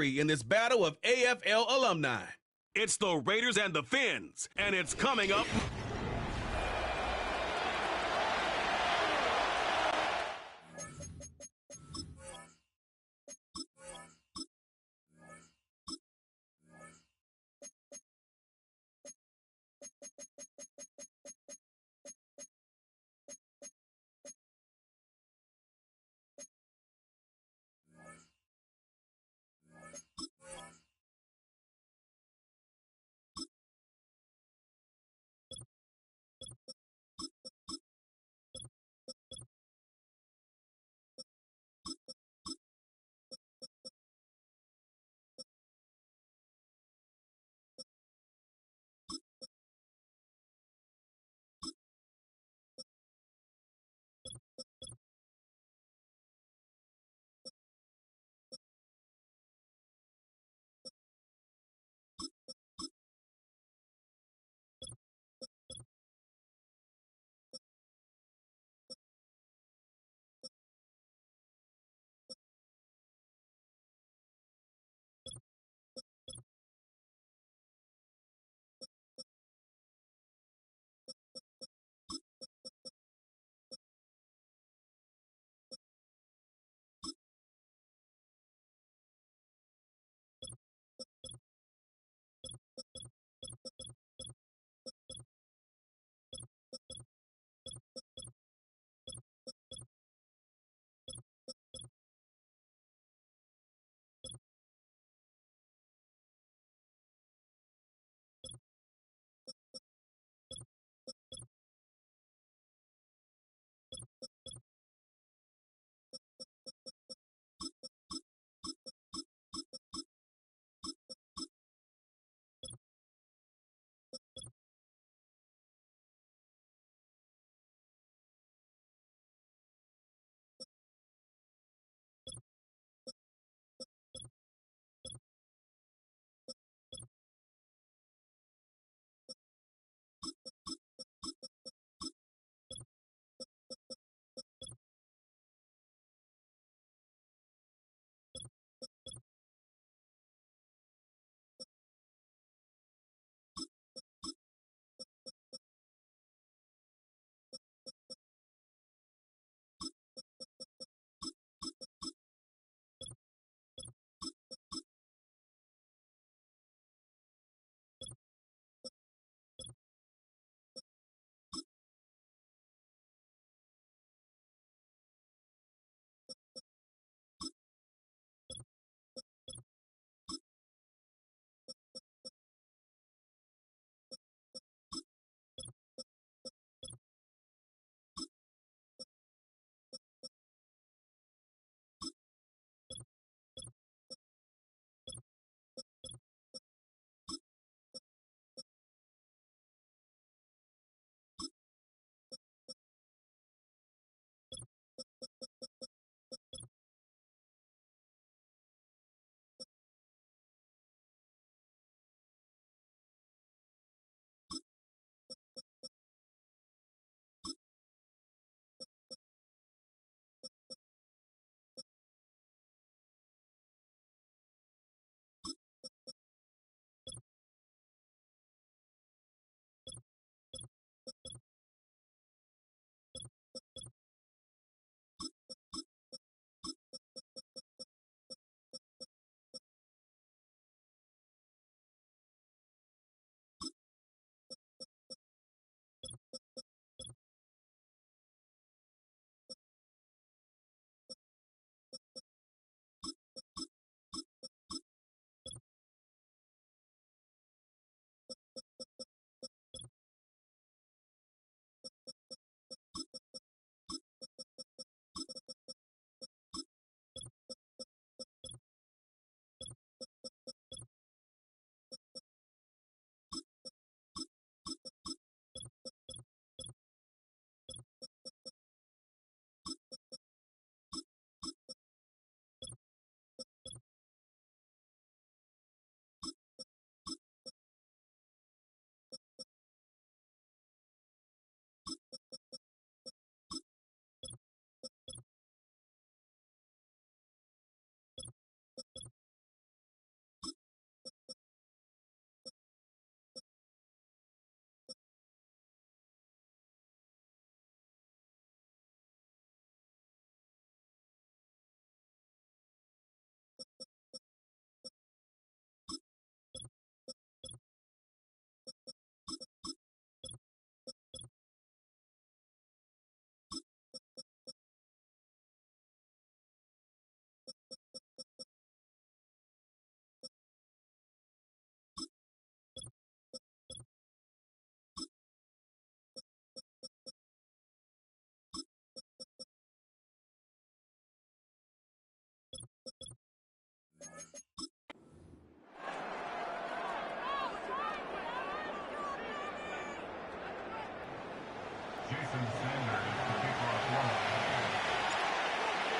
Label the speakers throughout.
Speaker 1: in this battle of AFL alumni.
Speaker 2: It's the Raiders and the Fins, and it's coming up.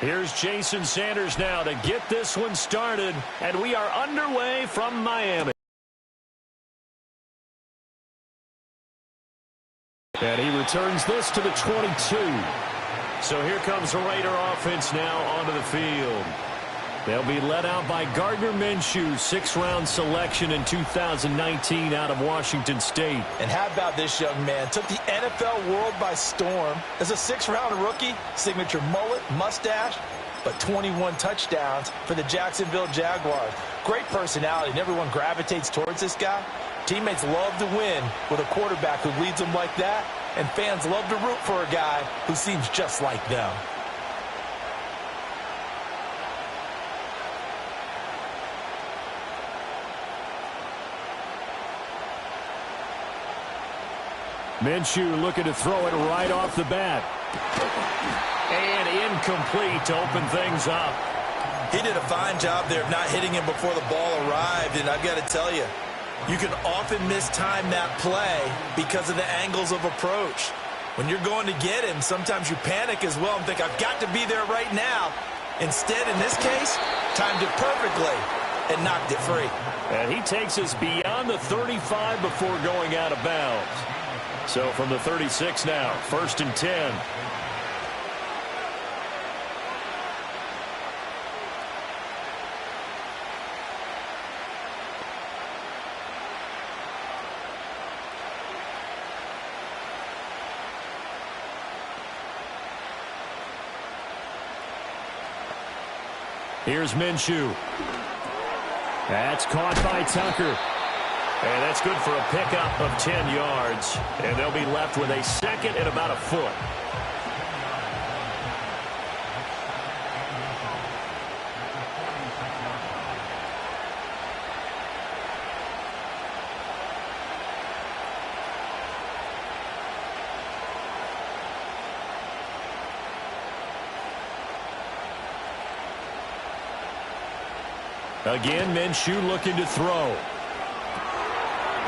Speaker 3: Here's Jason Sanders now to get this one started, and we are underway from Miami. And he returns this to the 22. So here comes the Raider offense now onto the field. They'll be led out by Gardner Minshew, sixth-round selection in 2019 out of Washington State.
Speaker 4: And how about this young man? Took the NFL world by storm as a sixth-round rookie, signature mullet, mustache, but 21 touchdowns for the Jacksonville Jaguars. Great personality, and everyone gravitates towards this guy. Teammates love to win with a quarterback who leads them like that, and fans love to root for a guy who seems just like them.
Speaker 3: Minshew looking to throw it right off the bat. And incomplete to open things up.
Speaker 4: He did a fine job there of not hitting him before the ball arrived, and I've got to tell you, you can often mistime that play because of the angles of approach. When you're going to get him, sometimes you panic as well and think, I've got to be there right now. Instead, in this case, timed it perfectly and knocked it free.
Speaker 3: And he takes us beyond the 35 before going out of bounds. So from the 36 now, 1st and 10. Here's Minshew. That's caught by Tucker. And that's good for a pickup of 10 yards. And they'll be left with a second and about a foot. Again, Minshew looking to throw.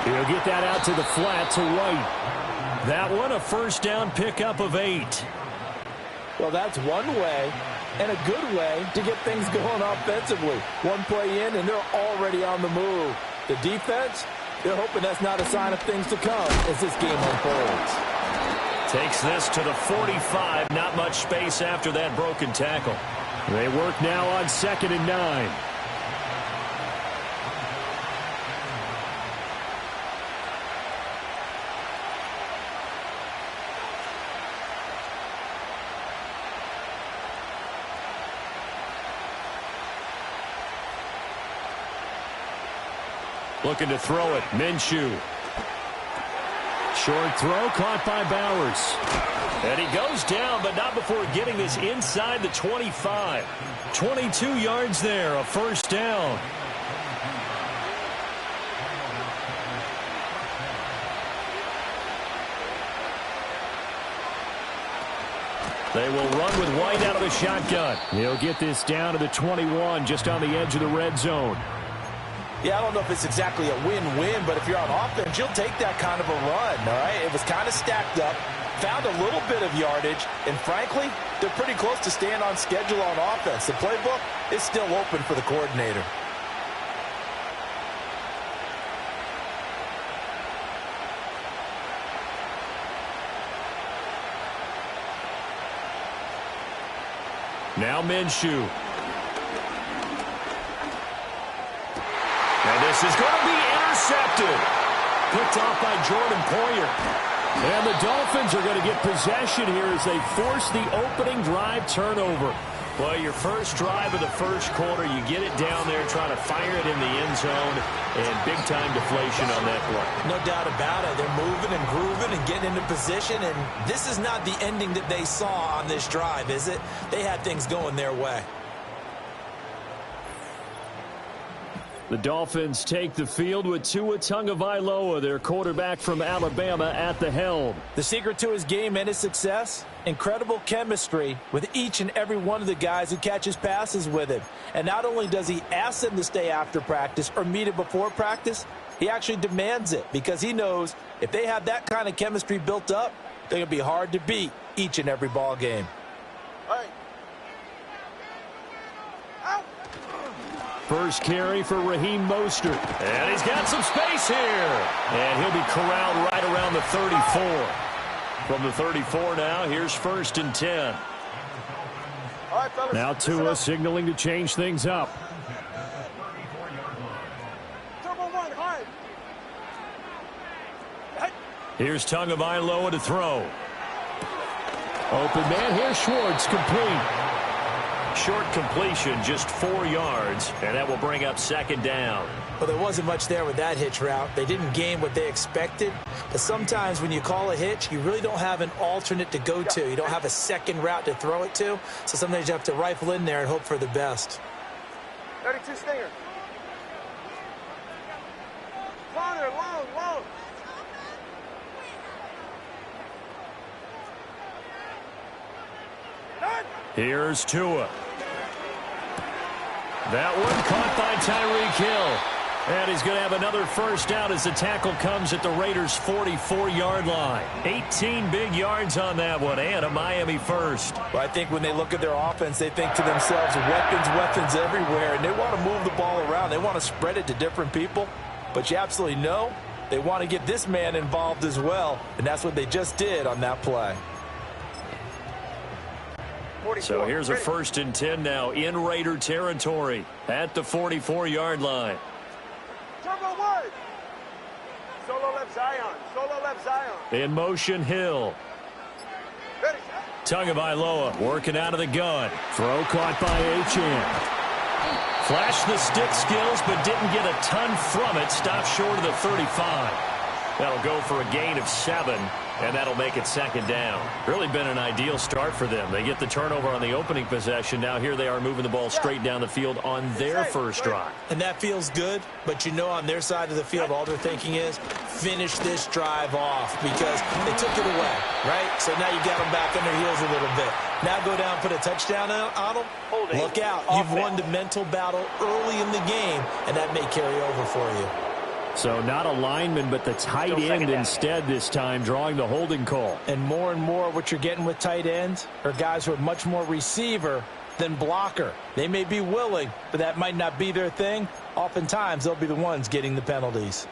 Speaker 3: He'll get that out to the flat to White. That one a first down pickup of 8.
Speaker 4: Well, that's one way and a good way to get things going offensively. One play in and they're already on the move. The defense, they're hoping that's not a sign of things to come as this game unfolds.
Speaker 3: Takes this to the 45. Not much space after that broken tackle. They work now on 2nd and 9. Looking to throw it. Minshew. Short throw caught by Bowers. And he goes down, but not before getting this inside the 25. 22 yards there, a first down. They will run with White out of the shotgun. He'll get this down to the 21, just on the edge of the red zone.
Speaker 4: Yeah, I don't know if it's exactly a win-win, but if you're on offense, you'll take that kind of a run, all right? It was kind of stacked up, found a little bit of yardage, and frankly, they're pretty close to staying on schedule on offense. The playbook is still open for the coordinator.
Speaker 3: Now Minshew. And this is going to be intercepted. Picked off by Jordan Poyer. And the Dolphins are going to get possession here as they force the opening drive turnover. Well, your first drive of the first quarter, you get it down there, trying to fire it in the end zone, and big-time deflation on that play.
Speaker 4: No doubt about it. They're moving and grooving and getting into position, and this is not the ending that they saw on this drive, is it? They had things going their way.
Speaker 3: The Dolphins take the field with Tua Tagovailoa, their quarterback from Alabama, at the helm.
Speaker 4: The secret to his game and his success? Incredible chemistry with each and every one of the guys who catches passes with him. And not only does he ask them to stay after practice or meet it before practice, he actually demands it because he knows if they have that kind of chemistry built up, they're going to be hard to beat each and every ball game.
Speaker 5: All right.
Speaker 3: First carry for Raheem Mostert. And he's got some space here. And he'll be corralled right around the 34. From the 34 now, here's 1st and 10.
Speaker 5: All right, fellas.
Speaker 3: Now Tua signaling to change things up.
Speaker 5: Turbo one, hard.
Speaker 3: Here's Tagovailoa to throw. Open man here, Schwartz, complete. Short completion, just 4 yards, and that will bring up 2nd down.
Speaker 4: Well, there wasn't much there with that hitch route. They didn't gain what they expected. But sometimes when you call a hitch, you really don't have an alternate to go to. You don't have a second route to throw it to. So sometimes you have to rifle in there and hope for the best.
Speaker 5: 32 stinger. Longer, long.
Speaker 3: Here's Tua. That one caught by Tyreek Hill. And he's going to have another first down as the tackle comes at the Raiders' 44-yard line. 18 big yards on that one, and a Miami first.
Speaker 4: Well, I think when they look at their offense, they think to themselves, weapons everywhere, and they want to move the ball around. They want to spread it to different people. But you absolutely know they want to get this man involved as well, and that's what they just did on that play.
Speaker 3: So here's a 1st and 10 now in Raider territory at the 44-yard line.
Speaker 5: Turbo one. Solo left Zion.
Speaker 3: In motion, Hill.
Speaker 5: Ready.
Speaker 3: Tagovailoa working out of the gun. Throw caught by Achane. Flashed the stick skills, but didn't get a ton from it. Stopped short of the 35. That'll go for a gain of 7, and that'll make it 2nd down. Really been an ideal start for them. They get the turnover on the opening possession. Now here they are moving the ball straight down the field on their first drive.
Speaker 4: And that feels good, but you know on their side of the field, all they're thinking is finish this drive off because they took it away, right? So now you got them back on their heels a little bit. Now go down, put a touchdown on them. Look out. You've won the mental battle early in the game, and that may carry over for you.
Speaker 3: So not a lineman, but the tight end instead this time, drawing the holding call.
Speaker 4: And more what you're getting with tight ends are guys who are much more receiver than blocker. They may be willing, but that might not be their thing. Oftentimes, they'll be the ones getting the penalties.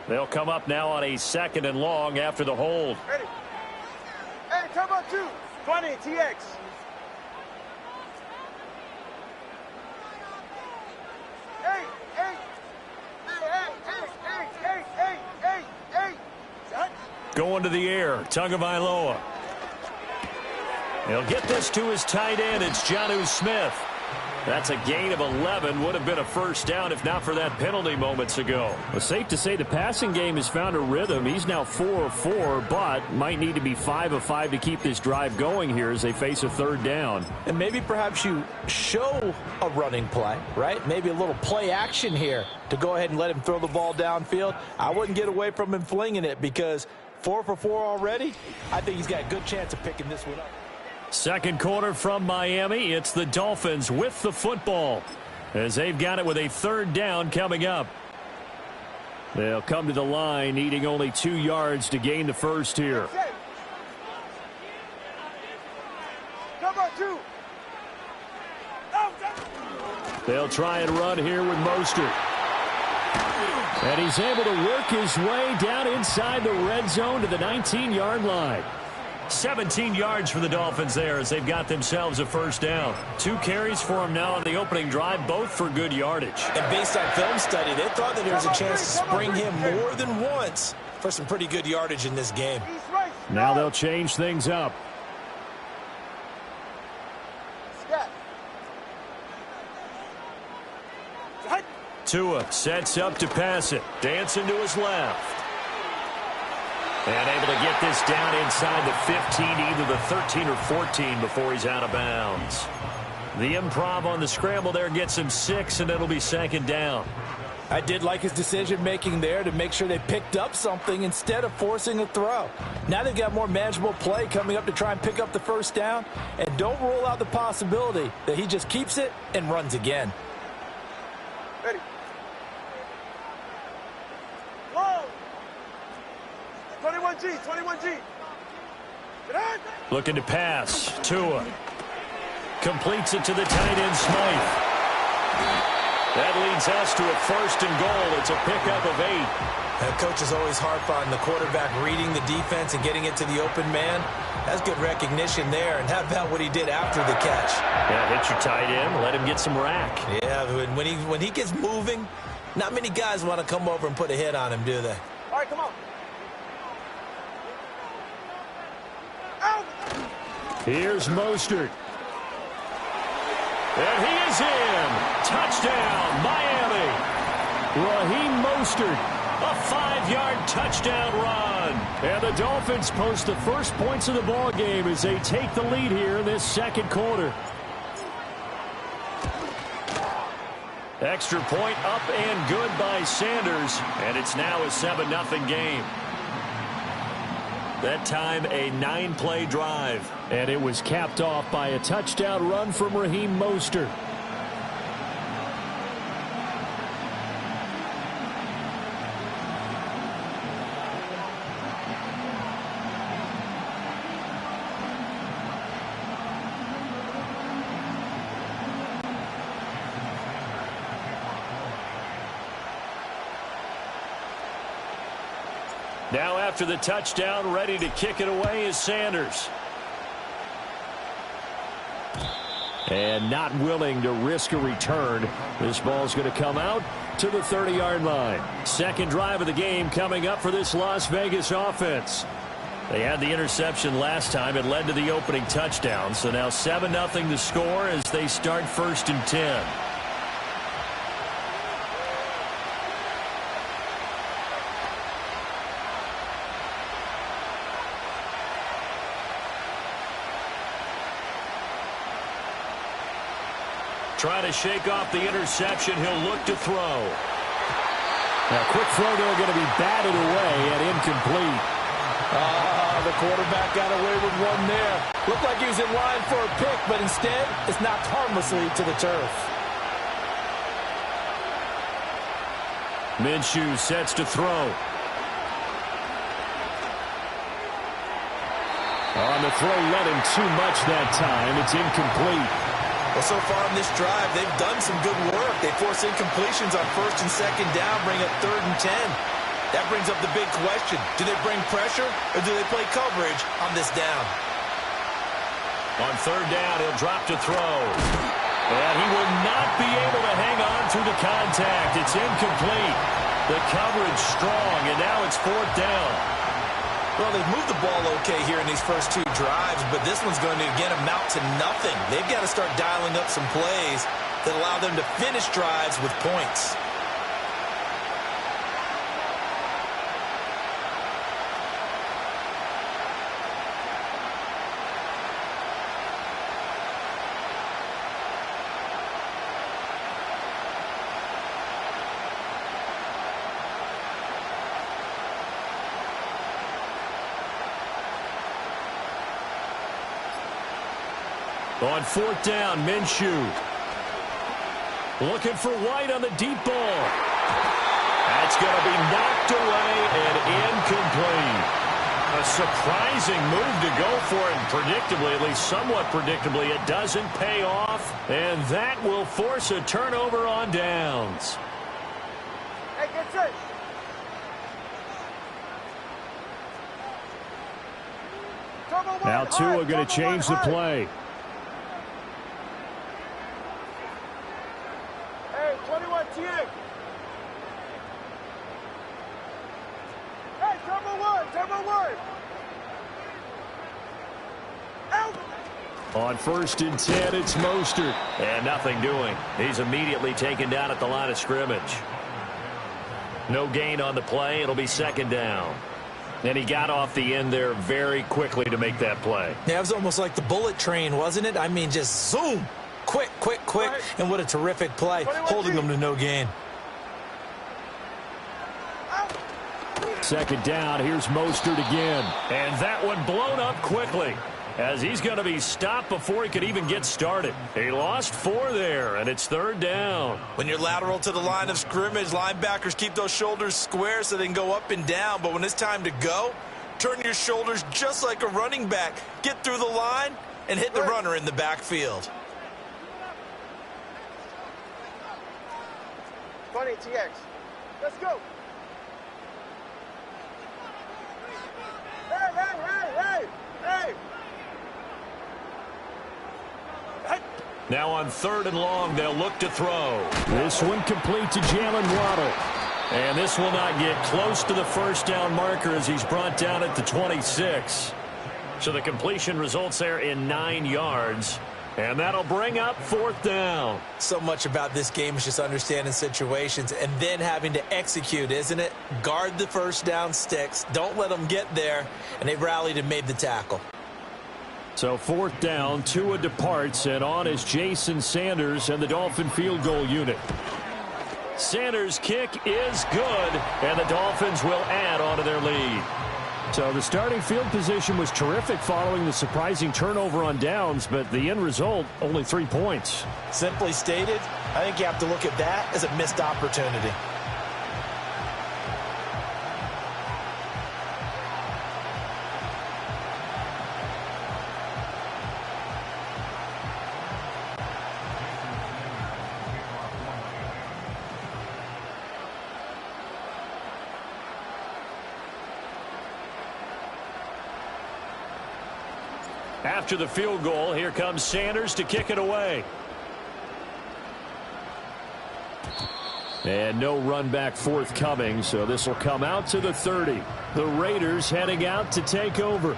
Speaker 3: They'll come up now on a 2nd and long after the hold.
Speaker 5: Ready. Hey, turbo 2. 20, TX.
Speaker 3: Going to the air, Tagovailoa. He'll get this to his tight end. It's Jonnu Smith. That's a gain of 11. Would have been a first down if not for that penalty moments ago. Well, safe to say the passing game has found a rhythm. He's now 4 of 4, but might need to be 5 of 5 to keep this drive going here as they face a 3rd down.
Speaker 4: And maybe perhaps you show a running play, right? Maybe a little play action here to go ahead and let him throw the ball downfield. I wouldn't get away from him flinging it because 4 for 4 already. I think he's got a good chance of picking this one up.
Speaker 3: Second quarter from Miami. It's the Dolphins with the football as they've got it with a 3rd down coming up. They'll come to the line needing only 2 yards to gain the first here. They'll try and run here with Mostert. And he's able to work his way down inside the red zone to the 19-yard line. 17 yards for the Dolphins there as they've got themselves a first down. 2 carries for him now on the opening drive, both for good yardage.
Speaker 4: And based on film study, they thought that there was a chance to spring him more than once for some pretty good yardage in this game.
Speaker 3: Now they'll change things up. Tua sets up to pass it. Dancing to his left. And able to get this down inside the 15, either the 13 or 14 before he's out of bounds. The improv on the scramble there gets him 6, and it'll be 2nd down.
Speaker 4: I did like his decision-making there to make sure they picked up something instead of forcing a throw. Now they've got more manageable play coming up to try and pick up the first down. And don't rule out the possibility that he just keeps it and runs again.
Speaker 5: Ready. Long. 21G.
Speaker 3: Looking to pass. Tua. Completes it to the tight end, Smythe. That leads us to a 1st and goal. It's a pickup of 8.
Speaker 4: That coach is always harp on the quarterback reading the defense and getting it to the open man. That's good recognition there. And how about what he did after the catch?
Speaker 3: Yeah, hit your tight end. Let him get some rack.
Speaker 4: Yeah, when he gets moving, not many guys want to come over and put a hit on him, do they?
Speaker 5: All right, come on. Out.
Speaker 3: Here's Mostert. And he is in. Touchdown, Miami. Raheem Mostert, a 5-yard touchdown run. And the Dolphins post the first points of the ball game as they take the lead here in this 2nd quarter. Extra point up and good by Sanders. And it's now a 7-0 game. That time a 9-play drive. And it was capped off by a touchdown run from Raheem Mostert. Now after the touchdown, ready to kick it away is Sanders. And not willing to risk a return. This ball's going to come out to the 30-yard line. 2nd drive of the game coming up for this Las Vegas offense. They had the interception last time. It led to the opening touchdown. So now 7-0 the score as they start 1st and 10. Trying to shake off the interception. He'll look to throw. Now, quick throw there going to be batted away and incomplete.
Speaker 4: The quarterback got away with one there. Looked like he was in line for a pick, but instead, it's knocked harmlessly to the turf.
Speaker 3: Minshew sets to throw. On the throw, let him too much that time. It's incomplete.
Speaker 4: Well, so far in this drive, they've done some good work. They force incompletions on 1st and 2nd down, bring up 3rd and 10. That brings up the big question. Do they bring pressure or do they play coverage on this down?
Speaker 3: On 3rd down, he'll drop to throw. And he will not be able to hang on through the contact. It's incomplete. The coverage strong, and now it's 4th down.
Speaker 4: Well, they've moved the ball okay here in these first 2 drives, but this one's going to, again, amount to nothing. They've got to start dialing up some plays that allow them to finish drives with points.
Speaker 3: On 4th down, Minshew. Looking for White on the deep ball. That's going to be knocked away and incomplete. A surprising move to go for it, and predictably, at least somewhat predictably, it doesn't pay off. And that will force a turnover on downs.
Speaker 5: Hey, get set.
Speaker 3: Now Tua going to change the play.
Speaker 5: Hey, 21 TX. Hey, turbo one. Out.
Speaker 3: On 1st and 10, it's Mostert. And nothing doing. He's immediately taken down at the line of scrimmage. No gain on the play. It'll be 2nd down. And he got off the end there very quickly to make that play.
Speaker 4: Yeah, it was almost like the bullet train, wasn't it? I mean, just zoom. Quick. Right. And what a terrific play, holding them to no gain.
Speaker 3: 2nd down, here's Mostert again. And that one blown up quickly, as he's going to be stopped before he could even get started. He lost 4 there, and it's 3rd down.
Speaker 4: When you're lateral to the line of scrimmage, linebackers keep those shoulders square so they can go up and down. But when it's time to go, Turn your shoulders just like a running back. Get through the line and hit the runner in the backfield.
Speaker 5: 20 TX. Let's go. Hey!
Speaker 3: Now on 3rd and long, they'll look to throw. This one complete to Jalen Waddle. And this will not get close to the first down marker as he's brought down at the 26. So the completion results there in 9 yards. And that'll bring up 4th down.
Speaker 4: So much about this game is just understanding situations and then having to execute, isn't it? Guard the first down sticks. Don't let them get there. And they rallied and made the tackle.
Speaker 3: So 4th down, Tua departs, and on is Jason Sanders and the Dolphin field goal unit. Sanders' kick is good, and the Dolphins will add on to their lead. So the starting field position was terrific following the surprising turnover on downs, but the end result, only 3 points.
Speaker 4: Simply stated, I think you have to look at that as a missed opportunity.
Speaker 3: After the field goal, here comes Sanders to kick it away. And no run back forthcoming, so this will come out to the 30. The Raiders heading out to take over.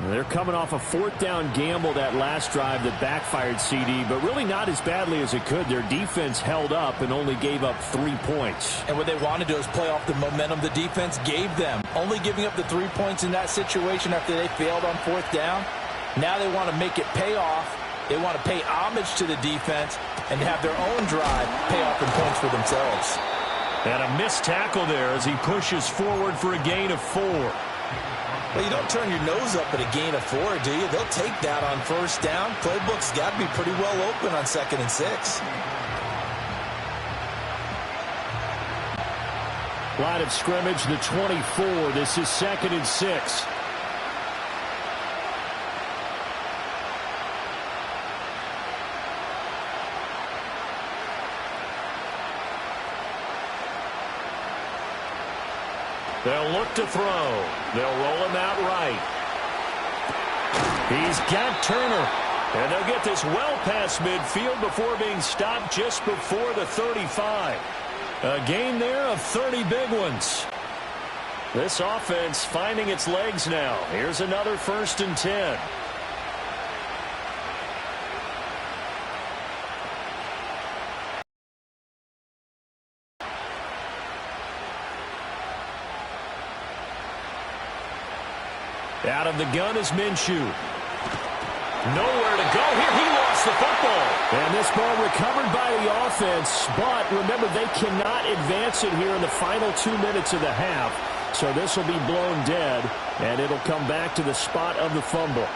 Speaker 3: They're coming off a 4th down gamble that last drive that backfired CD, but really not as badly as it could. Their defense held up and only gave up 3 points.
Speaker 4: And what they want to do is play off the momentum the defense gave them. Only giving up the 3 points in that situation after they failed on 4th down. Now they want to make it pay off. They want to pay homage to the defense and have their own drive pay off in points for themselves.
Speaker 3: And a missed tackle there as he pushes forward for a gain of 4.
Speaker 4: Well, you don't turn your nose up at a gain of 4, do you? They'll take that on 1st down. Playbook's got to be pretty well open on 2nd and 6.
Speaker 3: Line of scrimmage, the 24. This is 2nd and 6. They'll look to throw. They'll roll him out right. He's got Turner. And they'll get this well past midfield before being stopped just before the 35. A gain there of 30 big ones. This offense finding its legs now. Here's another 1st and 10. Out of the gun is Minshew. Nowhere to go here. He lost the football. And this ball recovered by the offense. But remember, they cannot advance it here in the final 2 minutes of the half. So this will be blown dead. And it'll come back to the spot of the fumble.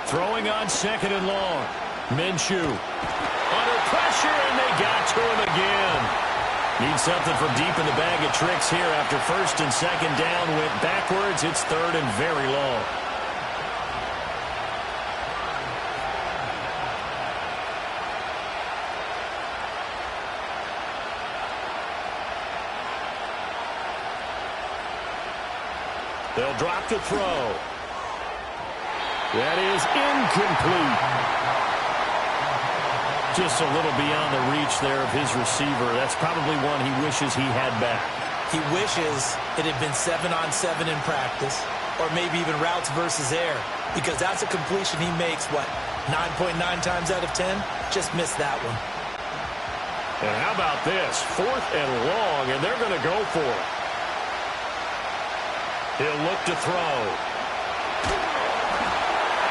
Speaker 3: Throwing on 2nd and long. Minshew. Under pressure, and they got to him again. Need something from deep in the bag of tricks here after 1st and 2nd down went backwards. It's 3rd and very long. They'll drop the throw. That is incomplete. Just a little beyond the reach there of his receiver. That's probably one he wishes he had back.
Speaker 4: He wishes it had been 7-on-7 in practice, or maybe even routes versus air, because that's a completion he makes, what, 9.9 times out of 10? Just missed that one.
Speaker 3: And how about this? 4th and long, and they're going to go for it. He'll look to throw.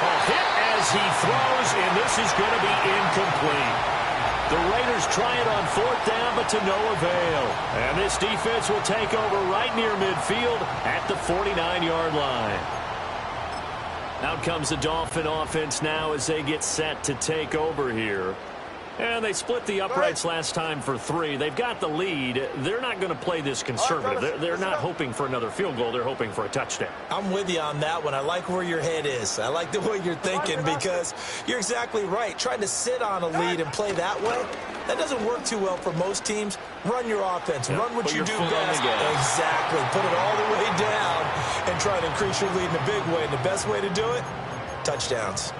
Speaker 3: A hit as he throws, and this is going to be incomplete. The Raiders try it on 4th down, but to no avail. And this defense will take over right near midfield at the 49-yard line. Out comes the Dolphin offense now as they get set to take over here. And they split the uprights last time for 3. They've got the lead. They're not going to play this conservative. They're not hoping for another field goal. They're hoping for a touchdown.
Speaker 4: I'm with you on that one. I like where your head is. I like the way you're thinking because you're exactly right. Trying to sit on a lead and play that way, that doesn't work too well for most teams. Run your offense. Run what you do best. Exactly. Put it all the way down and try to increase your lead in a big way. And the best way to do it, touchdowns.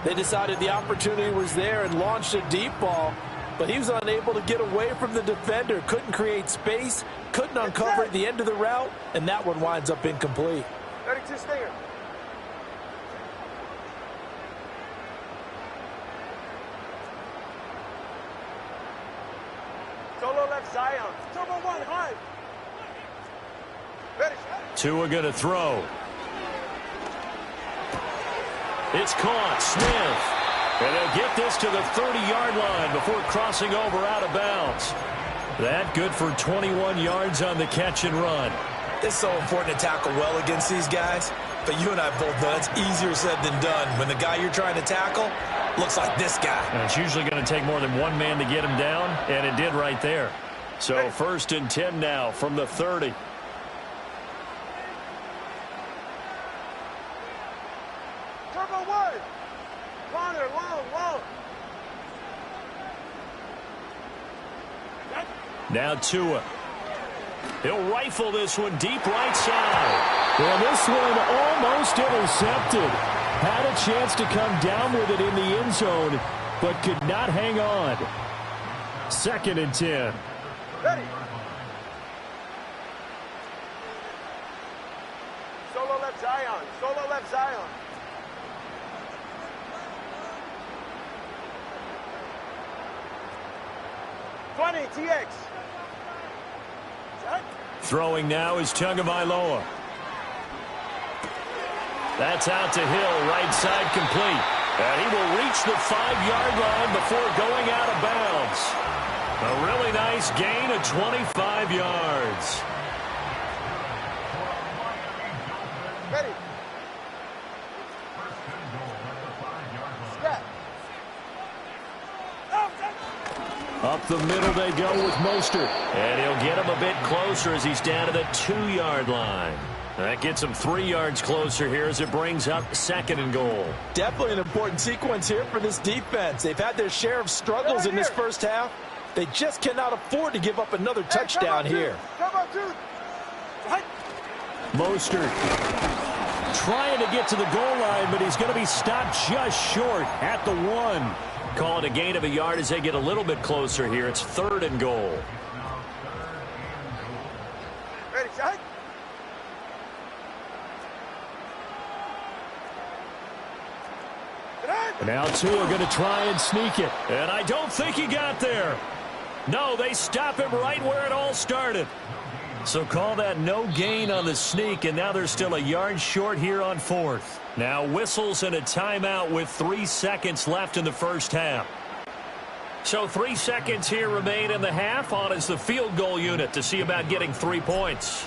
Speaker 6: They decided the opportunity was there and launched a deep ball, but he was unable to get away from the defender. Couldn't create space, couldn't uncover at the end of the route, and that one winds up incomplete.
Speaker 5: 32 Stinger. Solo left Zion. Turbo 1 high. Ready.
Speaker 3: Tua going to throw. It's caught. Smith. And they'll get this to the 30-yard line before crossing over out of bounds. That good for 21 yards on the catch and run.
Speaker 4: It's so important to tackle well against these guys. But you and I both know it's easier said than done. When the guy you're trying to tackle looks like this guy.
Speaker 3: And it's usually going to take more than one man to get him down, and it did right there. So 1st and 10 now from the 30.
Speaker 5: Turbo 1. Corner, long.
Speaker 3: Now Tua. He'll rifle this one deep right side.
Speaker 7: Well, this one almost intercepted. Had a chance to come down with it in the end zone, but could not hang on. 2nd and 10.
Speaker 5: Ready. Solo left Zion. Solo left Zion. TX.
Speaker 3: Throwing now is Tagovailoa. That's out to Hill, right side complete. And he will reach the 5-yard line before going out of bounds. A really nice gain of 25 yards.
Speaker 5: Ready. Step.
Speaker 3: Up the middle they go with Mostert. And he'll get him a bit closer as he's down to the 2-yard line. That gets him 3 yards closer here as it brings up 2nd and goal.
Speaker 6: Definitely an important sequence here for this defense. They've had their share of struggles in this first half. They just cannot afford to give up another touchdown here.
Speaker 7: Mostert trying to get to the goal line, but he's going to be stopped just short at the 1.
Speaker 3: Call it a gain of a yard as they get a little bit closer here. It's 3rd and goal.
Speaker 5: Ready, shot.
Speaker 7: Now Tua going to try and sneak it.
Speaker 3: And I don't think he got there. No, they stop him right where it all started. So call that no gain on the sneak, and now they're still a yard short here on 4th. Now whistles and a timeout with 3 seconds left in the first half. So 3 seconds here remain in the half. On is the field goal unit to see about getting 3 points.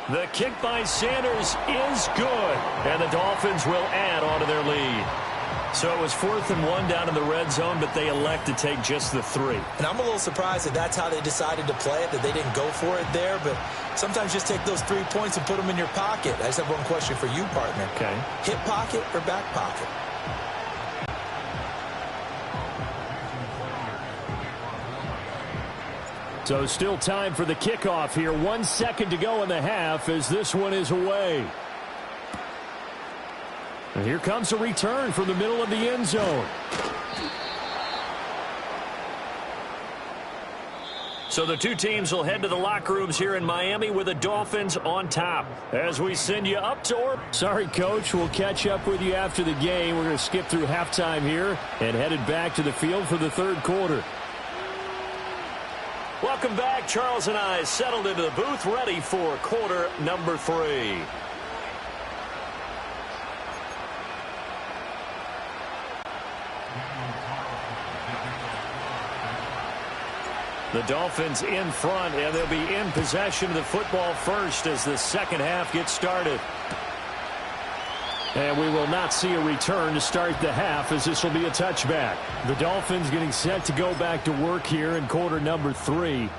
Speaker 3: The kick by Sanders is good, and the Dolphins will add on to their lead. So it was 4th and 1 down in the red zone, but they elect to take just the 3.
Speaker 4: And I'm a little surprised that that's how they decided to play it, that they didn't go for it there. But sometimes just take those 3 points and put them in your pocket. I just have one question for you, partner.
Speaker 3: Okay.
Speaker 4: Hip pocket or back pocket?
Speaker 7: So still time for the kickoff here. 1 second to go in the half as this one is away. And here comes a return from the middle of the end zone.
Speaker 3: So the two teams will head to the locker rooms here in Miami with the Dolphins on top. As we send you up to
Speaker 7: Sorry, Coach. We'll catch up with you after the game. We're going to skip through halftime here and headed back to the field for the 3rd quarter.
Speaker 3: Welcome back. Charles and I settled into the booth ready for quarter number 3. The Dolphins in front, and they'll be in possession of the football first as the second half gets started.
Speaker 7: And we will not see a return to start the half, as this will be a touchback. The Dolphins getting set to go back to work here in quarter number 3.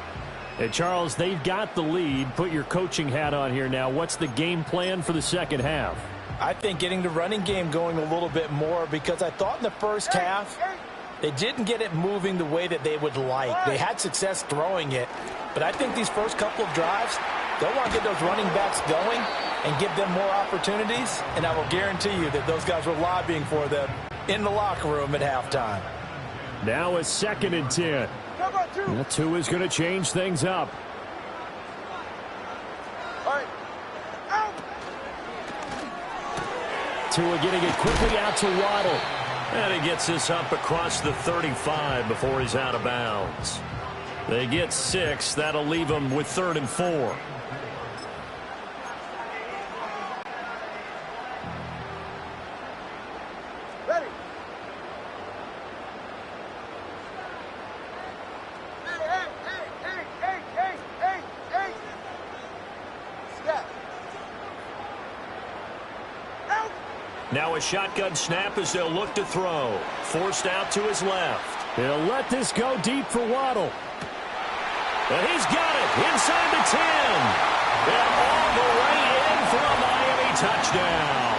Speaker 7: And Charles, they've got the lead. Put your coaching hat on here now. What's the game plan for the second half?
Speaker 6: I think getting the running game going a little bit more, because I thought in the first half they didn't get it moving the way that they would like. They had success throwing it, but I think these first couple of drives, they'll want to get those running backs going and give them more opportunities, and I will guarantee you that those guys were lobbying for them in the locker room at halftime.
Speaker 7: Now a 2nd and 10. That 2 is going to change things up. Tua getting it quickly out to Waddle. And he gets this up across the 35 before he's out of bounds. They get 6. That'll leave them with 3rd and 4.
Speaker 5: Ready. Hey. Step. Out.
Speaker 7: Now a shotgun snap as they'll look to throw. Forced out to his left. He'll let this go deep for Waddle. And he's got it inside the 10. And all the way in for a Miami touchdown.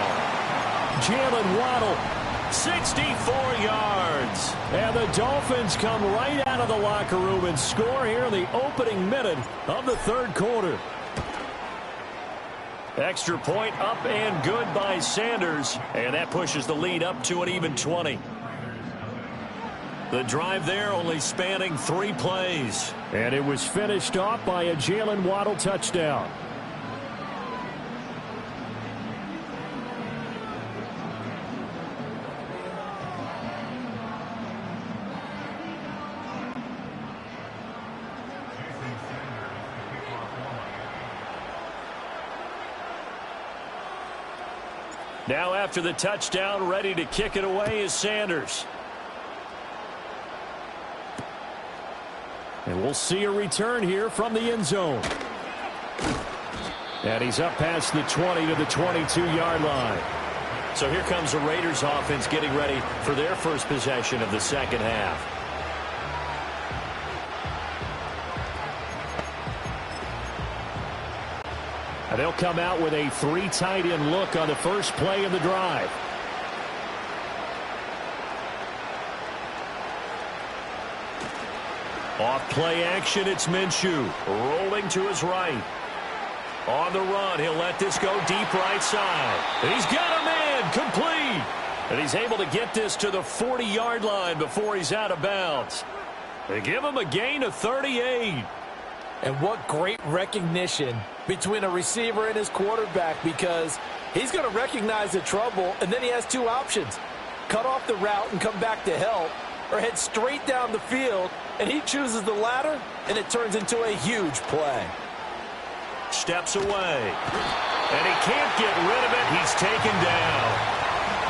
Speaker 7: Jalen Waddle, 64 yards. And the Dolphins come right out of the locker room and score here in the opening minute of the 3rd quarter. Extra point up and good by Sanders. And that pushes the lead up to an even 20. The drive there only spanning 3 plays. And it was finished off by a Jalen Waddle touchdown. Now after the touchdown, ready to kick it away is Sanders. And we'll see a return here from the end zone. And he's up past the 20 to the 22-yard line. So here comes the Raiders offense getting ready for their first possession of the second half. And they'll come out with a 3 tight end look on the first play of the drive. Off play action, it's Minshew. Rolling to his right. On the run, he'll let this go deep right side. And he's got a man, complete. And he's able to get this to the 40-yard line before he's out of bounds. They give him a gain of 38.
Speaker 6: And what great recognition between a receiver and his quarterback, because he's going to recognize the trouble, and then he has 2 options. Cut off the route and come back to help, or head straight down the field, and he chooses the latter, and it turns into a huge play.
Speaker 7: Steps away, and he can't get rid of it. He's taken down.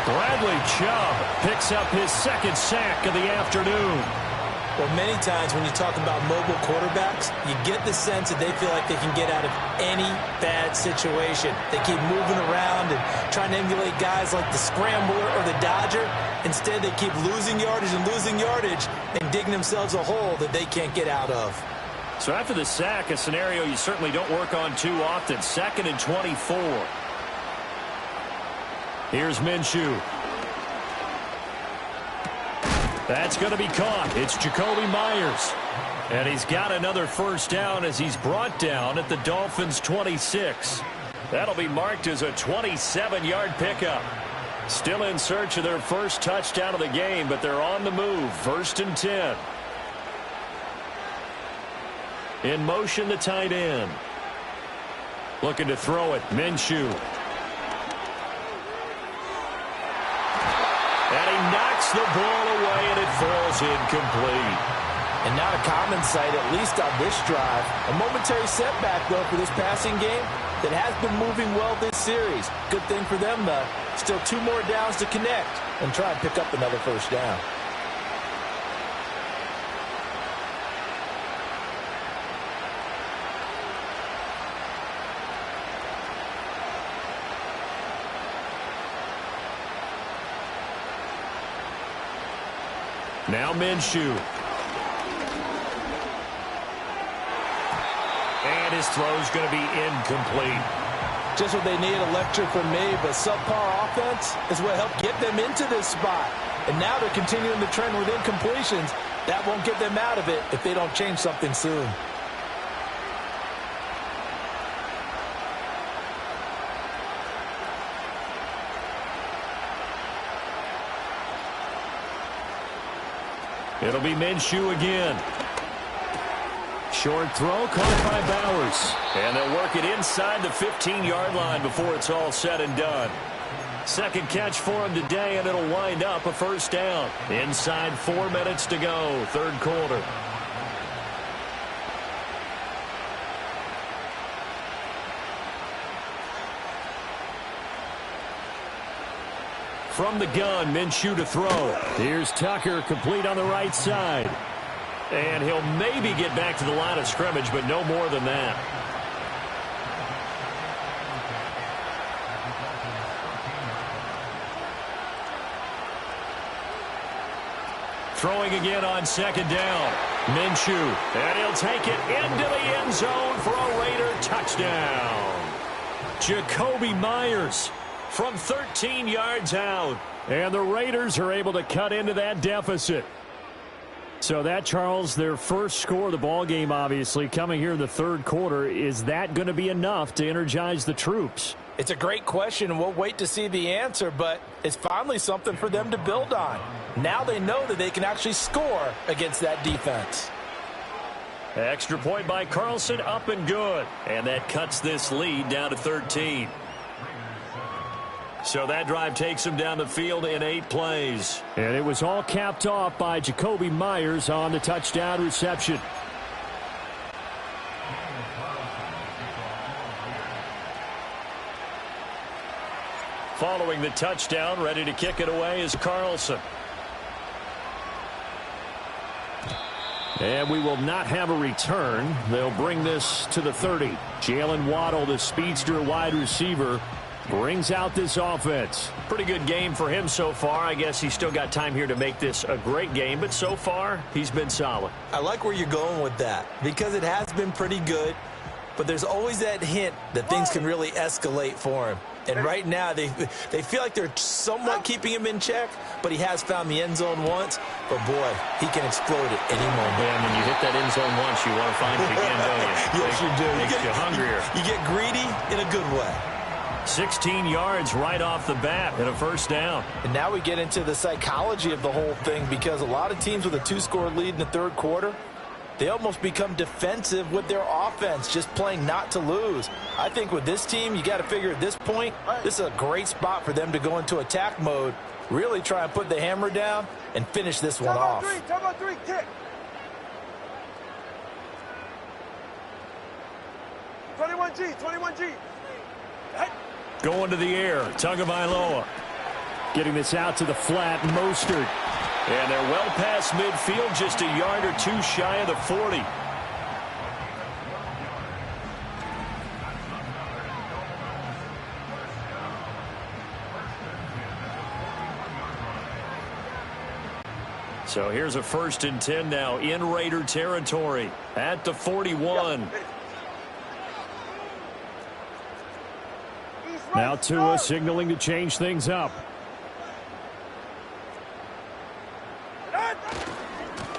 Speaker 7: Bradley Chubb picks up his 2nd sack of the afternoon.
Speaker 6: Well, many times when you talk about mobile quarterbacks, you get the sense that they feel like they can get out of any bad situation. They keep moving around and trying to emulate guys like the Scrambler or the Dodger. Instead, they keep losing yardage and digging themselves a hole that they can't get out of.
Speaker 7: So after the sack, a scenario you certainly don't work on too often. 2nd and 24. Here's Minshew. That's going to be caught. It's Jacoby Myers. And he's got another first down as he's brought down at the Dolphins' 26. That'll be marked as a 27-yard pickup. Still in search of their first touchdown of the game, but they're on the move. 1st and 10. In motion, the tight end. Looking to throw it. Minshew. And he knocks the ball away, and it falls incomplete.
Speaker 6: And not a common sight, at least on this drive. A momentary setback, though, for this passing game that has been moving well this series. Good thing for them, though. Still 2 more downs to connect and try and pick up another first down.
Speaker 7: Now Minshew. And his throw's going to be incomplete.
Speaker 6: Just what they need, a lecture from me, but subpar offense is what helped get them into this spot. And now they're continuing the trend with incompletions. That won't get them out of it if they don't change something soon.
Speaker 7: It'll be Minshew again. Short throw caught by Bowers. And they'll work it inside the 15-yard line before it's all said and done. Second catch for him today, and it'll wind up a first down. Inside 4 minutes to go, third quarter. From the gun, Minshew to throw. Here's Tucker, complete on the right side. And he'll maybe get back to the line of scrimmage, but no more than that. Throwing again on second down. Minshew. And he'll take it into the end zone for a Raider touchdown. Jacoby Myers from 13 yards out. And the Raiders are able to cut into that deficit. So that, Charles, their first score of the ballgame, obviously, coming here in the third quarter. Is that going to be enough to energize the troops?
Speaker 6: It's a great question, and we'll wait to see the answer, but it's finally something for them to build on. Now they know that they can actually score against that defense.
Speaker 7: Extra point by Carlson, up and good. And that cuts this lead down to 13. So that drive takes them down the field in 8 plays. And it was all capped off by Jacoby Myers on the touchdown reception. Following the touchdown, ready to kick it away is Carlson. And we will not have a return. They'll bring this to the 30. Jalen Waddle, the speedster wide receiver, brings out this offense. Pretty good game for him so far. I guess he's still got time here to make this a great game, but so far, he's been solid.
Speaker 6: I like where you're going with that because it has been pretty good, but there's always that hint that things can really escalate for him. And right now, they feel like they're somewhat keeping him in check, but he has found the end zone once. But, boy, he can explode at any moment.
Speaker 7: And when you hit that end zone once, you want to find it again, don't you?
Speaker 6: Yes, you do.
Speaker 7: Makes you hungrier.
Speaker 6: You get greedy in a good way.
Speaker 7: 16 yards right off the bat and a first down.
Speaker 6: And now we get into the psychology of the whole thing because a lot of teams with a 2-score lead in the third quarter, they almost become defensive with their offense, just playing not to lose. I think with this team, you got to figure at this point, this is a great spot for them to go into attack mode, really try and put the hammer down and finish this one off.
Speaker 5: Time on three, kick. 21G, 21G.
Speaker 7: Going to the air, Tagovailoa. Getting this out to the flat, Mostert. And they're well past midfield, just a yard or two shy of the 40. So here's a 1st and 10 now in Raider territory at the 41. Now Tua signaling to change things up.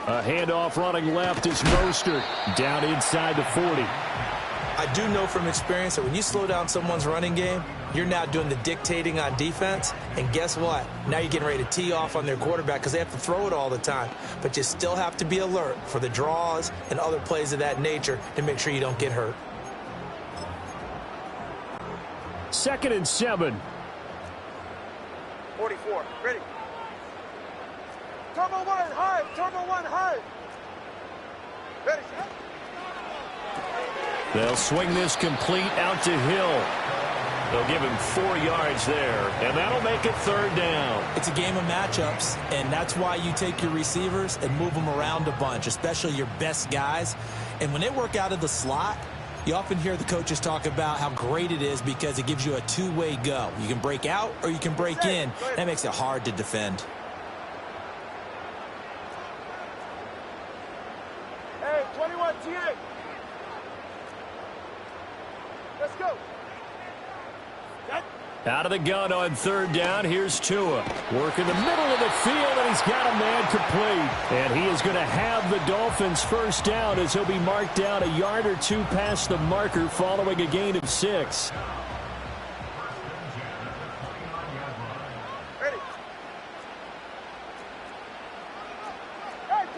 Speaker 7: A handoff running left is Mostert down inside the 40.
Speaker 6: I do know from experience that when you slow down someone's running game, you're now doing the dictating on defense. And guess what? Now you're getting ready to tee off on their quarterback because they have to throw it all the time. But you still have to be alert for the draws and other plays of that nature to make sure you don't get hurt.
Speaker 7: 2nd and 7.
Speaker 5: 44, ready. Turbo 1, high, turbo 1, high. Ready, set.
Speaker 7: They'll swing this complete out to Hill. They'll give him 4 yards there, and that'll make it 3rd down.
Speaker 6: It's a game of matchups, and that's why you take your receivers and move them around a bunch, especially your best guys. And when they work out of the slot, you often hear the coaches talk about how great it is because it gives you a two-way go. You can break out or you can break in. That makes it hard to defend.
Speaker 3: Out of the gun on third down, here's Tua. Work in the middle of the field, and he's got a man complete. And he is going to have the Dolphins first down as he'll be marked down a yard or two past the marker following a gain of 6.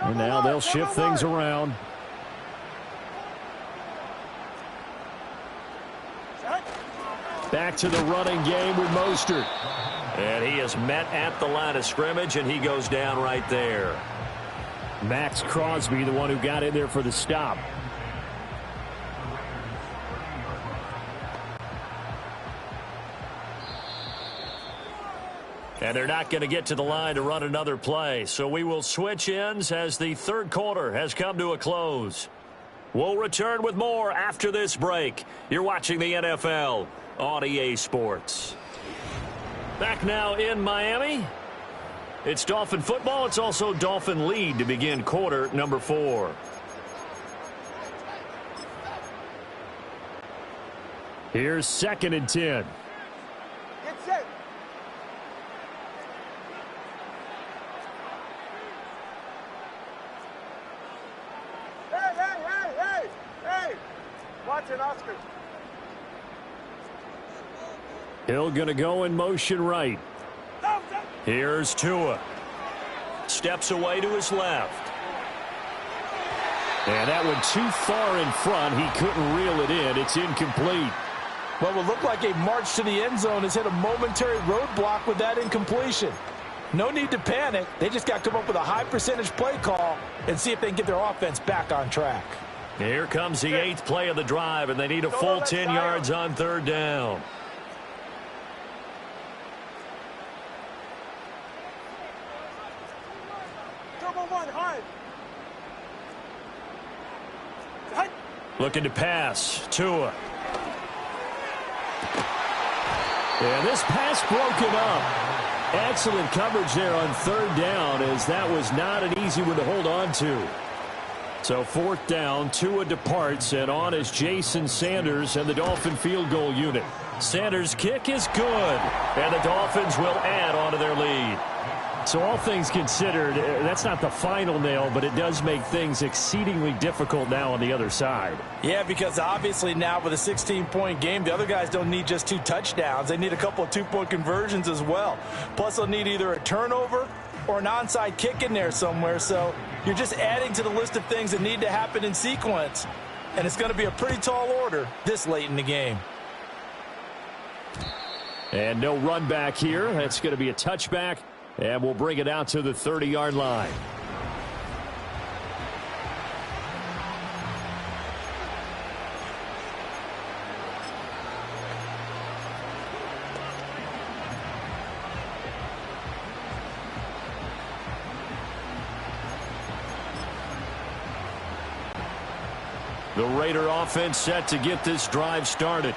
Speaker 3: And now they'll shift things around. Back to the running game with Mostert. And he is met at the line of scrimmage, and he goes down right there. Max Crosby, the one who got in there for the stop. And they're not going to get to the line to run another play. So we will switch ends as the third quarter has come to a close. We'll return with more after this break. You're watching the NFL on EA Sports. Back now in Miami. It's Dolphin football. It's also Dolphin lead to begin quarter number 4. Here's 2nd and 10.
Speaker 5: Get set. Hey! Watch it, Oscar.
Speaker 3: Hill going to go in motion right. Here's Tua. Steps away to his left. And that one too far in front. He couldn't reel it in. It's incomplete.
Speaker 6: What would look like a march to the end zone has hit a momentary roadblock with that incompletion. No need to panic. They just got to come up with a high percentage play call and see if they can get their offense back on track.
Speaker 3: Here comes the 8th play of the drive, and they need a full 10 yards on third down. Looking to pass. Tua. And this pass broken up. Excellent coverage there on third down, as that was not an easy one to hold on to. So 4th down, Tua departs, and on is Jason Sanders and the Dolphin field goal unit. Sanders' kick is good, and the Dolphins will add on to their lead. So all things considered, that's not the final nail, but it does make things exceedingly difficult now on the other side.
Speaker 6: Yeah, because obviously now with a 16-point game, the other guys don't need just 2 touchdowns. They need a couple of 2-point conversions as well. Plus, they'll need either a turnover or an onside kick in there somewhere. So you're just adding to the list of things that need to happen in sequence. And it's going to be a pretty tall order this late in the game.
Speaker 3: And no run back here. That's going to be a touchback. And we'll bring it out to the 30-yard line. The Raider offense set to get this drive started.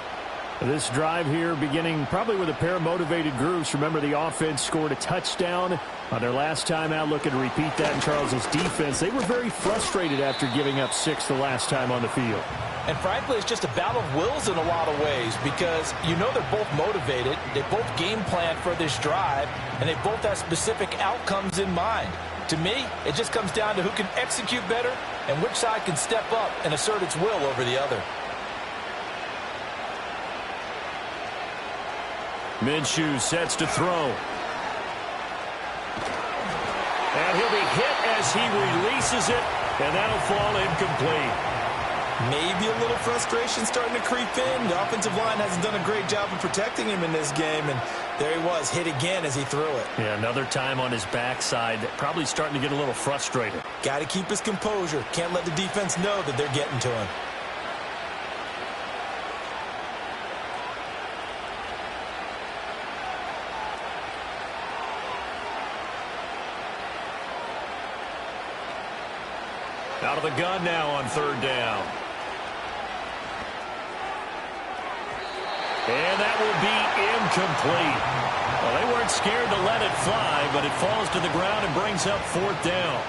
Speaker 3: This drive here beginning probably with a pair of motivated groups. Remember, the offense scored a touchdown on their last time out. Looking to repeat that in Charles's defense. They were very frustrated after giving up 6 the last time on the field.
Speaker 6: And frankly, it's just a battle of wills in a lot of ways, because you know they're both motivated. They both game plan for this drive, and they both have specific outcomes in mind. To me, it just comes down to who can execute better and which side can step up and assert its will over the other.
Speaker 3: Minshew sets to throw. And he'll be hit as he releases it, and that'll fall incomplete.
Speaker 4: Maybe a little frustration starting to creep in. The offensive line hasn't done a great job of protecting him in this game, and there he was, hit again as he threw it.
Speaker 3: Yeah, another time on his backside, probably starting to get a little frustrated.
Speaker 4: Got to keep his composure. Can't let the defense know that they're getting to him.
Speaker 3: Out of the gun now on third down. And that will be incomplete. Well, they weren't scared to let it fly, but it falls to the ground and brings up 4th down.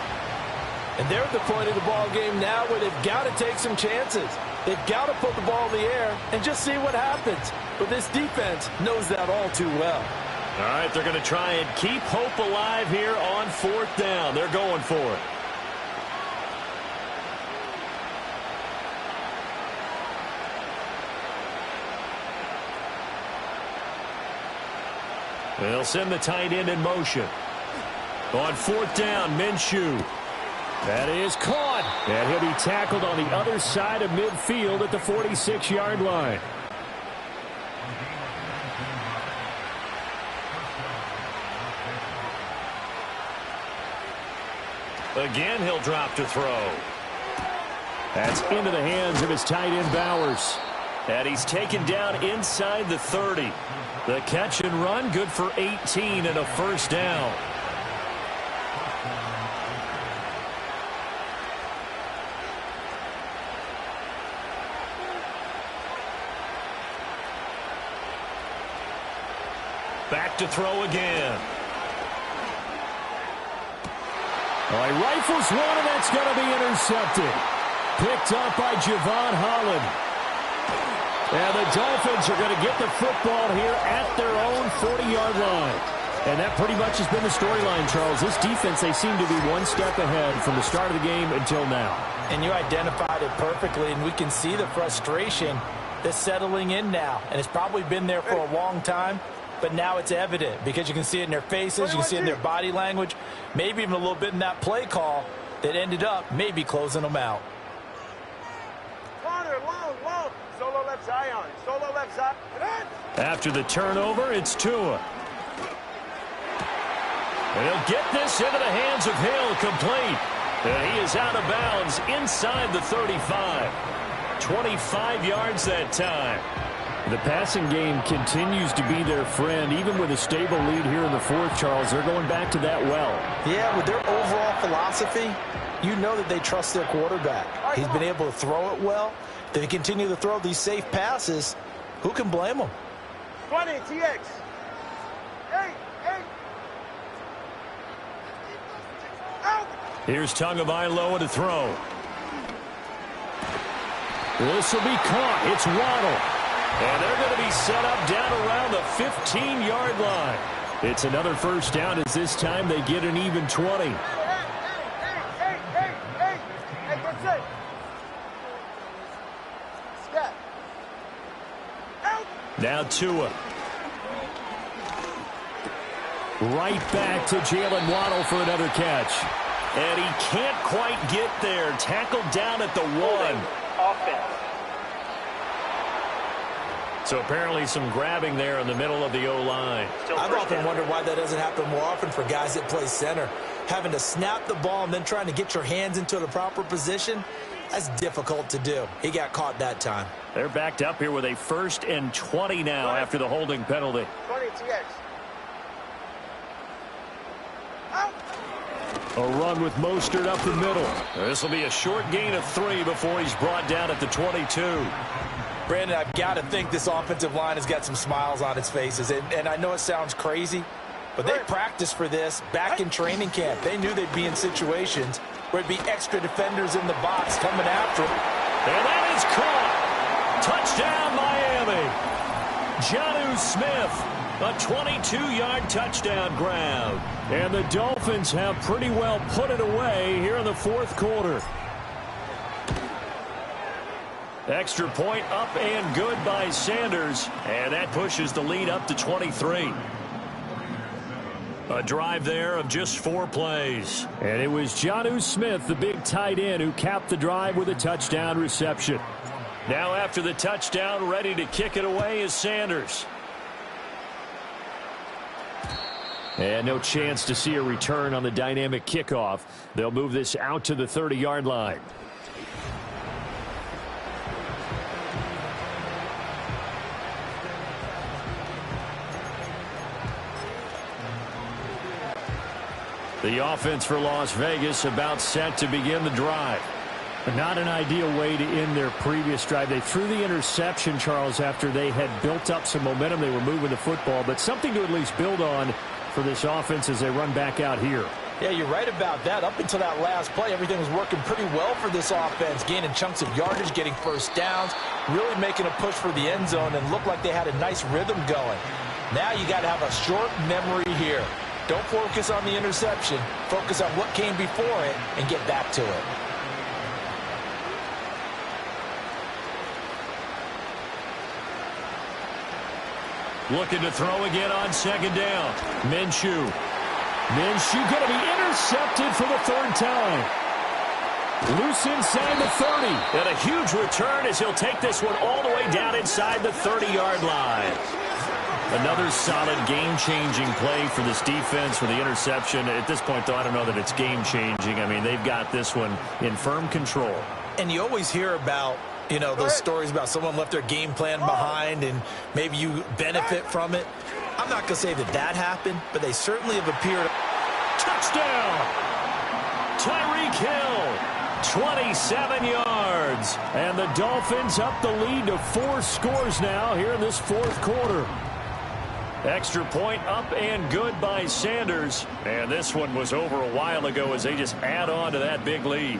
Speaker 6: And they're at the point of the ball game now where they've got to take some chances. They've got to put the ball in the air and just see what happens. But this defense knows that all too well.
Speaker 7: All right, they're going to try and keep hope alive here on 4th down. They're going for it. They'll send the tight end in motion. On 4th down, Minshew. That is caught. And he'll be tackled on the other side of midfield at the 46-yard line. Again, he'll drop to throw. That's into the hands of his tight end, Bowers. And he's taken down inside the 30. The catch and run, good for 18 and a first down. Back to throw again.
Speaker 3: All right, rifles one, and that's going to be intercepted. Picked up by Javon Holland. And the Dolphins are going to get the football here at their own 40-yard line. And that pretty much has been the storyline, Charles. This defense, they seem to be one step ahead from the start of the game until now.
Speaker 6: And you identified it perfectly, and we can see the frustration that's settling in now. And it's probably been there for a long time, but now it's evident because you can see it in their faces, you can see it in their body language, maybe even a little bit in that play call that ended up maybe closing them out.
Speaker 5: Corner, long. Solo left Zion. Solo left Zion.
Speaker 7: After the turnover, it's Tua. And he'll get this into the hands of Hill, complete. And he is out of bounds inside the 35. 25 yards that time.
Speaker 3: The passing game continues to be their friend. Even with a stable lead here in the 4th, Charles, they're going back to that well.
Speaker 6: Yeah, with their overall philosophy, you know that they trust their quarterback. He's been able to throw it well. They continue to throw these safe passes. Who can blame them?
Speaker 5: 20, TX. Hey. Out.
Speaker 7: Here's Tagovailoa to throw.
Speaker 3: This will be caught. It's Waddle.
Speaker 7: And they're going to be set up down around the 15-yard line.
Speaker 3: It's another first down as this time they get an even 20.
Speaker 5: Hey, that's it. Step. Out.
Speaker 7: Now Tua.
Speaker 3: Right back to Jalen Waddle for another catch.
Speaker 7: And he can't quite get there. Tackled down at the 1.
Speaker 5: Offense.
Speaker 7: So apparently some grabbing there in the middle of the O-line.
Speaker 6: I've often wondered why that doesn't happen more often for guys that play center. Having to snap the ball and then trying to get your hands into the proper position, that's difficult to do. He got caught that time.
Speaker 7: They're backed up here with a 1st and 20 now after the holding penalty.
Speaker 5: 20, TX. Out.
Speaker 3: A run with Mostert up the middle.
Speaker 7: This will be a short gain of 3 before he's brought down at the 22.
Speaker 6: Brandon, I've got to think this offensive line has got some smiles on its faces. And I know it sounds crazy, but they practiced for this back in training camp. They knew they'd be in situations where it'd be extra defenders in the box coming after them.
Speaker 7: And that is caught. Touchdown, Miami. Jonnu Smith, a 22-yard touchdown grab.
Speaker 3: And the Dolphins have pretty well put it away here in the 4th quarter.
Speaker 7: Extra point up and good by Sanders. And that pushes the lead up to 23. A drive there of just 4 plays.
Speaker 3: And it was Jonnu Smith, the big tight end, who capped the drive with a touchdown reception.
Speaker 7: Now after the touchdown, ready to kick it away is Sanders.
Speaker 3: And no chance to see a return on the dynamic kickoff. They'll move this out to the 30-yard line. The offense for Las Vegas about set to begin the drive. Not an ideal way to end their previous drive. They threw the interception, Charles, after they had built up some momentum. They were moving the football, but something to at least build on for this offense as they run back out here.
Speaker 4: Yeah, you're right about that. Up until that last play, everything was working pretty well for this offense, gaining chunks of yardage, getting first downs, really making a push for the end zone, and looked like they had a nice rhythm going. Now you got to have a short memory here. Don't focus on the interception. Focus on what came before it and get back to it.
Speaker 3: Looking to throw again on second down. Minshew. Minshew going to be intercepted for the third time. Loose inside the 30. And a huge return as he'll take this one all the way down inside the 30-yard line. Another solid game-changing play for this defense with the interception. At this point, though, I don't know that it's game-changing. I mean, they've got this one in firm control.
Speaker 4: And you always hear about, you know, those stories about someone left their game plan behind and maybe you benefit from it. I'm not going to say that that happened, but they certainly have appeared.
Speaker 3: Touchdown! Tyreek Hill, 27 yards. And the Dolphins up the lead to 4 scores now here in this fourth quarter. Extra point up and good by Sanders. And this one was over a while ago as they just add on to that big lead.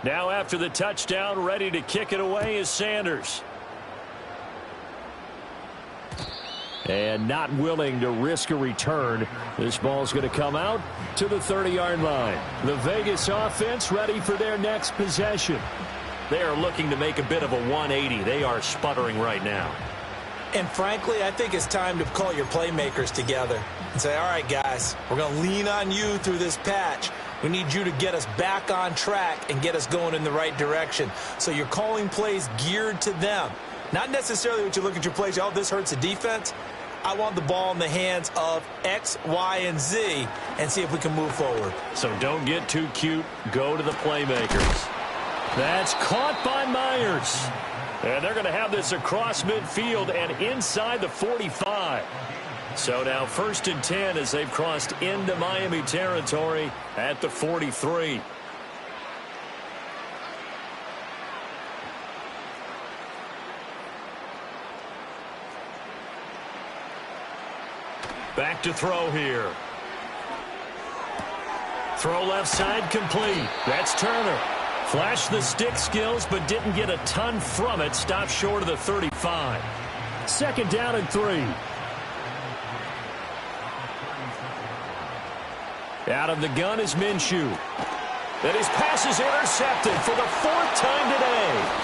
Speaker 3: Now after the touchdown, ready to kick it away is Sanders. And not willing to risk a return. This ball's going to come out to the 30-yard line. The Vegas offense ready for their next possession. They are looking to make a bit of a 180. They are sputtering right now.
Speaker 4: And frankly, I think it's time to call your playmakers together and say, all right, guys, we're going to lean on you through this patch. We need you to get us back on track and get us going in the right direction. So you're calling plays geared to them. Not necessarily what you look at your plays, oh, this hurts the defense. I want the ball in the hands of X, Y, and Z and see if we can move forward.
Speaker 3: So don't get too cute. Go to the playmakers. That's caught by Myers. And they're going to have this across midfield and inside the 45. So now 1st and 10 as they've crossed into Miami territory at the 43. Back to throw here. Throw left side complete. That's Turner. Flashed the stick skills but didn't get a ton from it. Stopped short of the 35. 2nd down and 3. Out of the gun is Minshew. And his pass is intercepted for the 4th time today.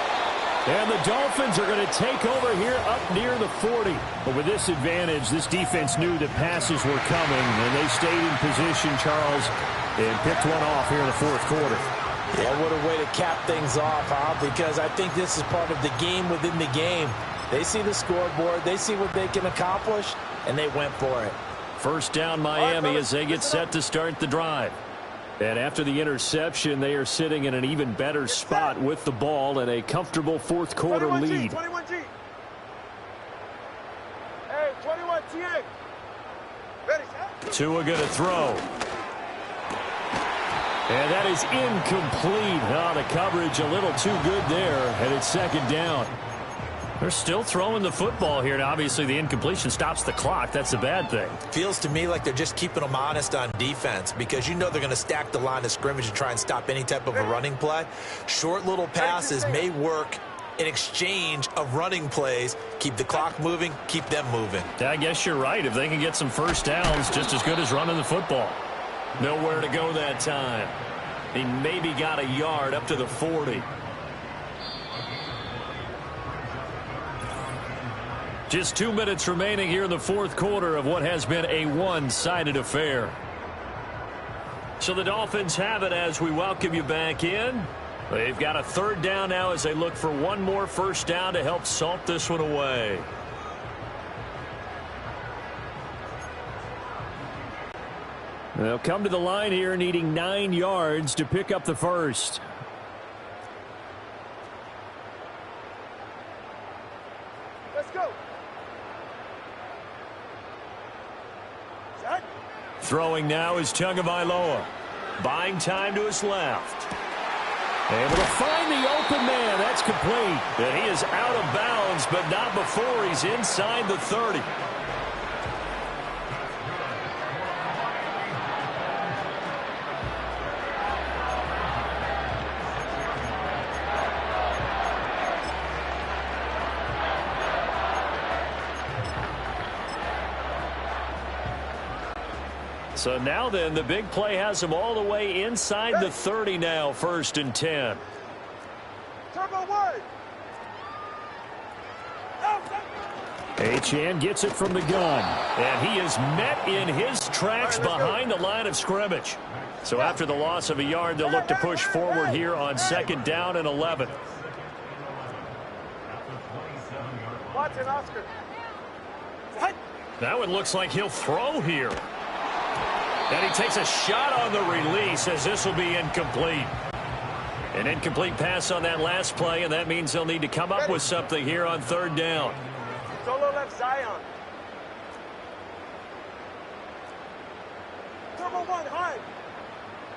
Speaker 3: And the Dolphins are going to take over here up near the 40. But with this advantage, this defense knew that passes were coming, and they stayed in position, Charles, and picked one off here in the 4th quarter.
Speaker 4: Yeah, what a way to cap things off, huh? Because I think this is part of the game within the game. They see the scoreboard, they see what they can accomplish, and they went for it.
Speaker 3: 1st down Miami as they get set to start the drive. And after the interception, they are sitting in an even better spot with the ball and a comfortable 4th quarter lead.
Speaker 5: 21G. Hey, 21TA. Ready, set.
Speaker 3: Tua going to throw. And that is incomplete. Oh, the coverage a little too good there, and it's 2nd down. They're still throwing the football here, and obviously the incompletion stops the clock. That's a bad thing.
Speaker 4: Feels to me like they're just keeping them honest on defense because you know they're going to stack the line of scrimmage and try and stop any type of a running play. Short little passes may work in exchange of running plays. Keep the clock moving, keep them moving.
Speaker 3: I guess you're right. If they can get some first downs, just as good as running the football. Nowhere to go that time. He maybe got a yard up to the 40. Just 2 minutes remaining here in the 4th quarter of what has been a one-sided affair. So the Dolphins have it as we welcome you back in. They've got a 3rd down now as they look for one more first down to help salt this one away. They'll come to the line here needing 9 yards to pick up the first.
Speaker 5: Let's go. Set.
Speaker 3: Throwing now is Tagovailoa. Buying time to his left. Able to find the open man. That's complete. And he is out of bounds, but not before he's inside the 30. So now then, the big play has him all the way inside the 30 now, 1st and 10. Achane gets it from the gun. And he is met in his tracks behind the line of scrimmage. So after the loss of a yard, they'll look to push forward here on 2nd down and 11. That one looks like he'll throw here. And he takes a shot on the release as this will be incomplete. An incomplete pass on that last play, and that means they'll need to come up with something here on 3rd down.
Speaker 5: Solo left Zion. Turbo 1, high.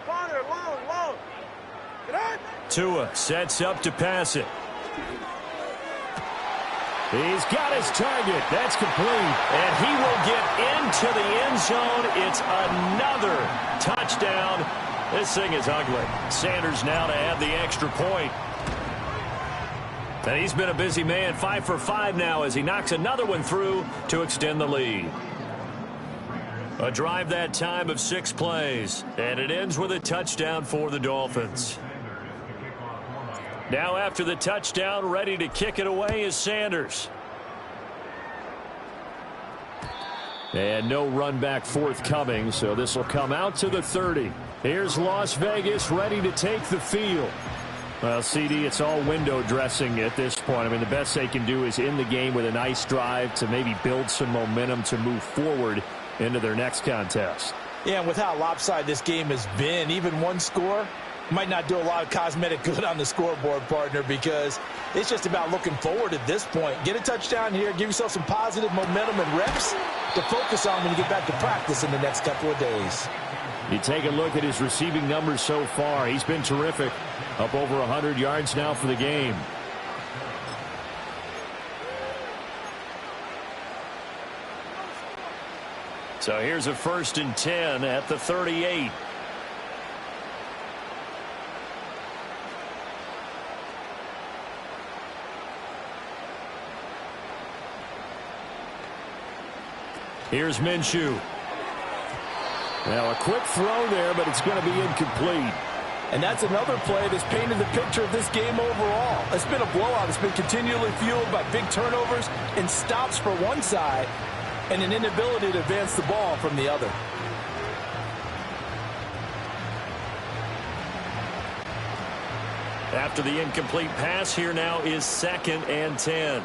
Speaker 5: Corner, long.
Speaker 3: Tua sets up to pass it. He's got his target. That's complete. And he will get into the end zone. It's another touchdown. This thing is ugly. Sanders now to add the extra point. And he's been a busy man, 5 for 5 now as he knocks another one through to extend the lead. A drive that time of 6 plays. And it ends with a touchdown for the Dolphins. Now after the touchdown, ready to kick it away is Sanders. And no run back forthcoming, so this will come out to the 30. Here's Las Vegas ready to take the field. Well, CD, it's all window dressing at this point. I mean, the best they can do is in the game with a nice drive to maybe build some momentum to move forward into their next contest.
Speaker 6: Yeah, and with how lopsided this game has been, even one score might not do a lot of cosmetic good on the scoreboard, partner, because it's just about looking forward at this point. Get a touchdown here, give yourself some positive momentum and reps to focus on when you get back to practice in the next couple of days.
Speaker 3: You take a look at his receiving numbers so far. He's been terrific. Up over 100 yards now for the game. So here's a 1st and 10 at the 38. Here's Minshew. Now a quick throw there, but it's going to be incomplete.
Speaker 6: And that's another play that's painted the picture of this game overall. It's been a blowout. It's been continually fueled by big turnovers and stops for one side and an inability to advance the ball from the other.
Speaker 3: After the incomplete pass, here now is 2nd and 10.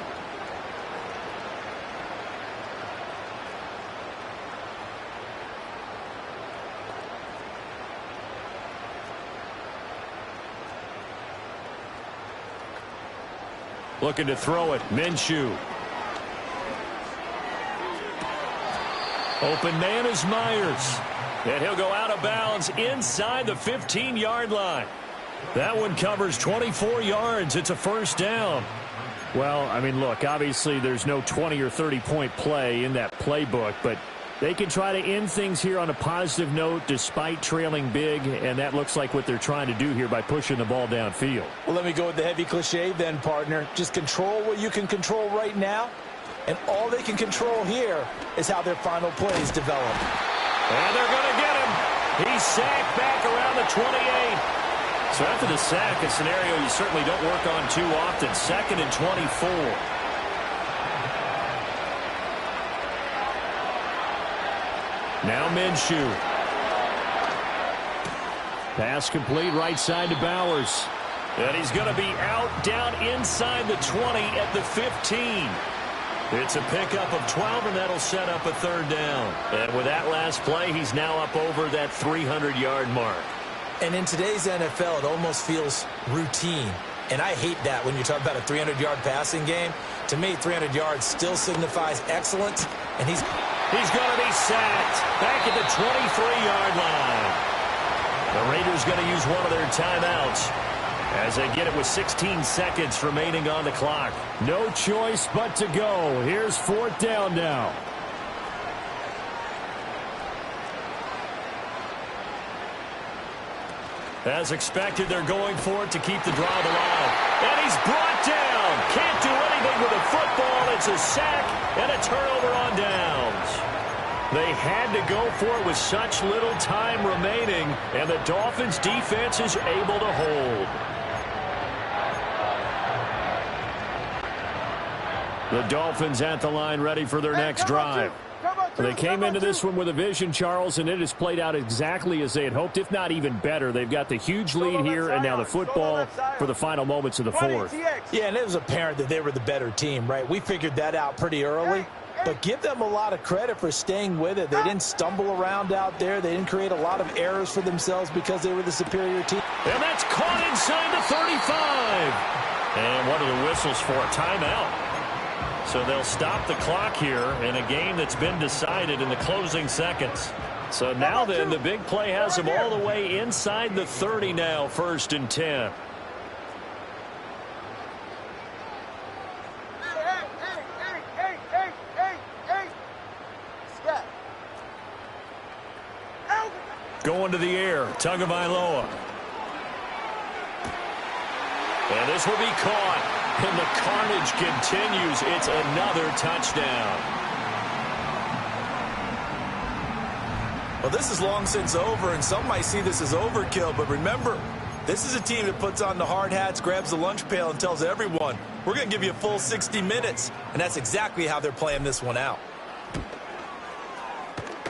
Speaker 3: Looking to throw it. Minshew. Open man is Myers. And he'll go out of bounds inside the 15-yard line. That one covers 24 yards. It's a 1st down. Well, I mean, look, obviously there's no 20 or 30-point play in that playbook, but they can try to end things here on a positive note despite trailing big, and that looks like what they're trying to do here by pushing the ball downfield.
Speaker 6: Well, let me go with the heavy cliche then, partner. Just control what you can control right now, and all they can control here is how their final plays develop.
Speaker 3: And they're going to get him. He's sacked back around the 28. So after the sack, a scenario you certainly don't work on too often. 2nd and 24. Now Minshew. Pass complete right side to Bowers. And he's going to be out down inside the 20 at the 15. It's a pickup of 12, and that'll set up a 3rd down. And with that last play, he's now up over that 300-yard mark.
Speaker 6: And in today's NFL, it almost feels routine. And I hate that when you talk about a 300-yard passing game. To me, 300 yards still signifies excellence, and he's going to be sacked back at the 23-yard line. The Raiders going to use one of their timeouts.
Speaker 7: as they get it with 16 seconds remaining on the clock.
Speaker 3: No choice but to go. Here's 4th down now.
Speaker 7: As expected, they're going for it to keep the drive alive. And he's brought down. Can't do anything with the football. It's a sack and a turnover on downs. They had to go for it with such little time remaining, and the Dolphins' defense is able to hold. The Dolphins at the line ready for their next drive. They came into this one with a vision, Charles, and it has played out exactly as they had hoped, if not even better. They've got the huge lead here, and now the football for the final moments of the 4th.
Speaker 6: Yeah, and it was apparent that they were the better team, right? We figured that out pretty early, but give them a lot of credit for staying with it. They didn't stumble around out there. They didn't create a lot of errors for themselves because they were the superior team.
Speaker 7: And that's caught inside the 35. And what are the whistles for? A timeout. So they'll stop the clock here in a game that's been decided in the closing seconds. So now then, the big play has them all the way inside the 30 now, 1st and 10. Going to the air, Tagovailoa. And this will be caught. And the carnage continues. It's another touchdown.
Speaker 4: Well, this is long since over, and some might see this as overkill. But remember, this is a team that puts on the hard hats, grabs the lunch pail, and tells everyone, we're going to give you a full 60 minutes. And that's exactly how they're playing this one out.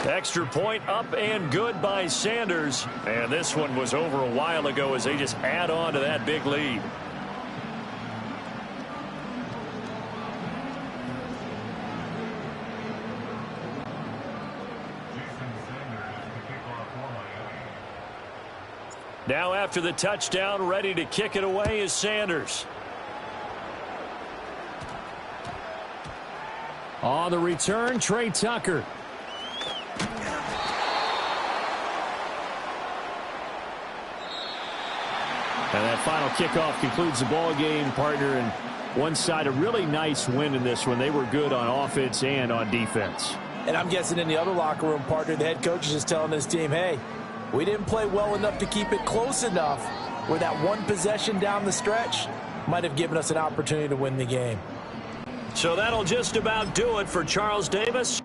Speaker 7: Extra point up and good by Sanders. And this one was over a while ago as they just add on to that big lead. Now after the touchdown, ready to kick it away is Sanders.
Speaker 3: On the return, Trey Tucker. And that final kickoff concludes the ball game, partner. And one side, a really nice win in this one. They were good on offense and on defense.
Speaker 6: And I'm guessing in the other locker room, partner, the head coach is just telling his team, hey, we didn't play well enough to keep it close enough where that one possession down the stretch might have given us an opportunity to win the game.
Speaker 7: So that'll just about do it for Charles Davis.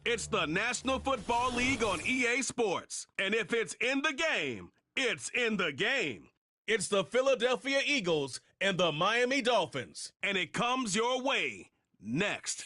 Speaker 2: It's the National Football League on EA Sports. And if it's in the game, it's in the game.
Speaker 1: It's the Philadelphia Eagles and the Miami Dolphins.
Speaker 2: And it comes your way next.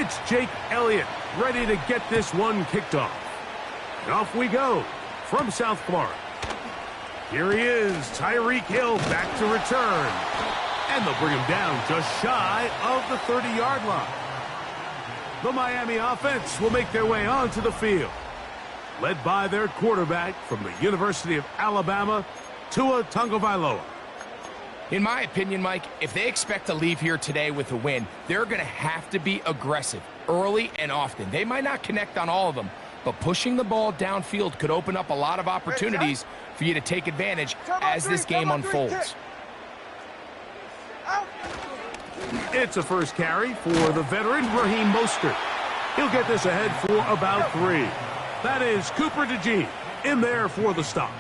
Speaker 8: It's Jake Elliott ready to get this one kicked off. And off we go from South Florida. Here he is, Tyreek Hill back to return. And they'll bring him down just shy of the 30-yard line. The Miami offense will make their way onto the field, led by their quarterback from the University of Alabama, Gtowncapp.
Speaker 9: In my opinion, Mike, if they expect to leave here today with a win, they're going to have to be aggressive early and often. They might not connect on all of them, but pushing the ball downfield could open up a lot of opportunities for you to take advantage as this game unfolds.
Speaker 8: It's a first carry for the veteran Raheem Mostert. He'll get this ahead for about 3. That is Cooper DeJean in there for the stop.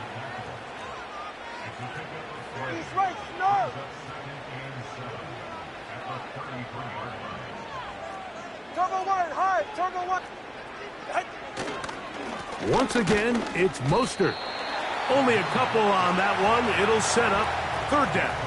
Speaker 8: Once again, it's Mostert. Only a couple on that one. It'll set up third down.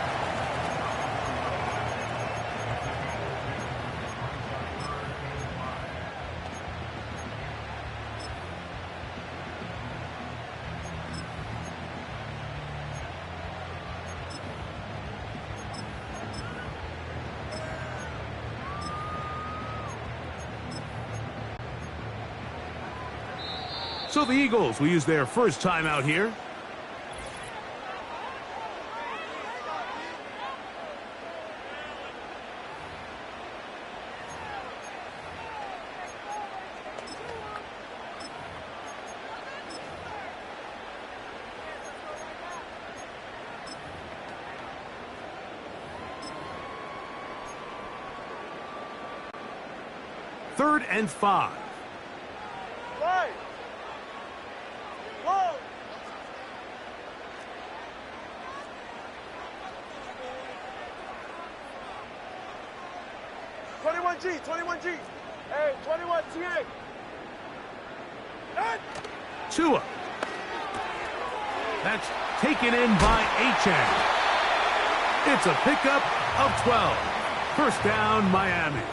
Speaker 8: So the Eagles will use their first time out here. Third and 5.
Speaker 5: G, 21G. Hey, 21 TA.
Speaker 8: Tua. That's taken in by Achane. It's a pickup of 12. First down, Miami.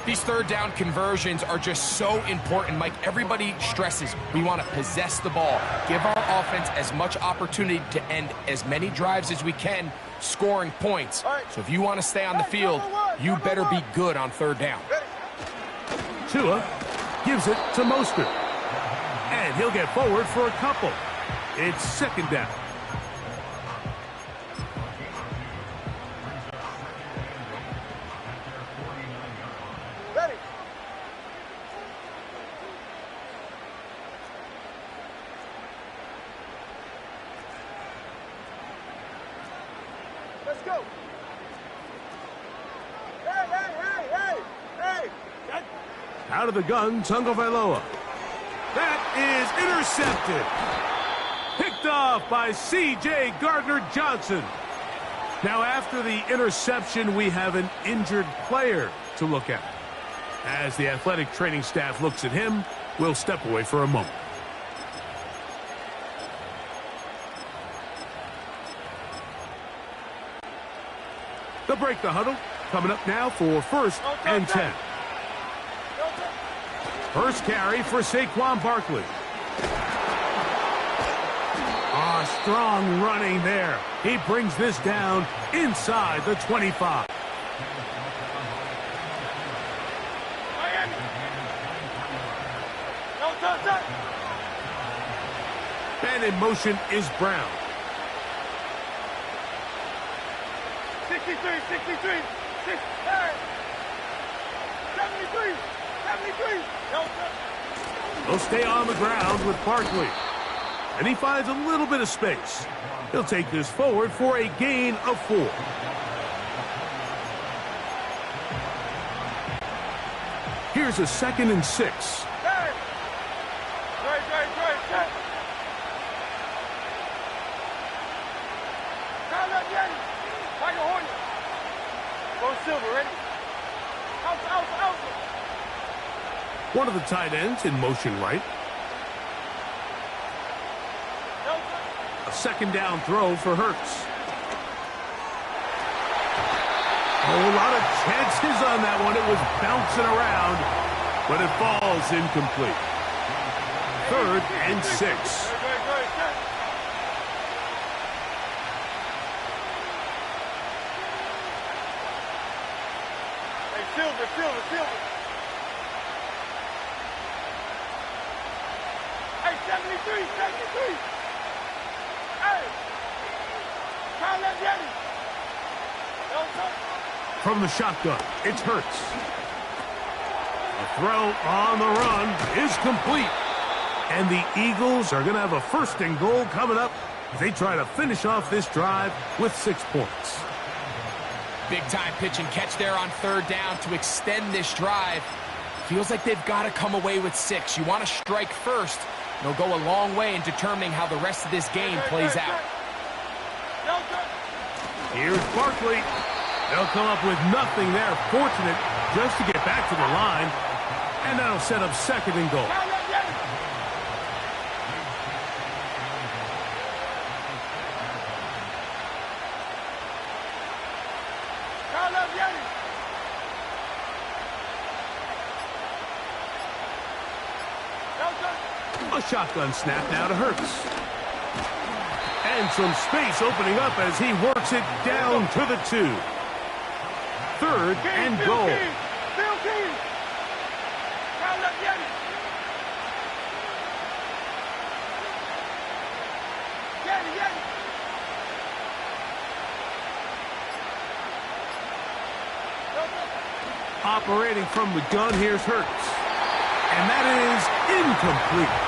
Speaker 9: These third down conversions are just so important, Mike. Everybody stresses we want to possess the ball, give our offense as much opportunity to end as many drives as we can, scoring points. So if you want to stay on the field, you better be good on third down.
Speaker 8: Tua gives it to Mostert. And he'll get forward for a couple. It's second down.
Speaker 5: Let's go. Hey.
Speaker 8: Out of the gun, Tagovailoa. That is intercepted. Picked off by C.J. Gardner-Johnson. Now, after the interception, we have an injured player to look at. As the athletic training staff looks at him, we'll step away for a moment. They'll break the huddle. Coming up now for first and 10. First carry for Saquon Barkley. Strong running there. He brings this down inside the 25. And in motion is Brown.
Speaker 5: 63, 73, 73.
Speaker 8: They'll stay on the ground with Barkley. And he finds a little bit of space. He'll take this forward for a gain of 4. Here's a 2nd and 6. One of the tight ends in motion right. A second down throw for Hurts. A lot of chances on that one. It was bouncing around, but it falls incomplete. 3rd and 6.
Speaker 5: Silver. Hey, 73. Hey, Kyle Yeti.
Speaker 8: From the shotgun, it's Hurts. A throw on the run is complete. And the Eagles are going to have a 1st and goal coming up as they try to finish off this drive with 6 points.
Speaker 9: Big-time pitch and catch there on 3rd down to extend this drive. Feels like they've got to come away with 6. You want to strike first. It'll go a long way in determining how the rest of this game plays out.
Speaker 8: Here's Barkley. They'll come up with nothing there. Fortunate just to get back to the line. And that'll set up 2nd and goal. A shotgun snap now to Hurts. And some space opening up as he works it down to the 2. 3rd and goal. Operating from the gun, here's Hurts. And that is incomplete.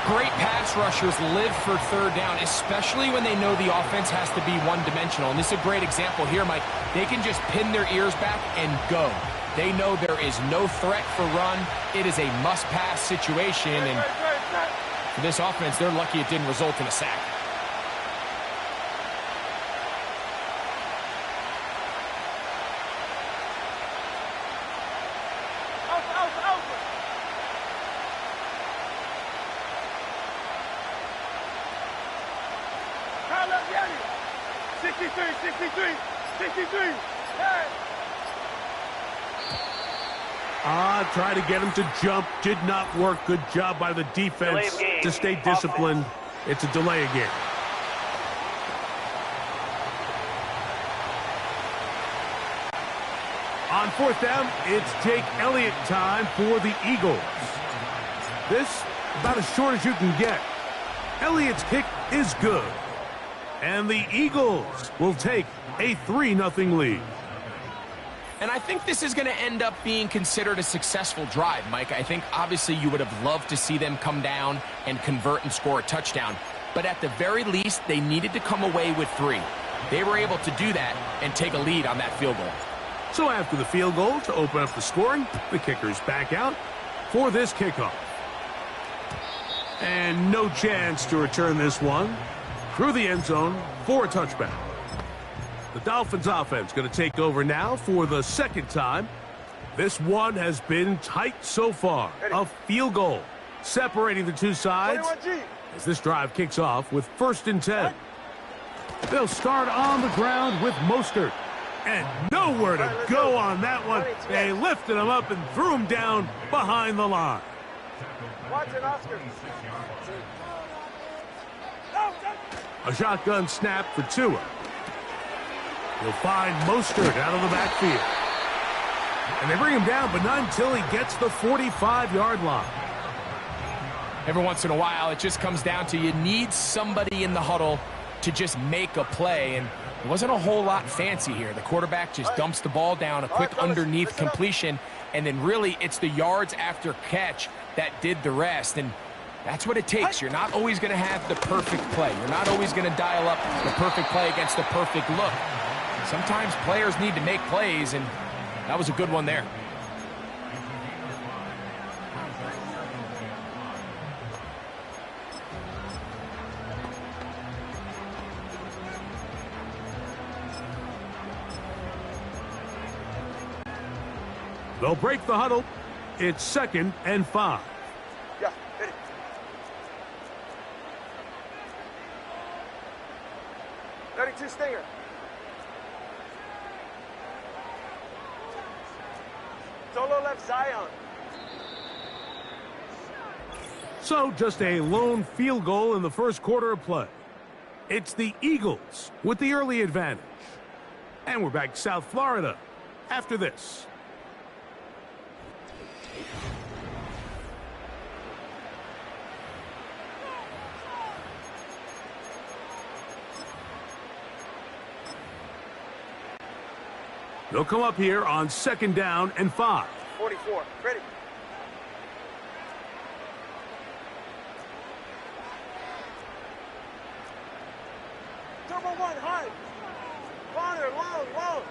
Speaker 9: Great pass rushers live for 3rd down, especially when they know the offense has to be one-dimensional. And this is a great example here, Mike. They can just pin their ears back and go. They know there is no threat for run. It is a must-pass situation. And for this offense, they're lucky it didn't result in a sack.
Speaker 8: Try to get him to jump. Did not work. Good job by the defense to stay disciplined. It's a delay again. On 4th down, it's Jake Elliott time for the Eagles. This about as short as you can get. Elliott's kick is good. And the Eagles will take a 3-0 lead.
Speaker 9: And I think this is going to end up being considered a successful drive, Mike. I think obviously you would have loved to see them come down and convert and score a touchdown. But at the very least, they needed to come away with 3. They were able to do that and take a lead on that field goal.
Speaker 8: So after the field goal to open up the scoring, the kicker's back out for this kickoff. And no chance to return this one through the end zone for a touchback. The Dolphins offense going to take over now for the 2nd time. This one has been tight so far. A field goal separating the two sides as this drive kicks off with 1st and 10. They'll start on the ground with Mostert. And nowhere to go on that one. They lifted him up and threw him down behind the line. A shotgun snap for Tua. He'll find Mostert out of the backfield. And they bring him down, but not until he gets the 45-yard line.
Speaker 9: Every once in a while, it just comes down to you need somebody in the huddle to just make a play. And it wasn't a whole lot fancy here. The quarterback just dumps the ball down, a quick underneath completion, and then really it's the yards after catch that did the rest. And that's what it takes. You're not always going to have the perfect play. You're not always going to dial up the perfect play against the perfect look. Sometimes players need to make plays, and that was a good one there.
Speaker 8: They'll break the huddle. It's 2nd and 5.
Speaker 5: Yeah, hit it. Stinger. Solo left Zion.
Speaker 8: So just a lone field goal in the first quarter of play. It's the Eagles with the early advantage. And we're back to South Florida after this. They'll come up here on 2nd down and 5.
Speaker 5: 44. Ready. Turbo 1, high. Corner, long.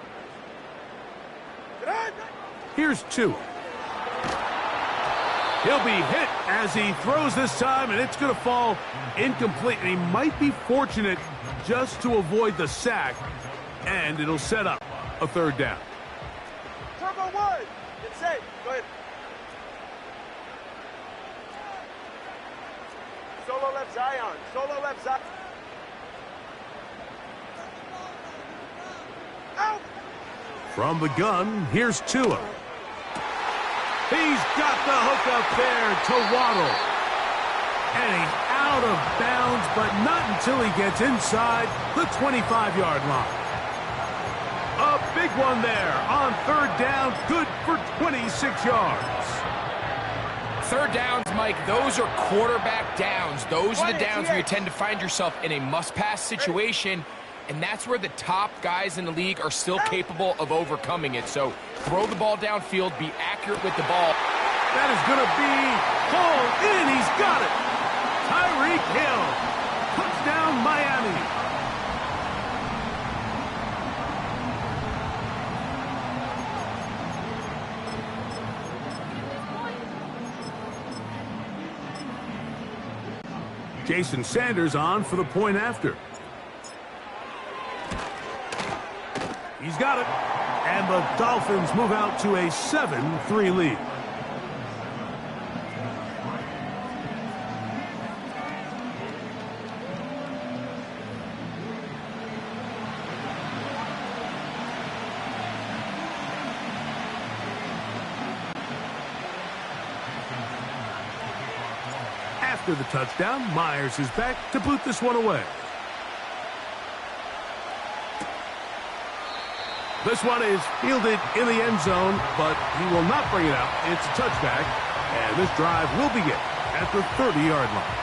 Speaker 8: Here's 2. He'll be hit as he throws this time, and it's going to fall incomplete. And he might be fortunate just to avoid the sack, and it'll set up a 3rd down.
Speaker 5: Turbo 1. It's safe. Go ahead. Solo left Zion. Solo left Zion. Out.
Speaker 8: From the gun, here's Tua. He's got the hook up there to Waddle. And he's out of bounds, but not until he gets inside the 25-yard line. A big one there on 3rd down, good for 26 yards.
Speaker 9: 3rd downs, Mike, those are quarterback downs. Those are the downs where you tend to find yourself in a must-pass situation, and that's where the top guys in the league are still capable of overcoming it. So throw the ball downfield, be accurate with the ball.
Speaker 8: That is going to be hauled in. He's got it. Tyreek Hill. Touchdown, Miami. Jason Sanders on for the point after. He's got it. And the Dolphins move out to a 7-3 lead. After the touchdown, Myers is back to boot this one away. This one is fielded in the end zone, but he will not bring it out. It's a touchback, and this drive will begin at the 30-yard line.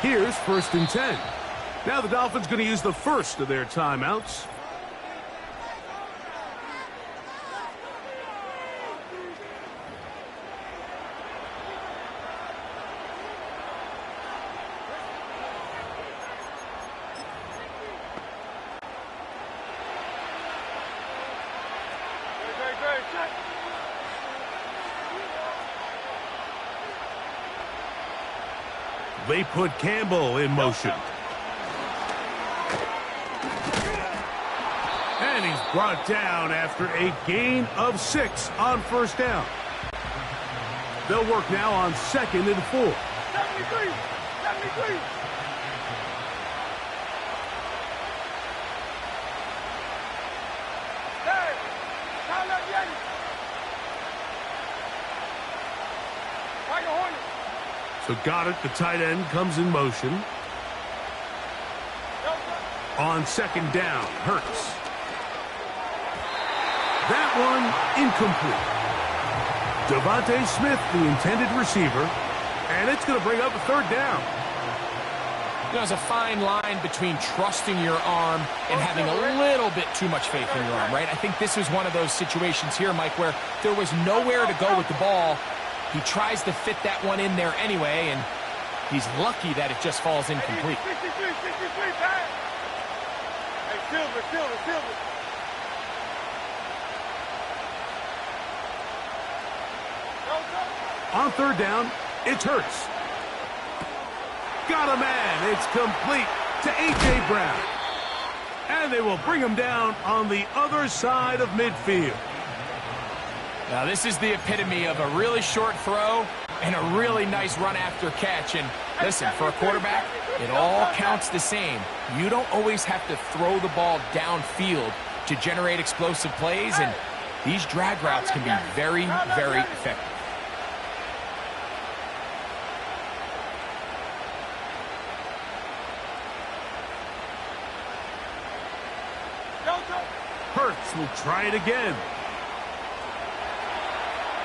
Speaker 8: Here's 1st and 10. Now the Dolphins going to use the first of their timeouts. They put Campbell in motion. And he's brought down after a gain of 6 on 1st down. They'll work now on 2nd and 4.
Speaker 5: 73.
Speaker 8: So got it. The tight end comes in motion. On 2nd down, Hurts. That one incomplete. Devontae Smith, the intended receiver, and it's going to bring up a 3rd down.
Speaker 9: You know, there's a fine line between trusting your arm and having a little bit too much faith in your arm, right? I think this was one of those situations here, Mike, where there was nowhere to go with the ball. He tries to fit that one in there anyway, and he's lucky that it just falls incomplete.
Speaker 5: 63, pass. Hey, Silver.
Speaker 8: On 3rd down, it's Hurts. Got a man. It's complete to A.J. Brown. And they will bring him down on the other side of midfield.
Speaker 9: Now, this is the epitome of a really short throw And a really nice run after catch. And listen, for a quarterback, it all counts the same. You don't always have to throw the ball downfield to generate explosive plays, and these drag routes can be very, very effective.
Speaker 8: Hurts will try it again.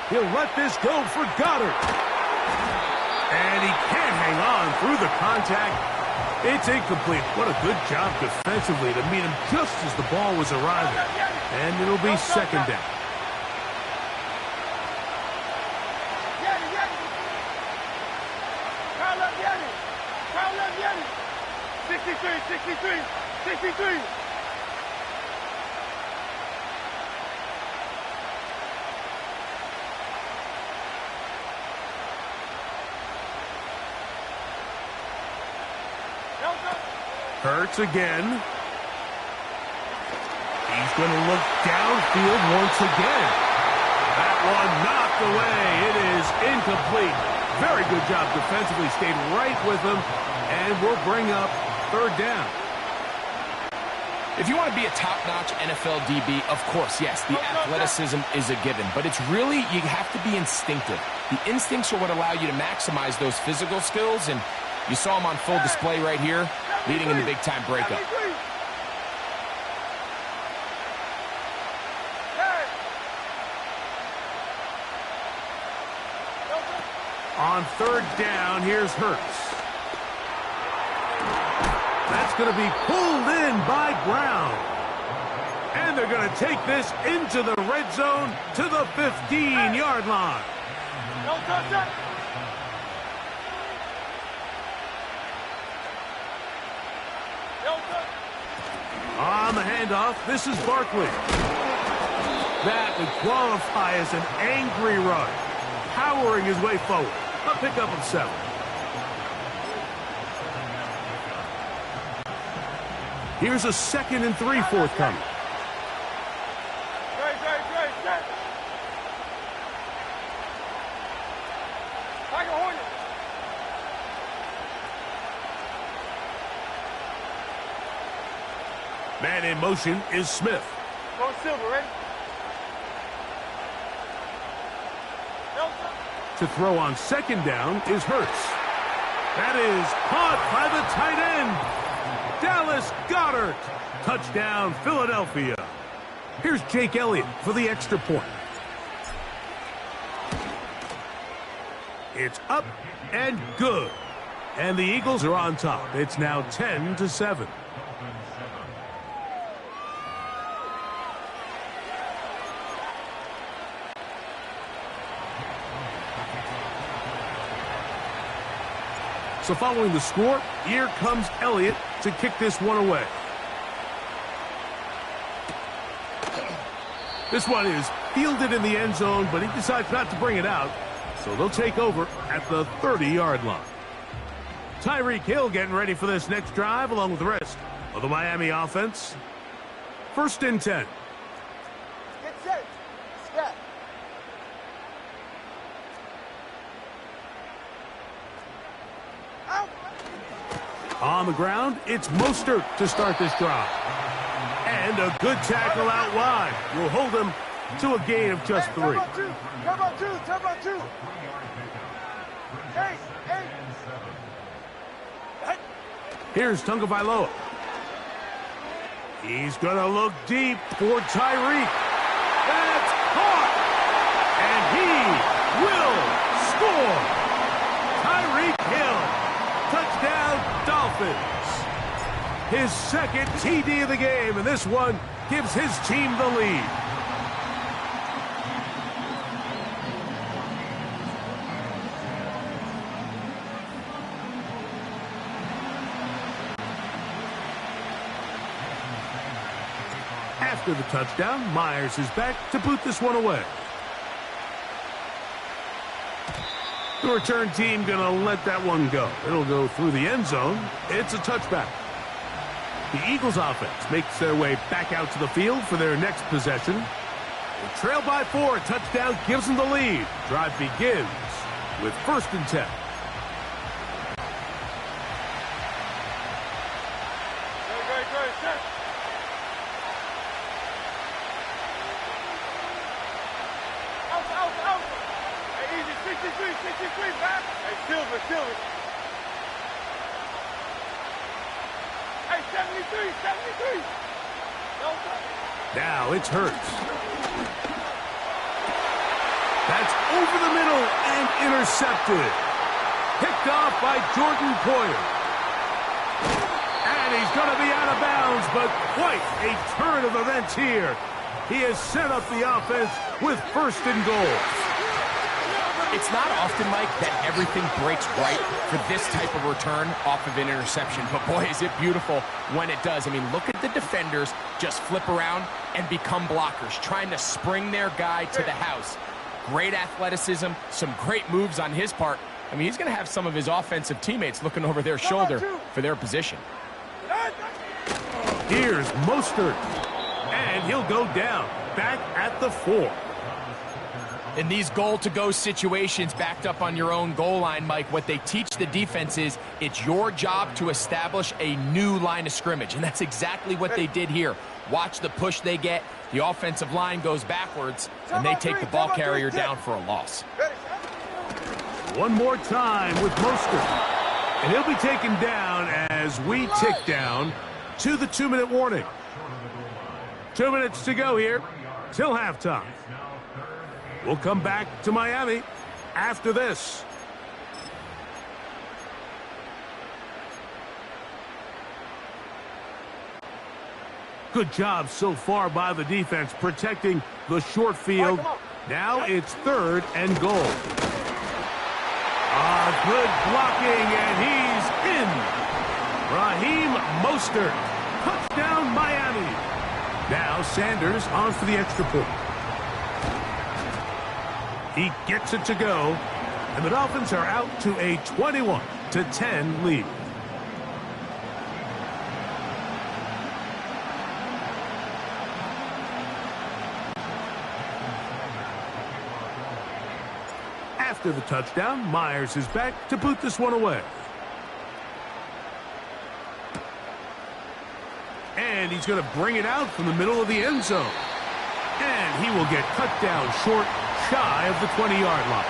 Speaker 8: He'll let this go for Goddard. And he can't hang on through the contact. It's incomplete. What a good job defensively to meet him just as the ball was arriving. And it'll be second down.
Speaker 5: Kyle up, Yanni. 63.
Speaker 8: Hurts again. He's going to look downfield once again. That one knocked away. It is incomplete. Very good job defensively. Stayed right with him. And we'll bring up third down.
Speaker 9: If you want to be a top-notch NFL DB, of course, yes, the athleticism is a given. But it's really, you have to be instinctive. The instincts are what allow you to maximize those physical skills. And you saw him on full display right here, leading in the big-time breakup.
Speaker 8: On third down, here's Hurts. That's going to be pulled in by Brown. And they're going to take this into the red zone to the 15-yard line. On the handoff, this is Barkley. That would qualify as an angry run, powering his way forward. A pickup of 7. Here's a 2nd and 3 forthcoming. Man in motion is Smith.
Speaker 5: Go Silver, ready?
Speaker 8: To throw on 2nd down is Hurts. That is caught by the tight end, Dallas Goedert. Touchdown, Philadelphia. Here's Jake Elliott for the extra point. It's up and good. And the Eagles are on top. It's now 10-7. So following the score, here comes Elliott to kick this one away. This one is fielded in the end zone, but he decides not to bring it out. So they'll take over at the 30-yard line. Tyreek Hill getting ready for this next drive along with the rest of the Miami offense. 1st and 10.
Speaker 5: Get set. Step.
Speaker 8: On the ground, it's Mostert to start this drive. And a good tackle out wide will hold him to a gain of just 3.
Speaker 5: Come on, two. Hey.
Speaker 8: Here's Tagovailoa. He's going to look deep for Tyreek. That's caught. And he will score. Tyreek Hill. Touchdown, Dolphins. His 2nd TD of the game, and this one gives his team the lead. After the touchdown, Myers is back to boot this one away. The return team going to let that one go. It'll go through the end zone. It's a touchback. The Eagles offense makes their way back out to the field for their next possession. They trail by 4. A touchdown gives them the lead. Drive begins with 1st and 10.
Speaker 5: Good, set. Out. Hey, easy, 63, man. Hey, Silver. Hey, 73.
Speaker 8: Now it's Hurts. That's over the middle and intercepted. Picked off by Jordan Poyer. And he's going to be out of bounds, but quite a turn of events here. He has set up the offense with 1st and goal.
Speaker 9: It's not often, Mike, that everything breaks right for this type of return off of an interception. But, boy, is it beautiful when it does. I mean, look at the defenders just flip around and become blockers, trying to spring their guy to the house. Great athleticism, some great moves on his part. I mean, he's going to have some of his offensive teammates looking over their shoulder for their position.
Speaker 8: Here's Mostert. And he'll go down, back at the 4.
Speaker 9: In these goal-to-go situations backed up on your own goal line, Mike, what they teach the defense is it's your job to establish a new line of scrimmage, and that's exactly what they did here. Watch the push they get. The offensive line goes backwards, and they take the ball carrier down for a loss.
Speaker 8: One more time with Mostert. And he'll be taken down as we tick down to the 2-minute warning. 2 minutes to go here till halftime. We'll come back to Miami after this. Good job so far by the defense protecting the short field. Now it's 3rd and goal. Good blocking, and he's in. Raheem Mostert. Touchdown, Miami. Now Sanders on for the extra point. He gets it to go, and the Dolphins are out to a 21-10 lead. After the touchdown, Myers is back to boot this one away. And he's going to bring it out from the middle of the end zone. And he will get cut down short, shy of the 20-yard line.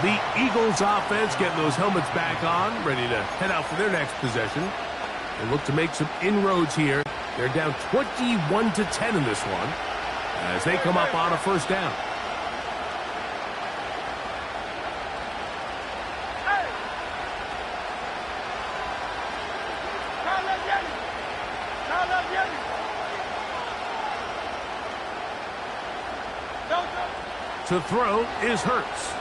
Speaker 8: The Eagles offense getting those helmets back on, ready to head out for their next possession. They look to make some inroads here. They're down 21-10 in this one as they come up on a 1st down. To throw is Hurts.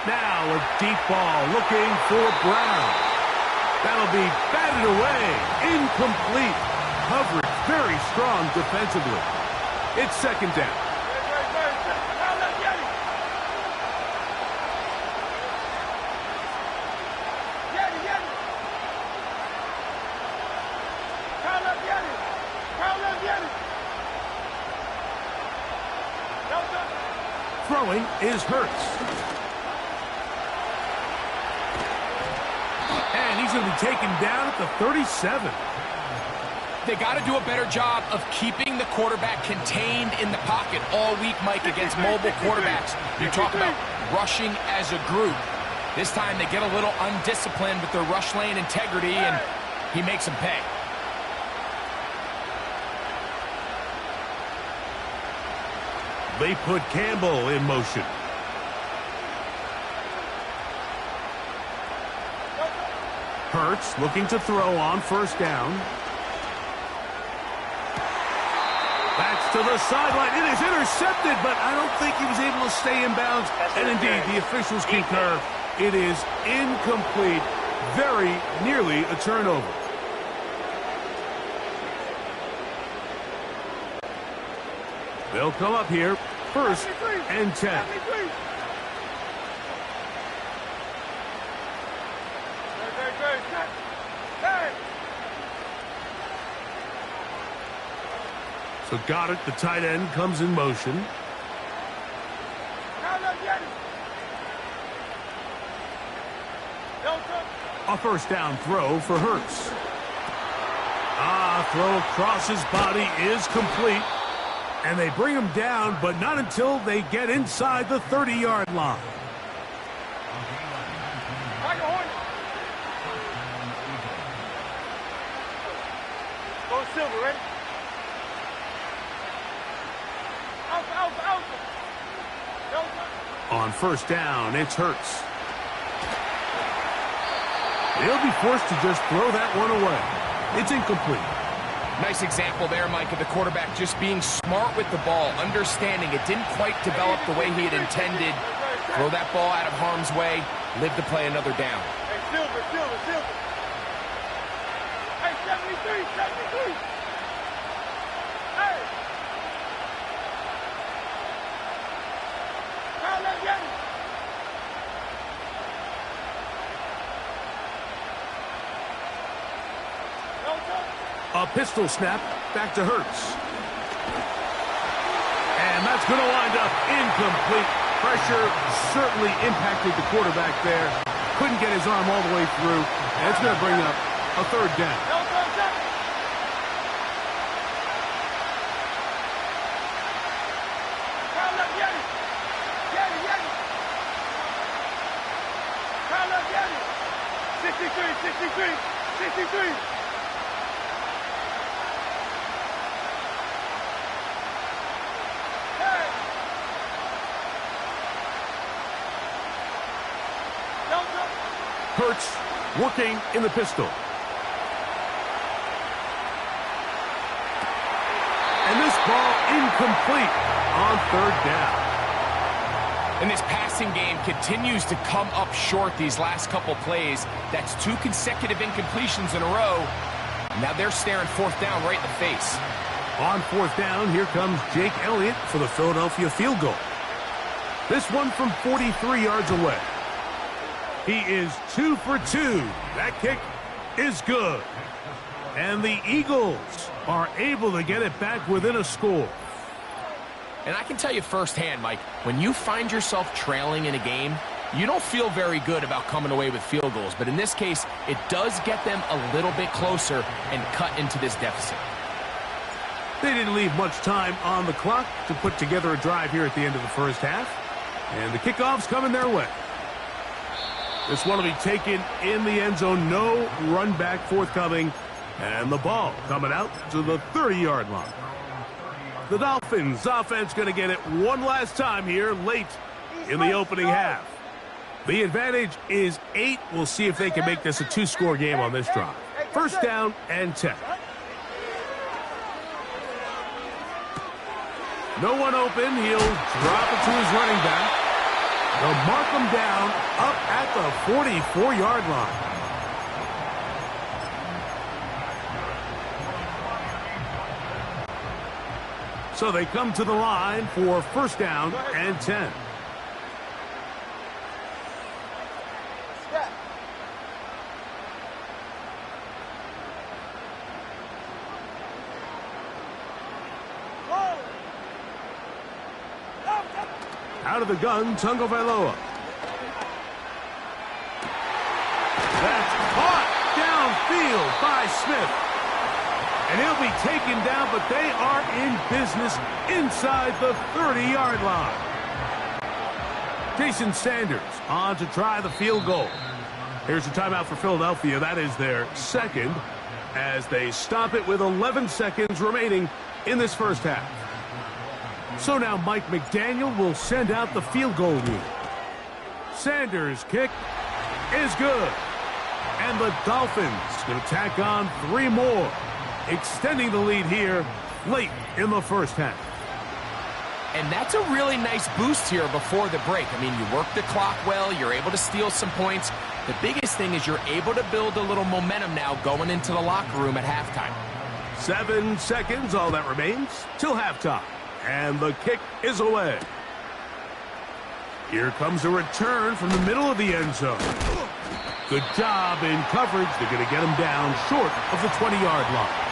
Speaker 8: Now a deep ball looking for Brown. That'll be batted away. Incomplete. Coverage very strong defensively. It's 2nd down. Throwing is Hurts. And he's going to be taken down at the 37.
Speaker 9: They got to do a better job of keeping the quarterback contained in the pocket all week, Mike, against mobile quarterbacks. You talk about rushing as a group. This time they get a little undisciplined with their rush lane integrity, and he makes them pay.
Speaker 8: They put Campbell in motion. Hurts looking to throw on 1st down. That's to the sideline. It is intercepted, but I don't think he was able to stay in bounds. And indeed, the officials concur. It is incomplete. Very nearly a turnover. They'll come up here, 1st and 10. So Goddard, the tight end, comes in motion. A first down throw for Hurts. Throw across his body is complete. And they bring him down, but not until they get inside the 30-yard line.
Speaker 5: Go Silver, ready?
Speaker 8: On first down, it's Hurts. They'll be forced to just throw that one away. It's incomplete.
Speaker 9: Nice example there, Mike, of the quarterback just being smart with the ball, understanding it didn't quite develop the way he had intended. Throw that ball out of harm's way, live to play another down.
Speaker 5: Hey, Silver. Hey, 73. Hey. Kyle, let's get him.
Speaker 8: A pistol snap back to Hurts. And that's going to wind up incomplete. Pressure certainly impacted the quarterback there. Couldn't get his arm all the way through. And it's going to bring up a third down.
Speaker 5: Kyle, let's get him. 63.
Speaker 8: Hurts working in the pistol. And this ball incomplete on third down.
Speaker 9: And this passing game continues to come up short these last couple plays. That's 2 consecutive incompletions in a row. Now they're staring fourth down right in the face.
Speaker 8: On fourth down, here comes Jake Elliott for the Philadelphia field goal. This one from 43 yards away. He is 2 for 2. That kick is good. And the Eagles are able to get it back within a score.
Speaker 9: And I can tell you firsthand, Mike, when you find yourself trailing in a game, you don't feel very good about coming away with field goals. But in this case, it does get them a little bit closer and cut into this deficit.
Speaker 8: They didn't leave much time on the clock to put together a drive here at the end of the first half. And the kickoff's coming their way. This one will be taken in the end zone. No run back forthcoming. And the ball coming out to the 30-yard line. The Dolphins offense going to get it one last time here late in the opening half. The advantage is 8. We'll see if they can make this a 2-score game on this drive. First down and 10. No one open. He'll drop it to his running back. They'll mark him down up at the 44-yard line. So they come to the line for first down and 10. Out of the gun, Tagovailoa. That's caught downfield by Smith. And he'll be taken down, but they are in business inside the 30-yard line. Jason Sanders on to try the field goal. Here's a timeout for Philadelphia. That is their second as they stop it with 11 seconds remaining in this first half. So now Mike McDaniel will send out the field goal unit. Sanders' kick is good. And the Dolphins going to tack on 3 more, extending the lead here late in the first half.
Speaker 9: And that's a really nice boost here before the break. I mean, you work the clock well. You're able to steal some points. The biggest thing is you're able to build a little momentum now going into the locker room at halftime.
Speaker 8: 7 seconds, all that remains, till halftime. And the kick is away. Here comes a return from the middle of the end zone. Good job in coverage. They're going to get him down short of the 20-yard line.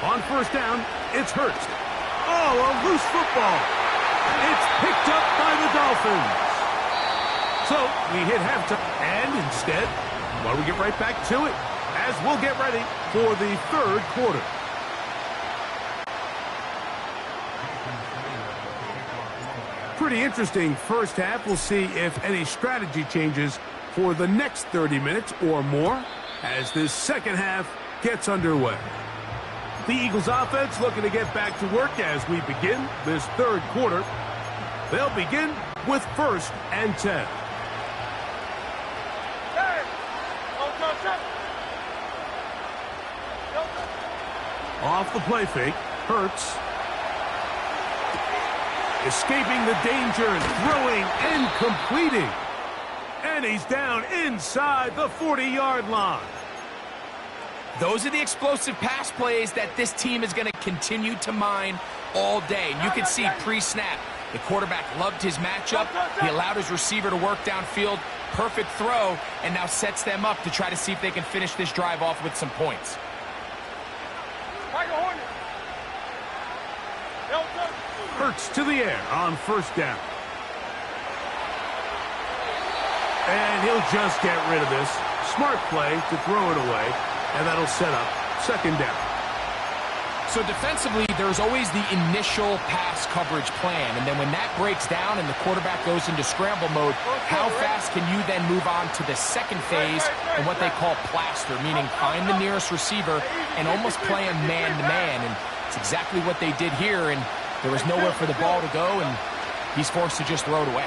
Speaker 8: On first down, it's Hurts. Oh, a loose football. It's picked up by the Dolphins. So we hit halftime, and instead, why don't we get right back to it as we'll get ready for the third quarter. Pretty interesting first half. We'll see if any strategy changes for the next 30 minutes or more as this second half gets underway. The Eagles offense looking to get back to work as we begin this third quarter. They'll begin with 1st and 10. Off the play fake, Hurts. Escaping the danger and throwing and completing. And he's down inside the 40-yard line.
Speaker 9: Those are the explosive pass plays that this team is going to continue to mine all day. And you can see pre-snap, the quarterback loved his matchup. He allowed his receiver to work downfield. Perfect throw, and now sets them up to try to see if they can finish this drive off with some points.
Speaker 8: Hurts to the air on first down. And he'll just get rid of this. Smart play to throw it away, and that'll set up second down.
Speaker 9: So defensively, there's always the initial pass coverage plan, and then when that breaks down and the quarterback goes into scramble mode, how fast can you then move on to the second phase and what they call plaster, meaning find the nearest receiver and almost play him man-to-man, and it's exactly what they did here, and there was nowhere for the ball to go, and he's forced to just throw it away.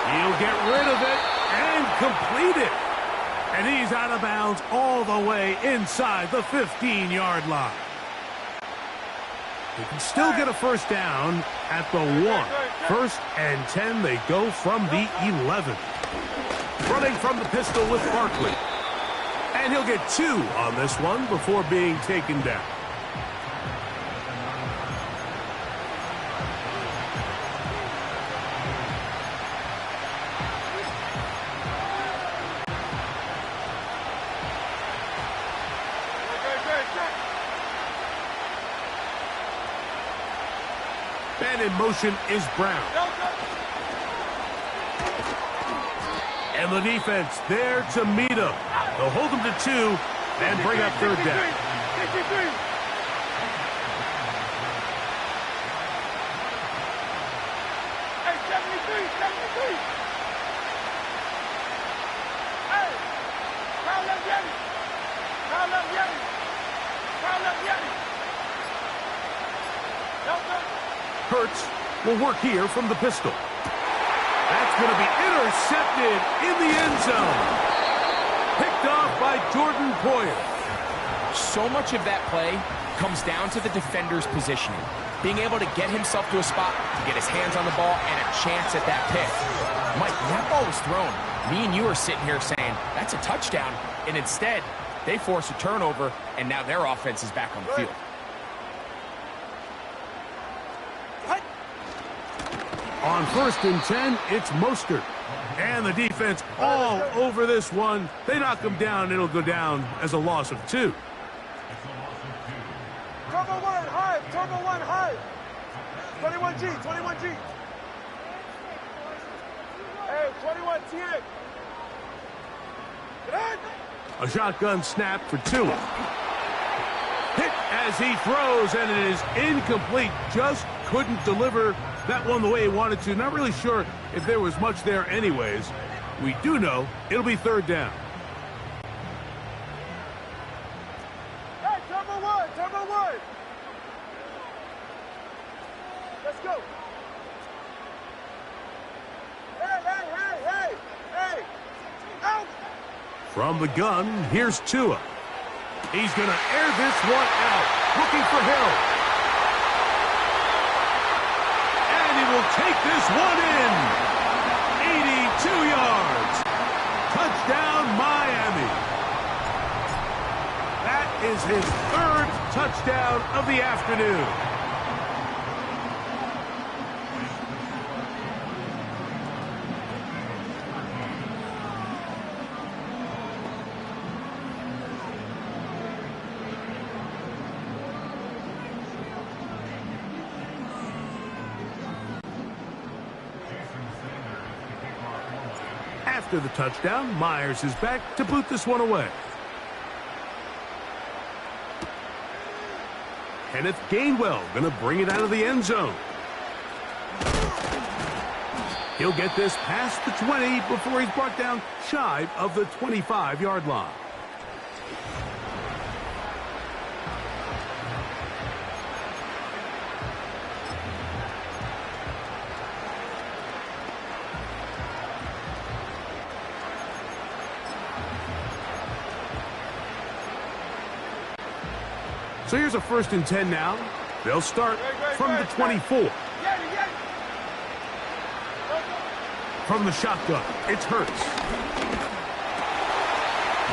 Speaker 8: He'll get rid of it and complete it. And he's out of bounds all the way inside the 15-yard line. They can still get a first down at the 1. 1st and 10, they go from the 11. Running from the pistol with Barkley. And he'll get 2 on this one before being taken down. And in motion is Brown. And the defense there to meet him. They'll hold him to 2 and bring up third down. Hurts will work here from the pistol. That's going to be intercepted in the end zone. Picked off by Jordan Poyer.
Speaker 9: So much of that play comes down to the defender's positioning. Being able to get himself to a spot, to get his hands on the ball, and a chance at that pick. Mike, when that ball was thrown, me and you are sitting here saying, that's a touchdown. And instead, they force a turnover, and now their offense is back on the field.
Speaker 8: On 1st and 10, it's Mostert. And the defense all over this one. They knock him down. It'll go down as a loss of 2.
Speaker 5: Turbo 1, high. Turbo 1, high. 21G, 21G. Hey, 21 TN.
Speaker 8: A shotgun snap for Tua. Hit as he throws, and it is incomplete. Just couldn't deliver that one the way he wanted to. Not really sure if there was much there anyways. We do know it'll be third down.
Speaker 5: Hey, turbo 1, turbo 1. Let's go. Hey, hey, hey, hey, hey. Out.
Speaker 8: From the gun, here's Tua. He's going to air this one out, looking for Hill. And he will take this one in. 82 yards. Touchdown, Miami. That is his 3rd touchdown of the afternoon. After the touchdown, Myers is back to boot this one away. Kenneth Gainwell going to bring it out of the end zone. He'll get this past the 20 before he's brought down shy of the 25-yard line. So here's a 1st and 10 now. They'll start from the 24. From the shotgun, it's Hurts.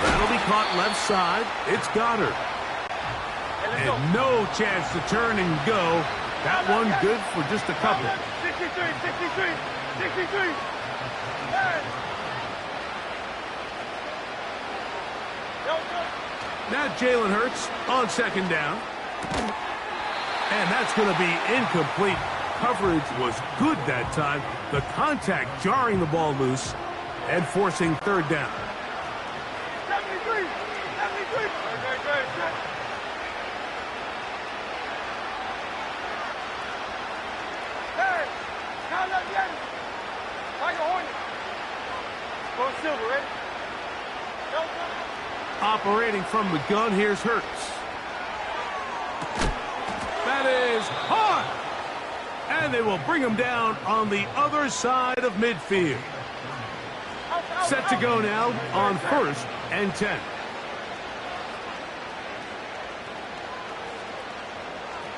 Speaker 8: That'll be caught left side. It's Goddard. And no chance to turn and go. That one good for just a couple.
Speaker 5: 63, 63, 63.
Speaker 8: Now Jalen Hurts on 2nd down. And that's going to be incomplete. Coverage was good that time. The contact jarring the ball loose and forcing 3rd down.
Speaker 5: 73, 73. Hey, count up yet. Like a Hornet. Go silver, ready?
Speaker 8: Operating from the gun, here's Hurts. That is hard. And they will bring him down on the other side of midfield. Set to go now on 1st and 10.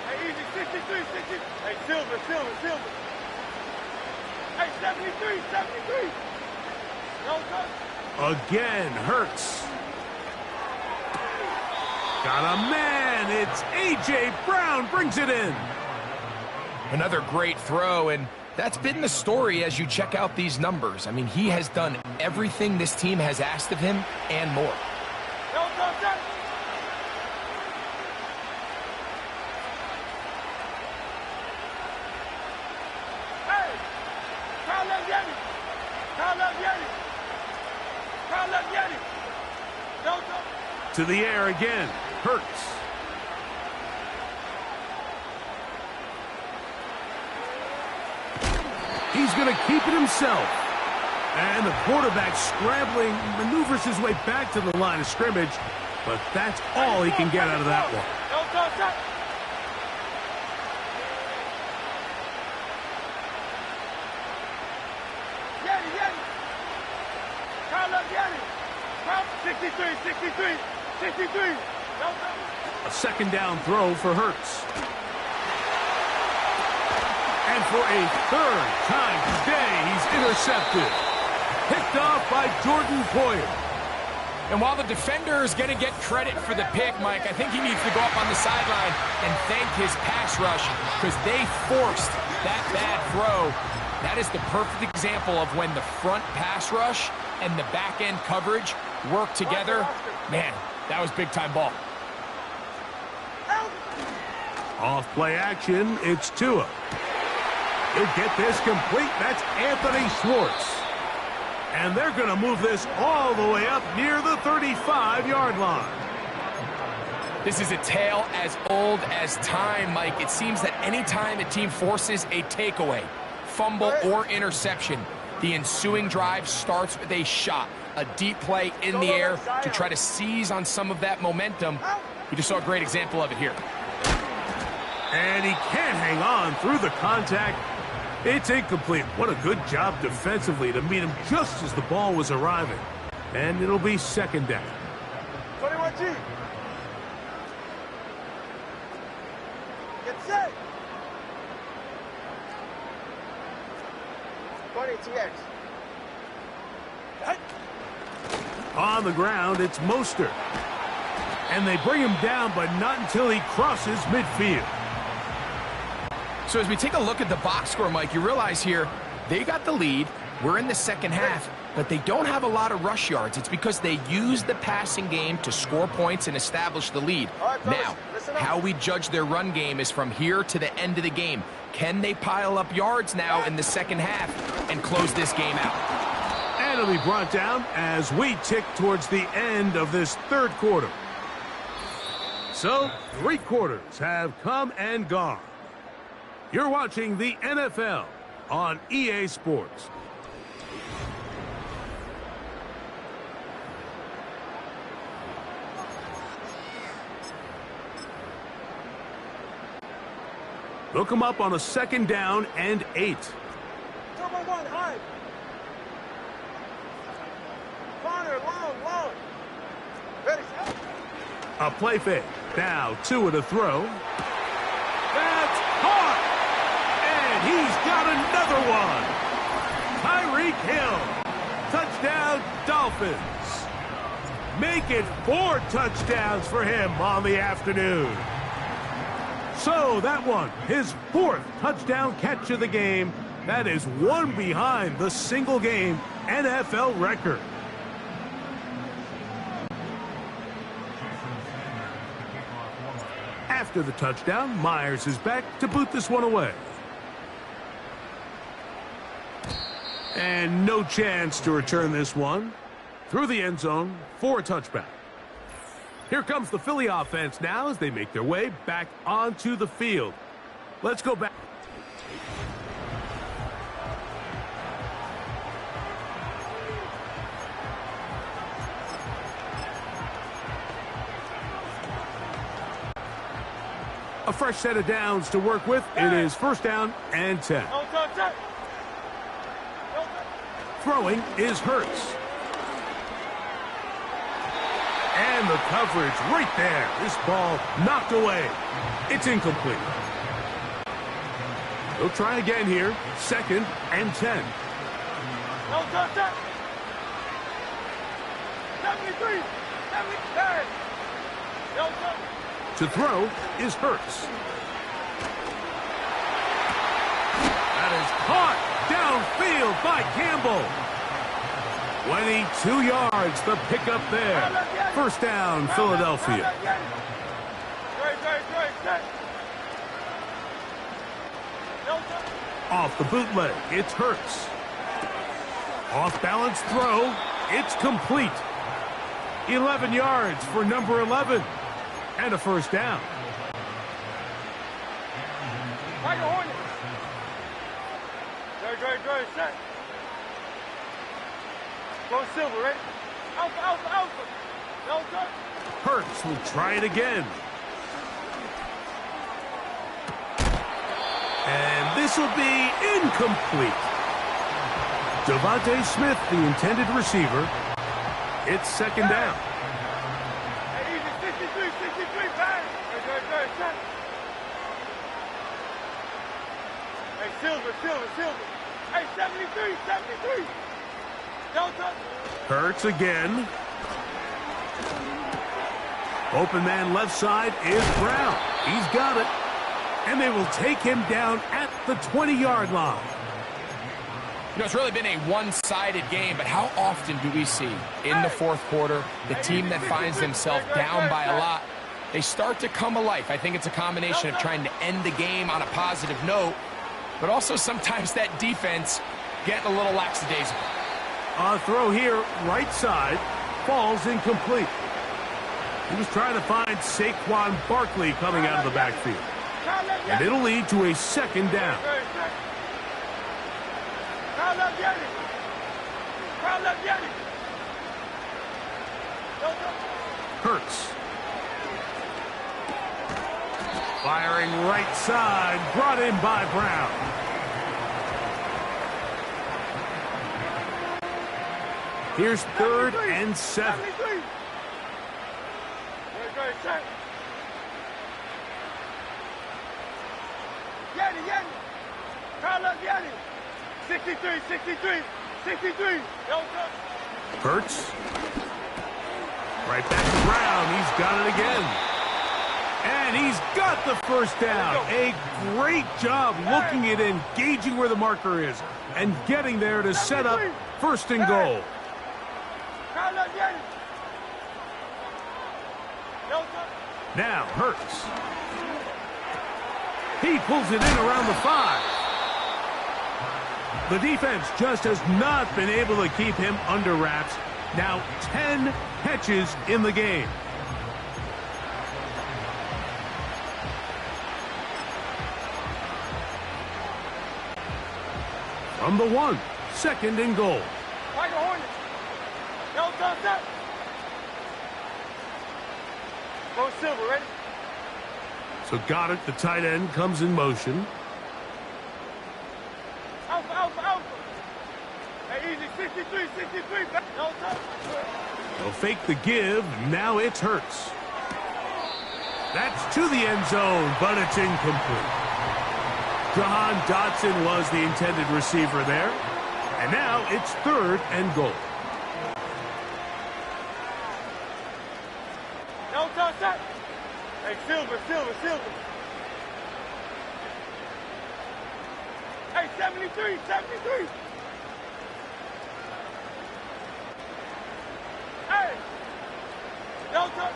Speaker 5: Hey, easy, 63, 60. Hey, silver, silver, silver. Hey, 73, 73. No touch.
Speaker 8: Again, Hurts. Got a man. It's A.J. Brown brings it in.
Speaker 9: Another great throw, and that's been the story as you check out these numbers. I mean, he has done everything this team has asked of him and more.
Speaker 5: No touch. Hey, count up Yeti. Count up Yeti. Count up Yeti. No touch.
Speaker 8: To the air again. Hurts. He's going to keep it himself. And the quarterback scrambling, maneuvers his way back to the line of scrimmage. But that's all he can get out of that one.
Speaker 5: No touch. Yeti. Count up Yeti. Count 63, 63, 63. No touch.
Speaker 8: A 2nd down throw for Hurts. And for a 3rd time today, he's intercepted. Picked off by Jordan Poyer.
Speaker 9: And while the defender is going to get credit for the pick, Mike, I think he needs to go up on the sideline and thank his pass rush because they forced that bad throw. That is the perfect example of when the front pass rush and the back-end coverage work together. Man, that was big-time ball.
Speaker 8: Off play action, it's Tua. He'll get this complete. That's Anthony Schwartz. And they're going to move this all the way up near the 35-yard line.
Speaker 9: This is a tale as old as time, Mike. It seems that any time a team forces a takeaway, fumble, or interception, the ensuing drive starts with a shot, a deep play in the air to try to seize on some of that momentum. We just saw a great example of it here.
Speaker 8: And he can't hang on through the contact. It's incomplete. What a good job defensively to meet him just as the ball was arriving. And it'll be 2nd down.
Speaker 5: 21G. Get set. 20TX.
Speaker 8: On the ground, it's Mostert. And they bring him down, but not until he crosses midfield.
Speaker 9: So as we take a look at the box score, Mike, you realize here they got the lead. We're in the 2nd half, but they don't have a lot of rush yards. It's because they use the passing game to score points and establish the lead. Now, how we judge their run game is from here to the end of the game. Can they pile up yards now in the 2nd half and close this game out?
Speaker 8: And And it'll be brought down as we tick towards the end of this third quarter. So, 3 quarters have come and gone. You're watching the NFL on EA Sports. Look them up on a 2nd down and 8.
Speaker 5: Number 1, high. Corner, long. Ready, set.
Speaker 8: A play fake. Now 2 to throw. That's caught! And he's got another one. Tyreek Hill. Touchdown, Dolphins. Make it 4 touchdowns for him on the afternoon. So that one, his 4th touchdown catch of the game. That is 1 behind the single-game NFL record. After the touchdown, Myers is back to boot this one away. And no chance to return this one. Through the end zone for a touchback. Here comes the Philly offense now as they make their way back onto the field. Let's go back. A fresh set of downs to work with. It is 1st down and 10. Throwing is Hurts. And the coverage right there. This ball knocked away. It's incomplete. They'll try again here. 2nd and 10.
Speaker 5: 73.
Speaker 8: To throw is Hurts. That is caught downfield by Campbell. 22 yards, the pickup there. 1st down, Philadelphia. Off the bootleg, it's Hurts. Off-balance throw, it's complete. 11 yards for number 11. And a 1st down.
Speaker 5: Set. Go Silver, right? Alpha.
Speaker 8: Hurts will try it again. And this will be incomplete. Devontae Smith, the intended receiver. It's 2nd down.
Speaker 5: Hey, easy, 63, bang. Set. Hey, Silver. Hey, 73.
Speaker 8: Hurts again. Open man left side is Brown. He's got it. And they will take him down at the 20-yard line.
Speaker 9: You know, it's really been a one-sided game, but how often do we see in the 4th quarter the team that finds themselves down by a lot, they start to come alive. I think it's a combination of trying to end the game on a positive note, but also sometimes that defense getting a little lackadaisical.
Speaker 8: A throw here, right side, falls incomplete. He was trying to find Saquon Barkley coming out of the backfield. And it'll lead to a 2nd down. Hurts. Firing right side, brought in by Brown. Here's 3rd and 7.
Speaker 5: Yanni. 63.
Speaker 8: Hurts. Right back to Brown. He's got it again. And he's got the 1st down. A great job looking at engaging where the marker is and getting there to set up 1st and goal. Now Hurts. He pulls it in around the 5. The defense just has not been able to keep him under wraps. Now 10 catches in the game. From the 1, 2nd and goal.
Speaker 5: Like a Hornet. No contact. Go Silver, ready?
Speaker 8: So got it. The tight end comes in motion.
Speaker 5: Alpha, alpha, alpha. Hey, easy, 63, 63. No touch.
Speaker 8: They'll fake the give. Now it's Hurts. That's to the end zone, but it's incomplete. Jahan Dotson was the intended receiver there. And now it's 3rd and goal.
Speaker 5: No contact. Hey, Silver, Silver, Silver. Hey, 73, 73. Hey. No touch.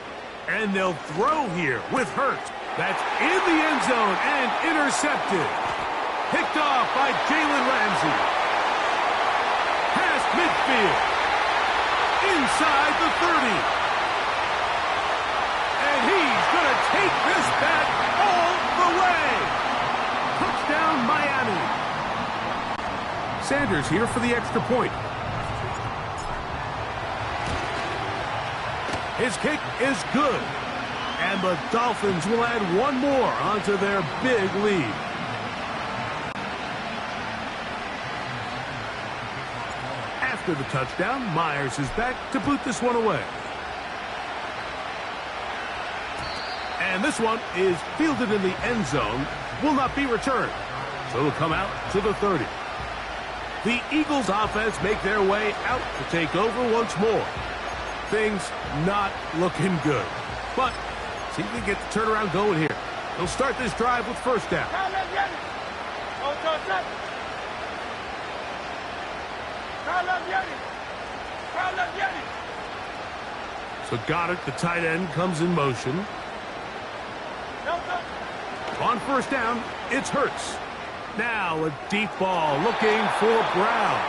Speaker 8: And they'll throw here with Hurts. That's in the end zone and intercepted. Picked off by Jalen Ramsey. Past midfield. Inside the 30. And he's going to take this back all the way. Touchdown, Miami. Sanders here for the extra point. His kick is good. And the Dolphins will add one more onto their big lead. After the touchdown, Myers is back to boot this one away. And this one is fielded in the end zone, will not be returned. So it'll come out to the 30. The Eagles offense make their way out to take over once more. Things not looking good. But see if we can get the turnaround going here. They'll start this drive with first down. So got it. The tight end comes in motion. On first down, it's Hurts. Now a deep ball looking for Brown.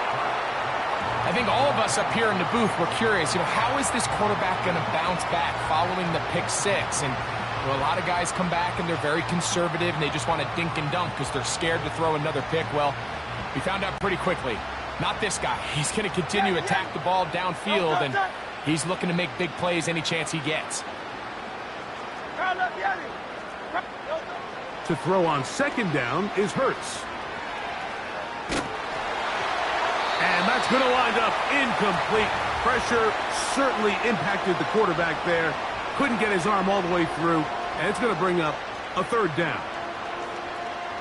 Speaker 9: I think all of us up here in the booth were curious, how is this quarterback going to bounce back following the pick six? And a lot of guys come back and they're very conservative and they just want to dink and dunk because they're scared to throw another pick. Well, we found out pretty quickly. Not this guy. He's going to continue to attack the ball downfield, and he's looking to make big plays any chance he gets.
Speaker 8: To throw on second down is Hurts. And that's going to wind up incomplete. Pressure certainly impacted the quarterback there. Couldn't get his arm all the way through, and it's going to bring up a third down.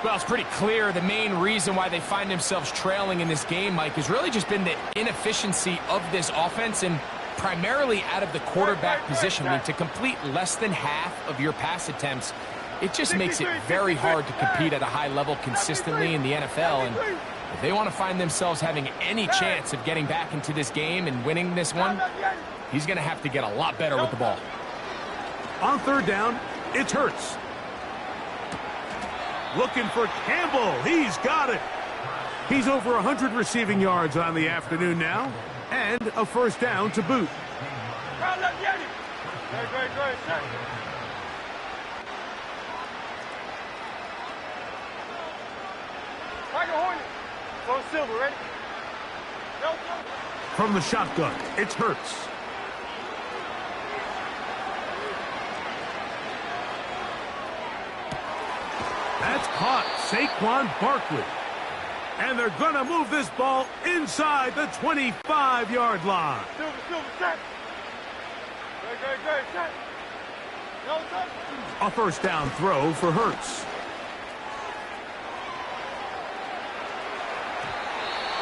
Speaker 9: Well, it's pretty clear the main reason why they find themselves trailing in this game, Mike, has really just been the inefficiency of this offense and primarily out of the quarterback position. I mean, to complete less than half of your pass attempts, it just makes it very hard to compete at a high level consistently in the NFL. And if they want to find themselves having any chance of getting back into this game and winning this one, he's going to have to get a lot better with the ball.
Speaker 8: On third down, it's Hurts. Looking for Campbell. He's got it. He's over 100 receiving yards on the afternoon now, and a first down to boot. From the shotgun, it's Hurts. That's caught. Saquon Barkley. And they're going to move this ball inside the 25-yard line. A first down throw for Hurts.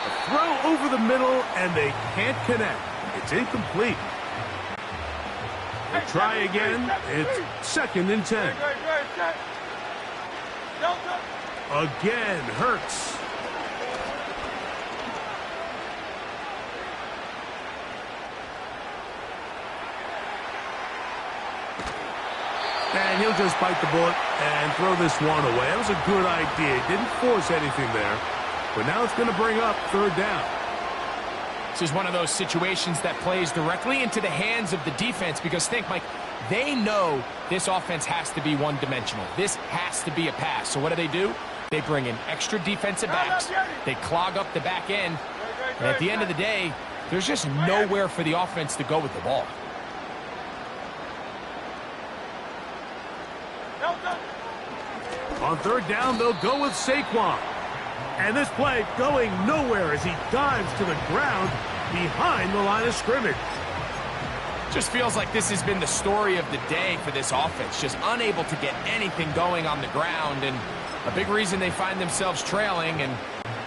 Speaker 8: A throw over the middle, and they can't connect. It's incomplete. They try again. It's second and 10. Again, Hurts. And he'll just bite the bullet and throw this one away. That was a good idea. Didn't force anything there. but now it's going to bring up third down.
Speaker 9: This is one of those situations that plays directly into the hands of the defense because think, Mike, they know this offense has to be one-dimensional. This has to be a pass. So what do? They bring in extra defensive backs. They clog up the back end. And at the end of the day, there's just nowhere for the offense to go with the ball.
Speaker 8: On third down, they'll go with Saquon. And this play going nowhere as he dives to the ground behind the line of scrimmage.
Speaker 9: Just feels like this has been the story of the day for this offense. Just unable to get anything going on the ground. And a big reason they find themselves trailing and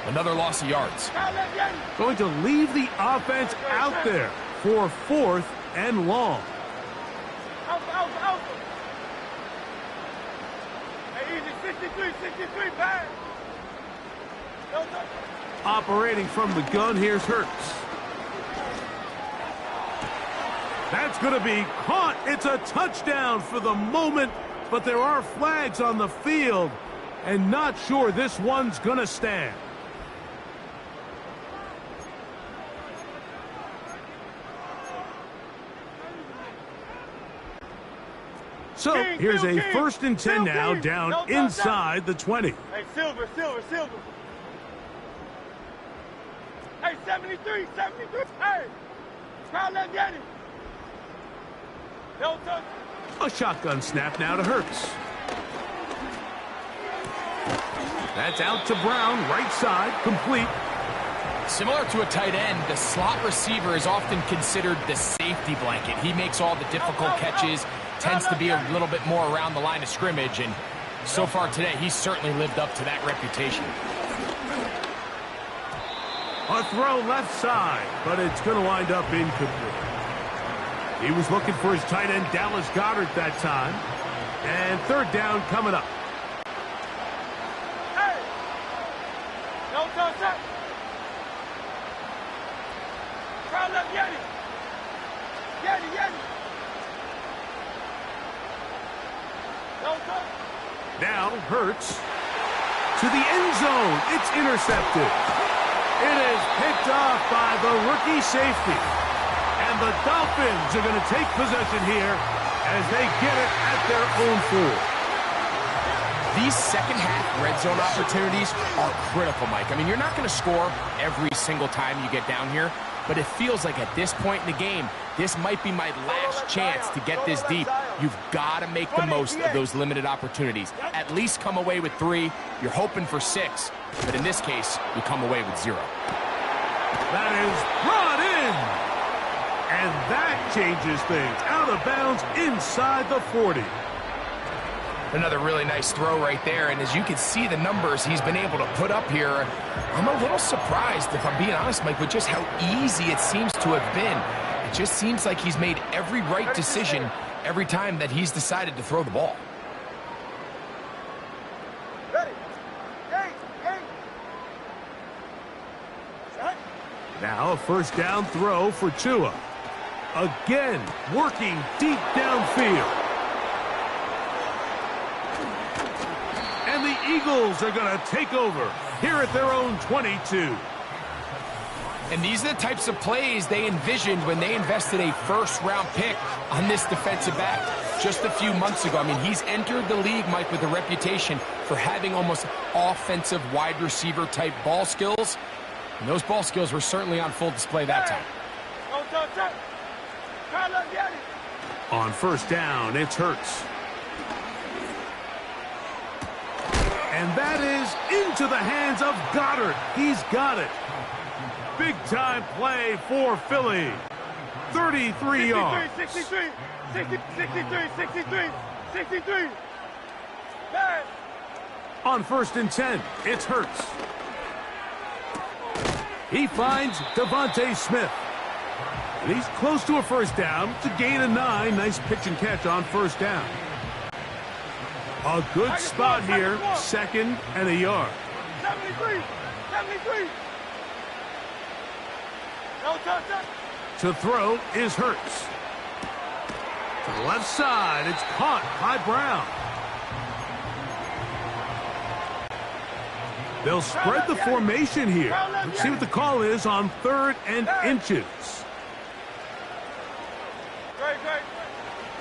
Speaker 9: another loss of yards.
Speaker 8: Going to leave the offense out there for fourth and long.
Speaker 5: Hey, easy, 63, bang.
Speaker 8: Operating from the gun, here's Hurts. That's going to be caught. It's a touchdown for the moment, but there are flags on the field, and not sure this one's going to stand. So here's a 1st and 10 now, down inside the 20.
Speaker 5: Hey, Silver. Hey, 73. Hey, crowd, let's get it. Don't touch.
Speaker 8: A shotgun snap now to Hurts. That's out to Brown, right side, complete.
Speaker 9: Similar to a tight end, the slot receiver is often considered the safety blanket. He makes all the difficult catches, tends to be a little bit more around the line of scrimmage, and so far today, he's certainly lived up to that reputation.
Speaker 8: A throw left side, but it's going to wind up incomplete. He was looking for his tight end, Dallas Goedert, that time. And third down coming up.
Speaker 5: Hey! No touch that. Crowd left, Yeti. No touch.
Speaker 8: Now Hurts to the end zone. It's intercepted. It is picked off by the rookie safety. And the Dolphins are going to take possession here as they get it at their own 4.
Speaker 9: These second-half red zone opportunities are critical, Mike. I mean, you're not going to score every single time you get down here, but it feels like at this point in the game, this might be my last chance to get this deep. You've got to make the most of those limited opportunities. At least come away with 3. You're hoping for 6, but in this case, you come away with 0.
Speaker 8: That is brought in. And that changes things. Out of bounds inside the 40.
Speaker 9: Another really nice throw right there, and as you can see the numbers he's been able to put up here, I'm a little surprised, if I'm being honest, Mike, with just how easy it seems to have been. It just seems like he's made every right decision every time that he's decided to throw the ball.
Speaker 5: Ready. Hey.
Speaker 8: Now a first down throw for Tua. Again, working deep downfield. And the Eagles are going to take over here at their own 22.
Speaker 9: And these are the types of plays they envisioned when they invested a first-round pick on this defensive back just a few months ago. I mean, he's entered the league, Mike, with a reputation for having almost offensive wide receiver type ball skills. And those ball skills were certainly on full display that time.
Speaker 8: On first down, it's Hurts. And that is into the hands of Goedert. He's got it. Big-time play for Philly. 33 yards.
Speaker 5: 63. Bang.
Speaker 8: On first and 10, it's Hurts. He finds Devontae Smith. And he's close to a first down. It's a gain of 9. Nice pitch and catch on first down. A good spot here. 2nd and a yard.
Speaker 5: 73. No touch that.
Speaker 8: To throw is Hurts. To the left side, it's caught by Brown. They'll spread the formation here. Let's see what the call is on 3rd and inches.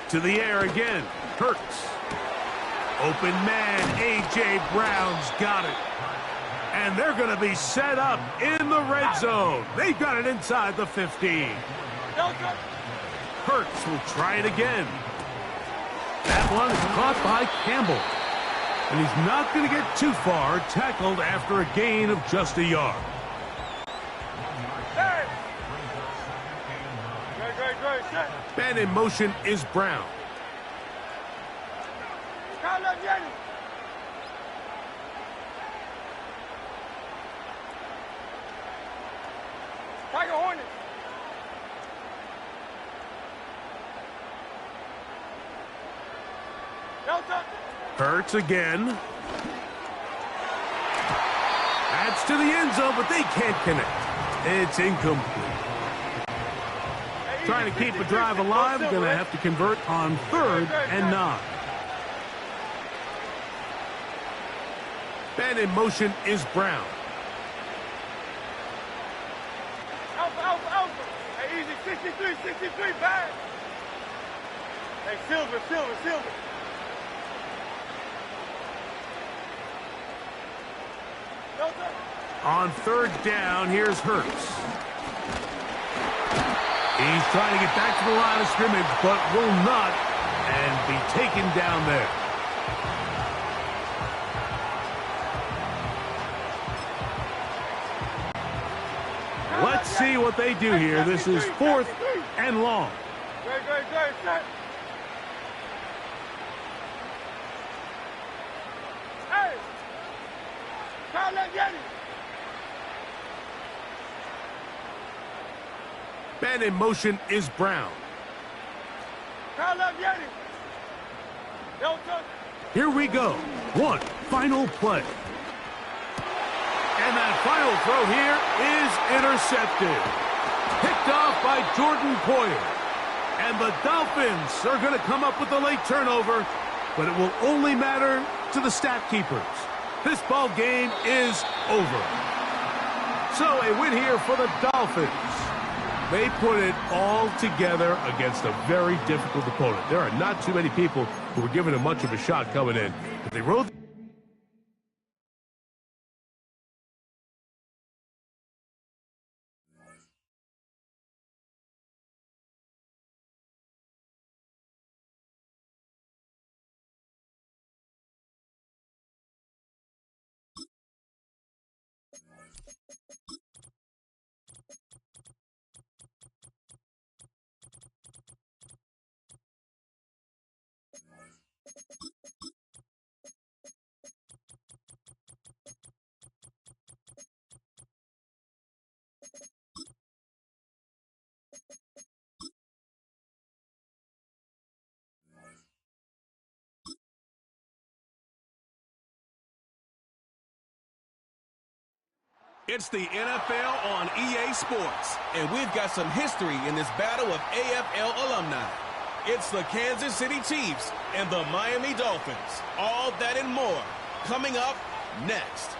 Speaker 8: To the air again. Hurts. Open man. A.J. Brown's got it. And they're going to be set up in the red zone. They've got it inside the 15. Hurts will try it again. That one is caught by Campbell. And he's not going to get too far, tackled after a gain of just a yard. Man in motion is Brown. Hurts again. That's to the end zone, but they can't connect. It's incomplete. Trying to keep a drive alive, going to have to convert on 3rd and 9. Man in motion is Brown.
Speaker 5: Alpha. Hey, easy, 63, bad. Hey, Silver.
Speaker 8: On 3rd down, here's Hurts. He's trying to get back to the line of scrimmage, but will not, and be taken down there. Let's see what they do here. This is 4th and long.
Speaker 5: Great, set. Hey! Kyle, let's get it.
Speaker 8: Man in motion is Brown.
Speaker 5: Kyle, let's get it.
Speaker 8: Here we go. One final play. And that final throw here is intercepted. Picked off by Jordan Poyer. And the Dolphins are going to come up with a late turnover, but it will only matter to the stat keepers. This ball game is over. So a win here for the Dolphins. They put it all together against a very difficult opponent. There are not too many people who were giving them much of a shot coming in, but they rode
Speaker 2: It's the NFL on EA Sports.
Speaker 1: And we've got some history in this battle of AFL alumni. It's the Kansas City Chiefs and the Miami Dolphins. All that and more coming up next.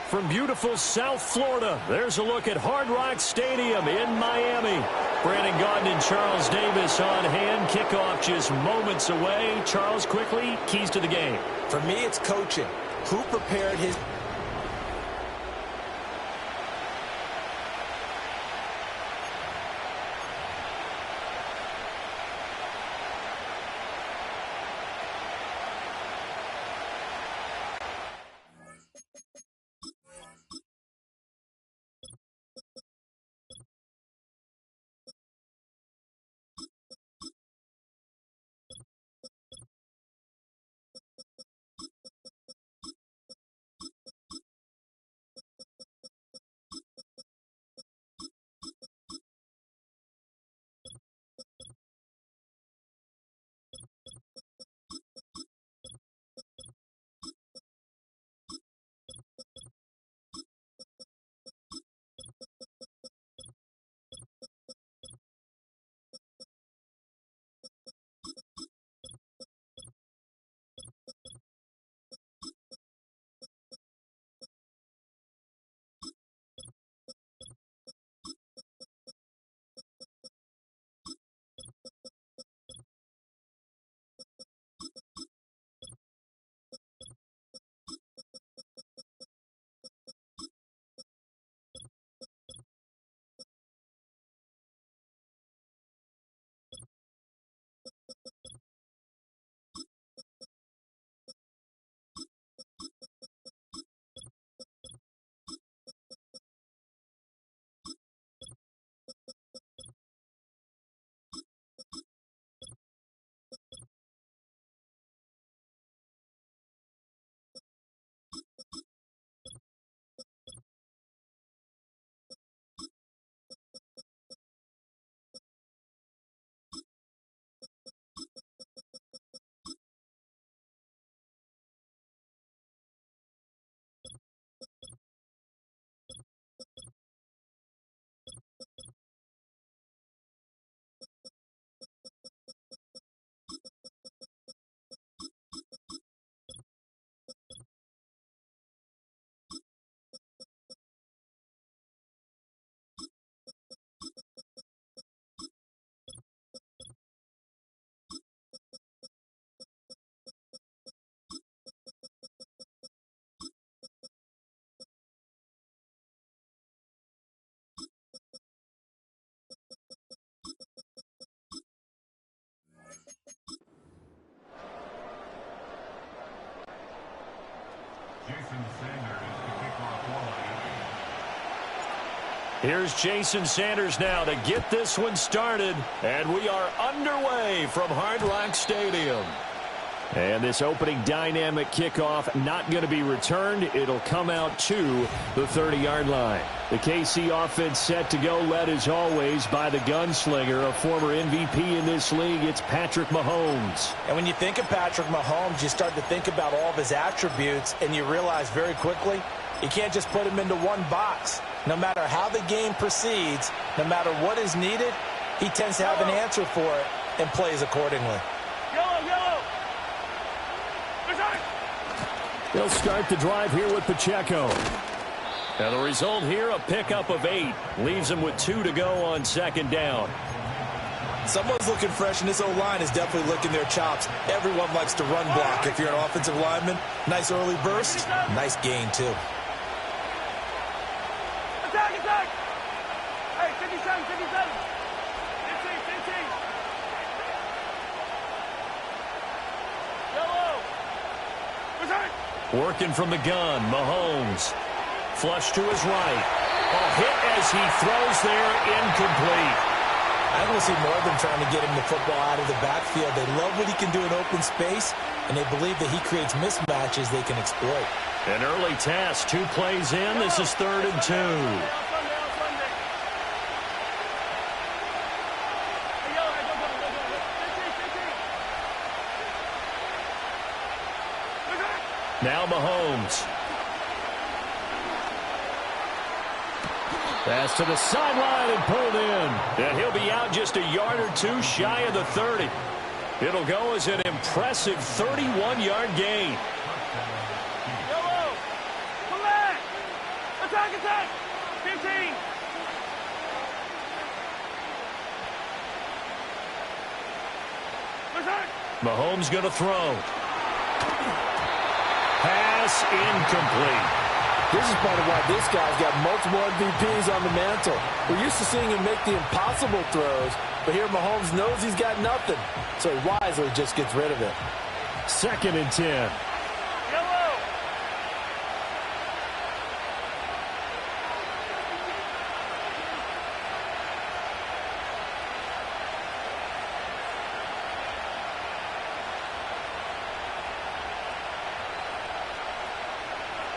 Speaker 7: From beautiful South Florida, there's a look at Hard Rock Stadium in Miami. Brandon Gaudin and Charles Davis on hand. Kickoff just moments away. Charles, quickly, keys to the game.
Speaker 4: For me, it's coaching. Who prepared his...
Speaker 7: Here's Jason Sanders now to get this one started. And we are underway from Hard Rock Stadium. And this opening dynamic kickoff not going to be returned. It'll come out to the 30-yard line. The KC offense set to go, led as always by the gunslinger, a former MVP in this league. It's Patrick Mahomes.
Speaker 6: And when you think of Patrick Mahomes, you start to think about all of his attributes, and you realize very quickly you can't just put him into one box. No matter how the game proceeds, no matter what is needed, he tends to have an answer for it and plays accordingly.
Speaker 7: They'll start the drive here with Pacheco. And the result here, a pickup of 8. Leaves them with 2 to go on second down.
Speaker 6: Someone's looking fresh, and this O-line is definitely licking their chops. Everyone likes to run block. If you're an offensive lineman, nice early burst, nice gain, too.
Speaker 5: Attack, attack! Hey, 57, 57. 15, 15. Yellow. Return.
Speaker 7: Working from the gun, Mahomes. Flush to his right. A hit as he throws there, incomplete.
Speaker 6: I think we'll see more of them trying to get him the football out of the backfield. They love what he can do in open space, and they believe that he creates mismatches they can exploit.
Speaker 7: An early task, 2 plays in. This is 3rd and 2. Now Mahomes. Pass to the sideline and pulled in. And he'll be out just a yard or 2 shy of the 30. It'll go as an impressive 31-yard gain.
Speaker 5: Yellow. Come back. Attack, attack. 15. Return.
Speaker 7: Mahomes going to throw. Pass incomplete.
Speaker 6: This is part of why this guy's got multiple MVPs on the mantle. We're used to seeing him make the impossible throws, but here Mahomes knows he's got nothing, so he wisely just gets rid of it.
Speaker 7: 2nd and 10.
Speaker 5: Yellow.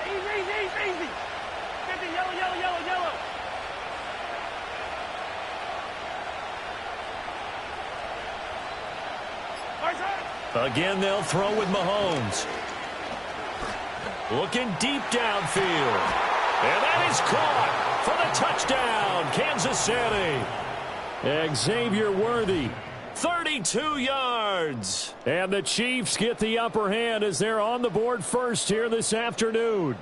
Speaker 5: Easy. 50, yellow.
Speaker 7: Again, they'll throw with Mahomes. Looking deep downfield. And that is caught for the touchdown, Kansas City. Xavier Worthy, 32 yards. And the Chiefs get the upper hand as they're on the board first here this afternoon.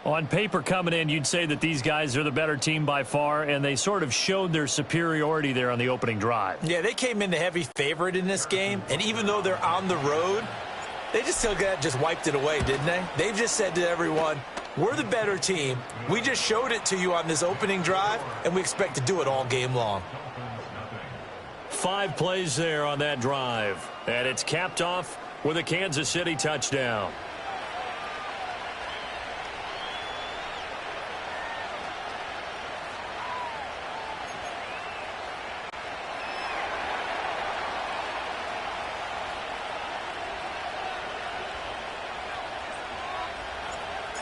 Speaker 7: On paper coming in, you'd say that these guys are the better team by far, and they sort of showed their superiority there on the opening drive.
Speaker 6: Yeah, they came in the heavy favorite in this game, and even though they're on the road, they just wiped it away, didn't they? They've just said to everyone, we're the better team. We just showed it to you on this opening drive, and we expect to do it all game long.
Speaker 7: 5 plays there on that drive, and it's capped off with a Kansas City touchdown.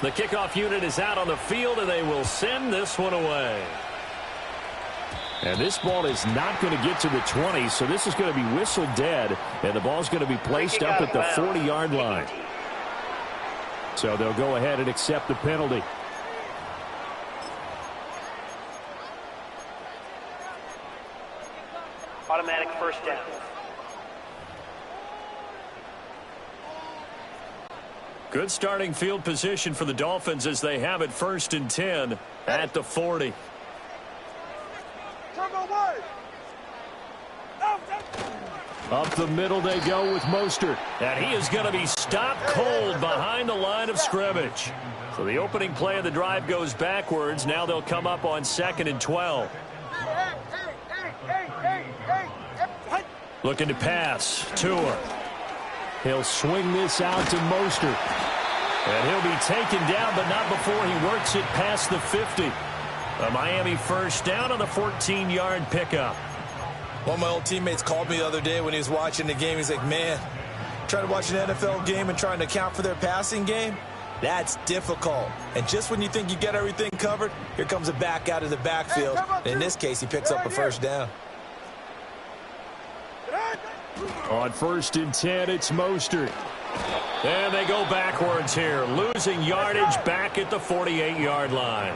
Speaker 7: The kickoff unit is out on the field, and they will send this one away. And this ball is not going to get to the 20, so this is going to be whistled dead, and the ball's going to be placed up at the 40-yard line. So they'll go ahead and accept the penalty.
Speaker 10: Automatic first down.
Speaker 7: Good starting field position for the Dolphins as they have it 1st and 10 at the 40. Up the middle they go with Mostert. And he is going to be stopped cold behind the line of scrimmage. So the opening play of the drive goes backwards. Now they'll come up on 2nd and 12. Looking to pass. Tua. He'll swing this out to Mostert. And he'll be taken down, but not before he works it past the 50. A Miami first down on the 14-yard pickup.
Speaker 4: One of my old teammates called me the other day when he was watching the game. He's like, man, trying to watch an NFL game and trying to account for their passing game, that's difficult. And just when you think you get everything covered, here comes a back out of the backfield. In this case, he picks up a first down.
Speaker 3: On 1st and 10, it's Mostert. And they go backwards here, losing yardage back at the 48-yard line.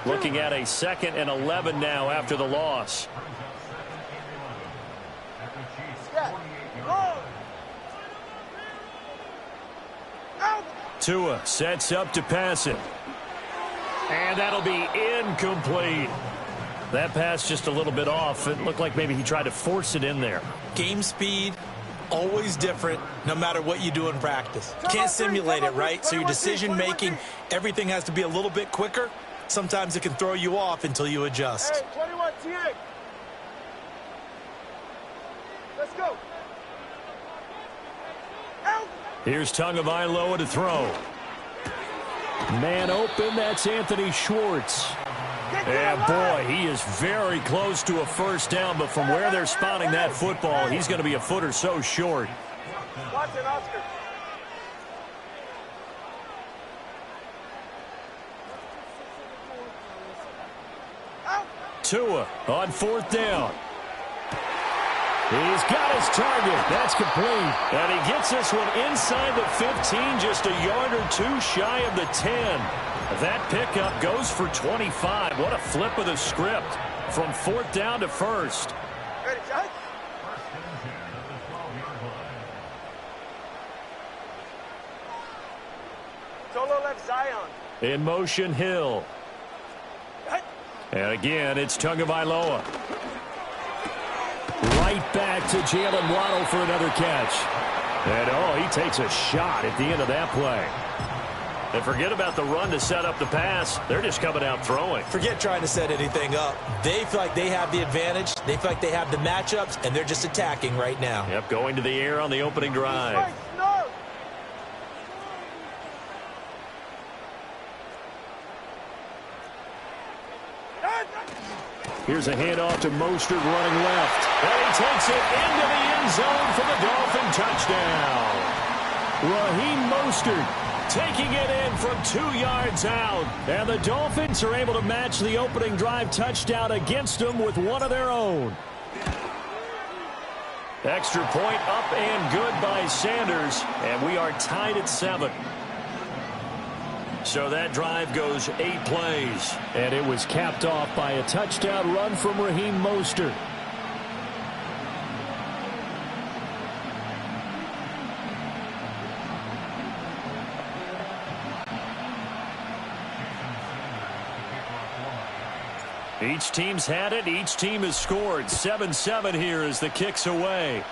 Speaker 3: Looking at a 2nd and 11 now after the loss. Tua sets up to pass it. And that'll be incomplete. That pass just a little bit off. It looked like maybe he tried to force it in there.
Speaker 4: Game speed, always different, no matter what you do in practice. Can't simulate it, right? So your decision-making, everything has to be a little bit quicker. Sometimes it can throw you off until you adjust.
Speaker 5: Hey, 21 TA. Let's go. Out.
Speaker 7: Here's Tagovailoa to throw.
Speaker 3: Man open, that's Anthony Schwartz.
Speaker 7: And boy, he is very close to a first down, but from where they're spotting that football, he's going to be a foot or so short.
Speaker 5: Watch it, Oscar.
Speaker 7: Tua on 4th down.
Speaker 3: He's got his target. That's complete.
Speaker 7: And he gets this one inside the 15, just a yard or two shy of the 10. That pickup goes for 25. What a flip of the script from 4th down to 1st.
Speaker 5: Ready, Josh? Solo left Zion.
Speaker 7: In motion, Hill. And again, it's Tagovailoa.
Speaker 3: Right back to Jalen Waddle for another catch.
Speaker 7: And, oh, he takes a shot at the end of that play. And forget about the run to set up the pass. They're just coming out throwing.
Speaker 4: Forget trying to set anything up. They feel like they have the advantage. They feel like they have the matchups, and they're just attacking right now.
Speaker 7: Yep, going to the air on the opening drive.
Speaker 3: Here's a handoff to Mostert running left.
Speaker 7: And he takes it into the end zone for the Dolphin touchdown.
Speaker 3: Raheem Mostert
Speaker 7: taking it in from 2 yards out.
Speaker 3: And the Dolphins are able to match the opening drive touchdown against them with one of their own.
Speaker 7: Extra point up and good by Sanders. And we are tied at 7. So that drive goes 8 plays.
Speaker 3: And it was capped off by a touchdown run from Raheem Mostert.
Speaker 7: Each team's had it. Each team has scored. 7-7 here as the kick's away.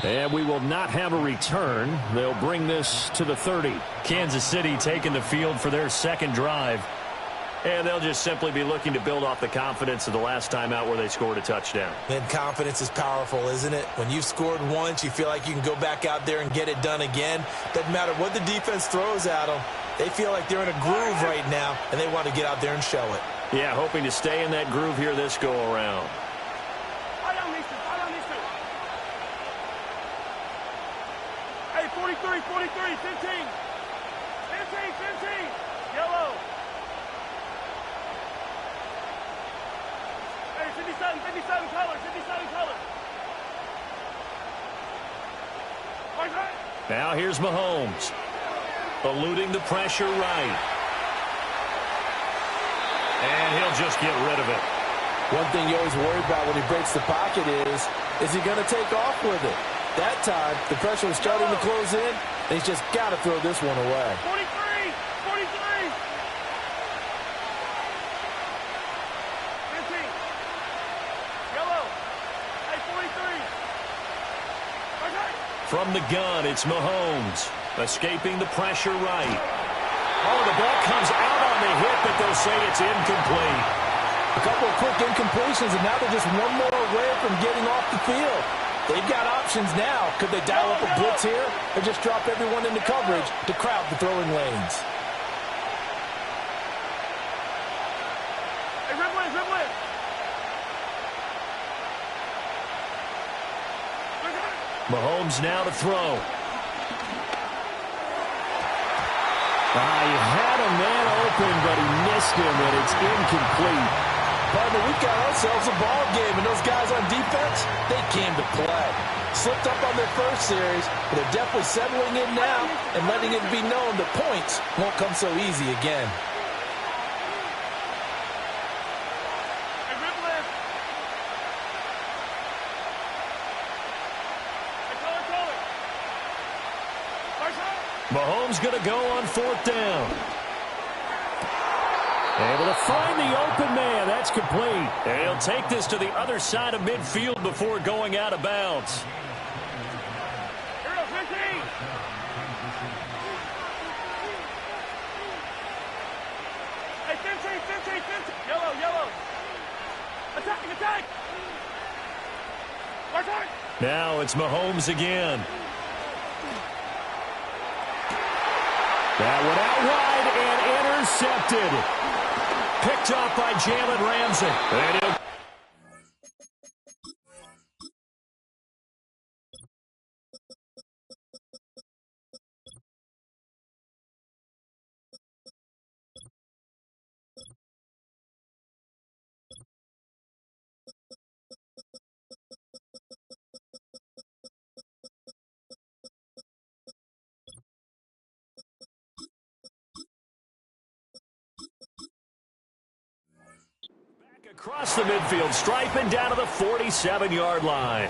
Speaker 3: And we will not have a return. They'll bring this to the 30.
Speaker 7: Kansas City taking the field for their second drive. And they'll just simply be looking to build off the confidence of the last time out where they scored a touchdown.
Speaker 4: And confidence is powerful, isn't it? When you've scored once, you feel like you can go back out there and get it done again. Doesn't matter what the defense throws at them. They feel like they're in a groove right now, and they want to get out there and show it.
Speaker 7: Yeah, hoping to stay in that groove here this go-around.
Speaker 5: Hey, 43, 15. 15. Yellow. Hey, 57 color.
Speaker 7: Now here's Mahomes. Eluding the pressure right. And he'll just get rid of it.
Speaker 6: One thing you always worry about when he breaks the pocket is he going to take off with it? That time, the pressure was starting to close in, and he's just got to throw this one away.
Speaker 5: 43. 15. Yellow. Hey, 43. Okay.
Speaker 7: From the gun, it's Mahomes. Escaping the pressure right. Oh, the ball comes out on the hit, but they'll say it's incomplete.
Speaker 6: A couple of quick incompletions, and now they're just one more away from getting off the field. They've got options now. Could they dial up a blitz here or just drop everyone into coverage to crowd the throwing lanes?
Speaker 5: Hey, Ridley.
Speaker 3: Mahomes now to throw. He had a man open, but he missed him, and it's incomplete.
Speaker 6: Partner, we've got ourselves a ball game, and those guys on defense, they came to play. Slipped up on their first series, but they're definitely settling in now and letting it be known that points won't come so easy again.
Speaker 3: Mahomes going to go on 4th down. Able to find the open man. That's complete. And he'll take this to the other side of midfield before going out of bounds.
Speaker 5: Here we go, 15. Hey, 15. Yellow. Attack. Mark.
Speaker 3: Now it's Mahomes again. That one out wide and intercepted. Picked off by Jalen Ramsey. And he'll across the midfield, striping down to the 47-yard line.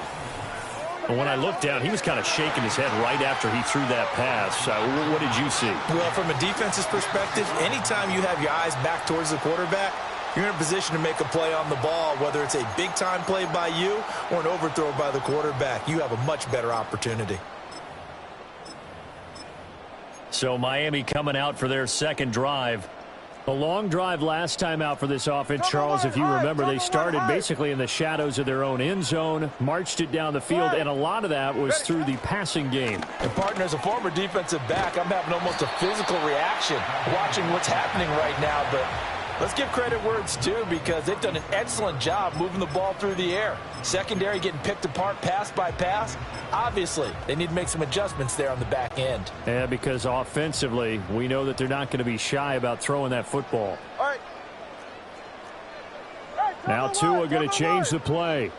Speaker 3: And when I looked down, he was kind of shaking his head right after he threw that pass. What did you see?
Speaker 4: Well, from a defense's perspective, anytime you have your eyes back towards the quarterback, you're in a position to make a play on the ball, whether it's a big-time play by you or an overthrow by the quarterback. You have a much better opportunity.
Speaker 3: So Miami coming out for their second drive. A long drive last time out for this offense, Charles. If you remember, they started basically in the shadows of their own end zone, marched it down the field, and a lot of that was through the passing game.
Speaker 6: And, partner, as a former defensive back, I'm having almost a physical reaction watching what's happening right now. But let's give credit where it's due, because they've done an excellent job moving the ball through the air. Secondary getting picked apart pass by pass. Obviously, they need to make some adjustments there on the back end.
Speaker 3: Yeah, because offensively, we know that they're not going to be shy about throwing that football.
Speaker 5: All right.
Speaker 3: Now Tua going to change the play.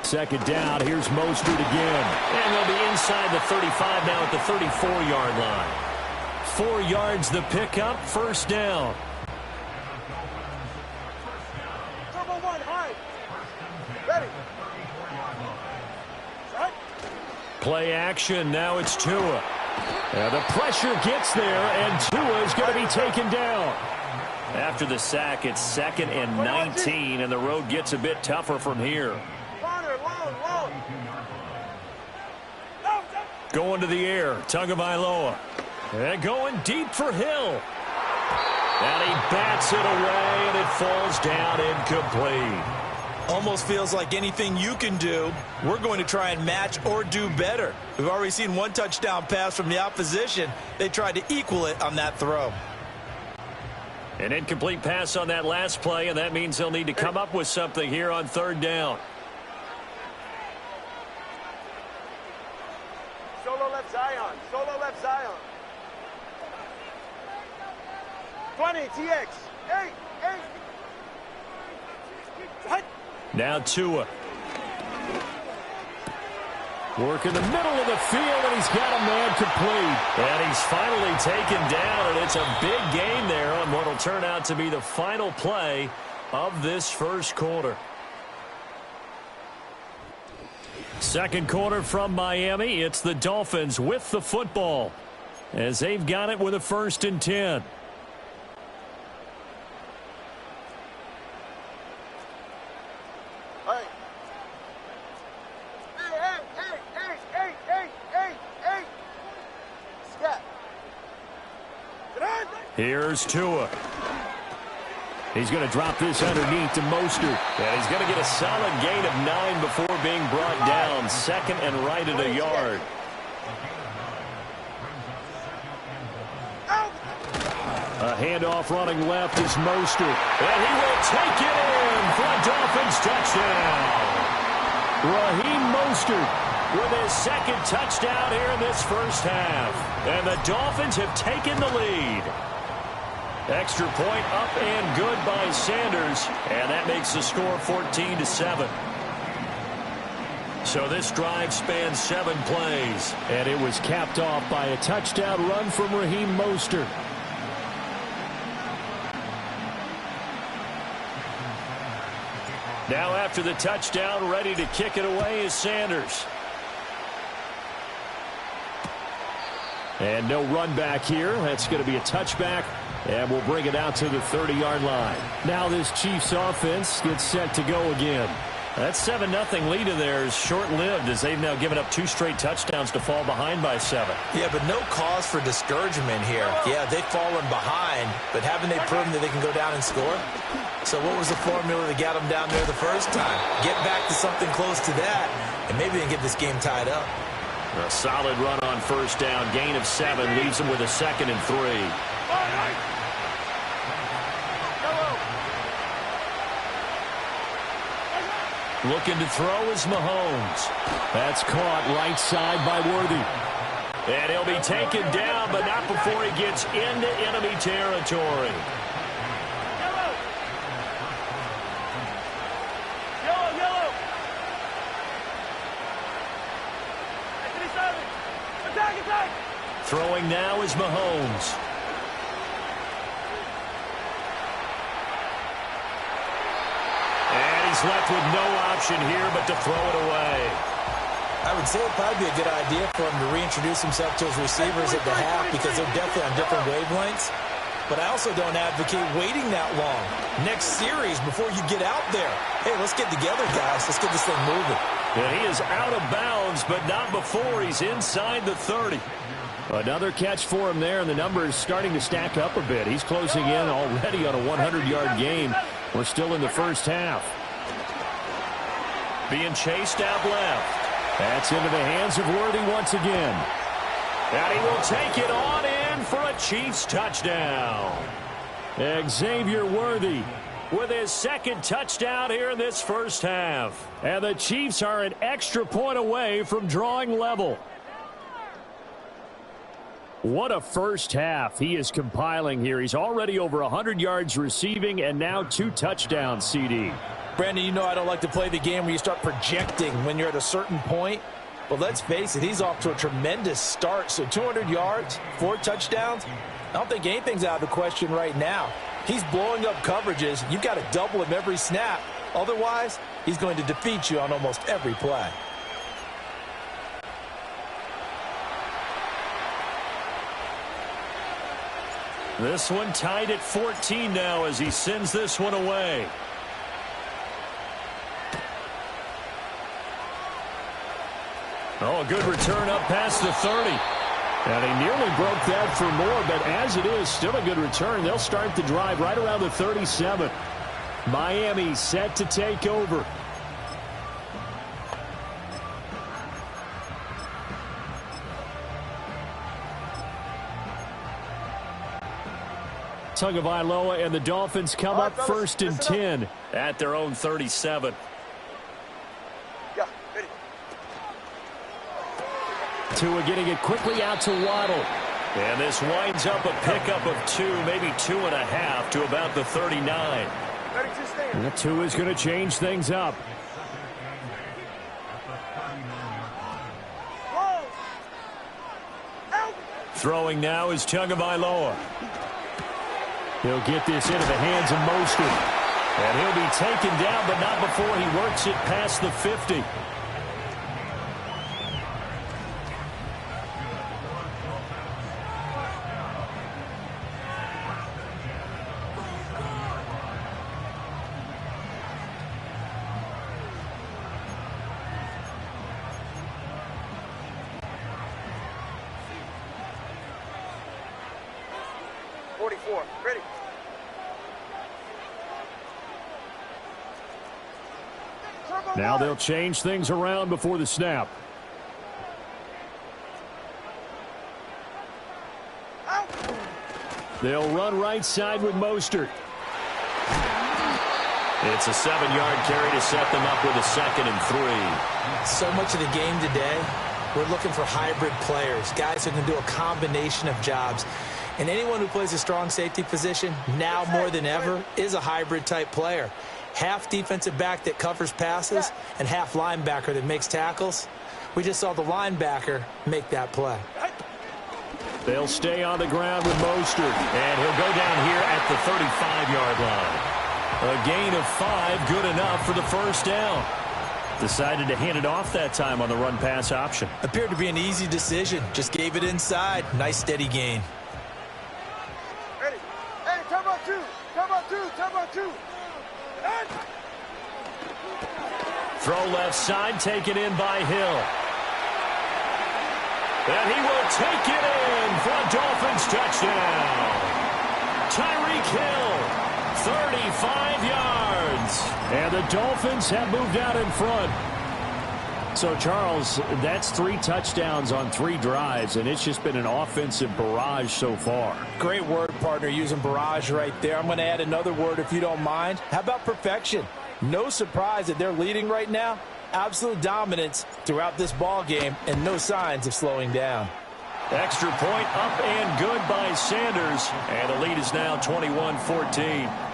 Speaker 3: Second down, here's Mostert again. And they'll be inside the 35 now at the 34-yard line. 4 yards the pickup, first down. Play action, now it's Tua. And the pressure gets there, and Tua is going to be taken down. After the sack, it's 2nd and 19, and the road gets a bit tougher from here. Going to the air, Tagovailoa. And going deep for Hill. And he bats it away, and it falls down incomplete.
Speaker 4: Almost feels like anything you can do, we're going to try and match or do better. We've already seen one touchdown pass from the opposition. They tried to equal it on that throw.
Speaker 3: An incomplete pass on that last play, and that means they'll need to come up with something here on 3rd down.
Speaker 5: Solo left Zion. 20, TX. 8.
Speaker 3: Now Tua. Work in the middle of the field, and he's got a man complete. And he's finally taken down, and it's a big gain there on what will turn out to be the final play of this first quarter. Second quarter from Miami. It's the Dolphins with the football as they've got it with a 1st and 10. Here's Tua. He's going to drop this underneath to Mostert.
Speaker 7: And he's going to get a solid gain of 9 before being brought down. Second and right at a yard.
Speaker 3: A handoff running left is Mostert. And he will take it in for a Dolphins touchdown. Raheem Mostert with his second touchdown here in this first half. And the Dolphins have taken the lead. Extra point up and good by Sanders. And that makes the score 14-7. So this drive spans 7 plays. And it was capped off by a touchdown run from Raheem Mostert. Now after the touchdown, ready to kick it away is Sanders. And no run back here. That's going to be a touchback. And we'll bring it out to the 30-yard line. Now this Chiefs offense gets set to go again. That 7-0 lead of theirs short-lived as they've now given up 2 straight touchdowns to fall behind by 7.
Speaker 4: Yeah, but no cause for discouragement here. Yeah, they've fallen behind, but haven't they proven that they can go down and score? So what was the formula that got them down there the first time? Get back to something close to that, and maybe they can get this game tied up.
Speaker 3: A solid run on first down. Gain of 7 leaves them with a 2nd and 3. Looking to throw is Mahomes. That's caught right side by Worthy. And he'll be taken down, but not before he gets into enemy territory. Throwing now is Mahomes. And he's left with no option here but to throw it away.
Speaker 4: I would say it'd probably be a good idea for him to reintroduce himself to his receivers at the half because they're definitely on different wavelengths. But I also don't advocate waiting that long. Next series before you get out there. Hey, let's get together, guys. Let's get this thing moving.
Speaker 3: And he is out of bounds, but not before he's inside the 30. Another catch for him there, and the numbers starting to stack up a bit. He's closing in already on a 100-yard game. We're still in the first half. Being chased out left. That's into the hands of Worthy once again. And he will take it on in for a Chiefs touchdown. Xavier Worthy with his 2nd touchdown here in this first half. And the Chiefs are an extra point away from drawing level. What a first half he is compiling here. He's already over 100 yards receiving and now 2 touchdowns, CD.
Speaker 6: Brandon, you know I don't like to play the game where you start projecting when you're at a certain point. But let's face it, he's off to a tremendous start. So 200 yards, 4 touchdowns. I don't think anything's out of the question right now. He's blowing up coverages. You've got to double him every snap. Otherwise, he's going to defeat you on almost every play.
Speaker 3: This one tied at 14 now as he sends this one away. Oh, a good return up past the 30. And he nearly broke that for more, but as it is, still a good return. They'll start the drive right around the 37. Miami set to take over. Tagovailoa and the Dolphins come up first and 10 at their own 37. Tua getting it quickly out to Waddle. And this winds up a pickup of 2, maybe 2.5 to about the 39. And Tua is going to change things up. Throwing now is Tagovailoa. He'll get this into the hands of Mostert. And he'll be taken down, but not before he works it past the 50. Now they'll change things around before the snap. They'll run right side with Mostert.
Speaker 7: It's a 7-yard carry to set them up with a 2nd and 3.
Speaker 6: So much of the game today, we're looking for hybrid players, guys who can do a combination of jobs. And anyone who plays a strong safety position, now more than ever, is a hybrid-type player. Half defensive back that covers passes and half linebacker that makes tackles. We just saw the linebacker make that play.
Speaker 3: They'll stay on the ground with Mostert, and he'll go down here at the 35-yard line. A gain of 5, good enough for the first down. Decided to hand it off that time on the run-pass option.
Speaker 6: Appeared to be an easy decision. Just gave it inside. Nice, steady gain.
Speaker 5: Ready. Hey, turn about 2. Turn about 2. Turn about 2.
Speaker 3: Throw left side, taken in by Hill. And he will take it in for a Dolphins touchdown. Tyreek Hill, 35 yards. And the Dolphins have moved out in front. So, Charles, that's 3 touchdowns on 3 drives, and it's just been an offensive barrage so far.
Speaker 6: Great word, partner, using barrage right there. I'm going to add another word if you don't mind. How about perfection? No surprise that they're leading right now. Absolute dominance throughout this ball game and no signs of slowing down.
Speaker 3: Extra point up and good by Sanders. And the lead is now 21-14.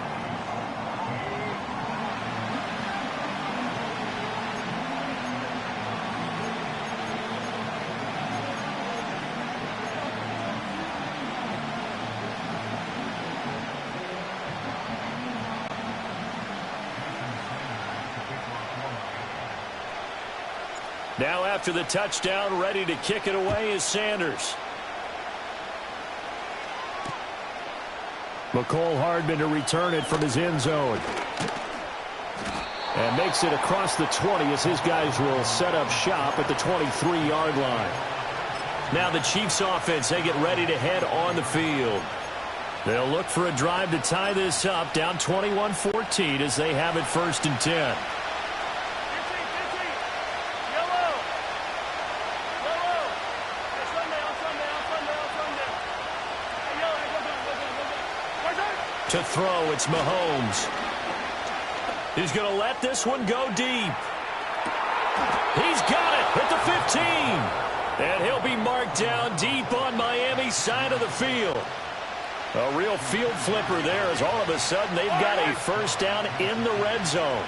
Speaker 3: Now after the touchdown, ready to kick it away is Sanders. McCole Hardman to return it from his end zone. And makes it across the 20 as his guys will set up shop at the 23-yard line. Now the Chiefs offense, they get ready to head on the field. They'll look for a drive to tie this up, down 21-14 as they have it 1st and 10. To throw, it's Mahomes. He's going to let this one go deep. He's got it at the 15. And he'll be marked down deep on Miami's side of the field. A real field flipper there as all of a sudden they've got a first down in the red zone.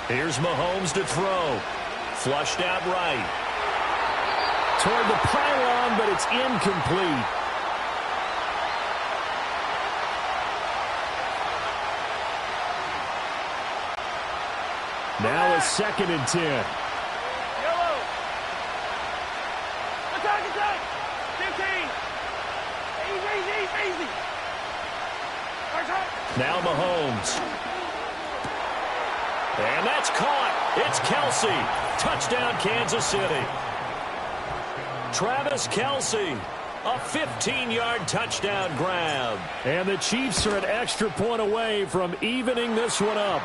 Speaker 3: Here's Mahomes to throw. Flushed out right. Toward the pylon, but it's incomplete. Now a 2nd and 10.
Speaker 5: Yellow. Attack. 15. Easy.
Speaker 3: Now Mahomes. And that's caught. It's Kelsey. Touchdown, Kansas City. Travis Kelsey. A 15-yard touchdown grab. And the Chiefs are an extra point away from evening this one up.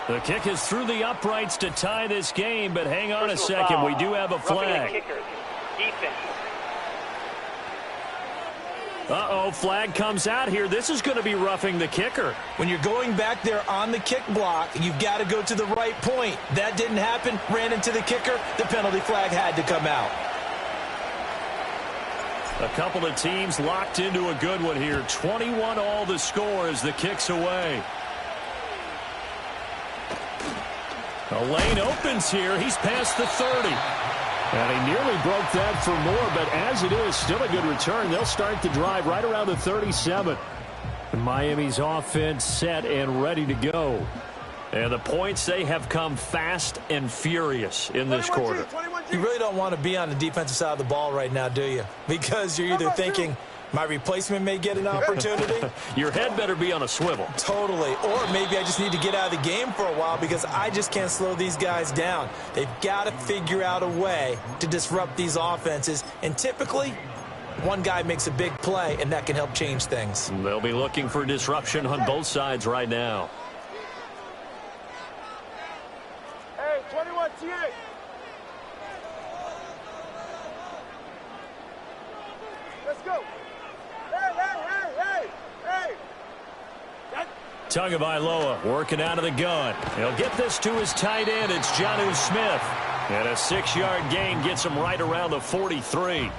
Speaker 3: The kick is through the uprights to tie this game, but hang on a second. We do have a flag. Uh-oh, flag comes out here. This is going to be roughing the kicker.
Speaker 6: When you're going back there on the kick block, you've got to go to the right point. That didn't happen. Ran into the kicker. The penalty flag had to come out.
Speaker 3: A couple of teams locked into a good one here. 21 all the score as the kick's away. A lane opens here. He's past the 30. And he nearly broke that for more, but as it is, still a good return. They'll start the drive right around the 37. Miami's offense set and ready to go. And the points, they have come fast and furious in this quarter.
Speaker 6: You really don't want to be on the defensive side of the ball right now, do you? Because you're either thinking, my replacement may get an opportunity.
Speaker 3: Your head better be on a swivel.
Speaker 6: Totally. Or maybe I just need to get out of the game for a while because I just can't slow these guys down. They've got to figure out a way to disrupt these offenses. And typically, one guy makes a big play, and that can help change things.
Speaker 3: They'll be looking for disruption on both sides right now.
Speaker 5: go. Hey.
Speaker 7: Tagovailoa working out of the gun. He'll get this to his tight end. It's Jonnu Smith. And a 6-yard gain gets him right around the 43.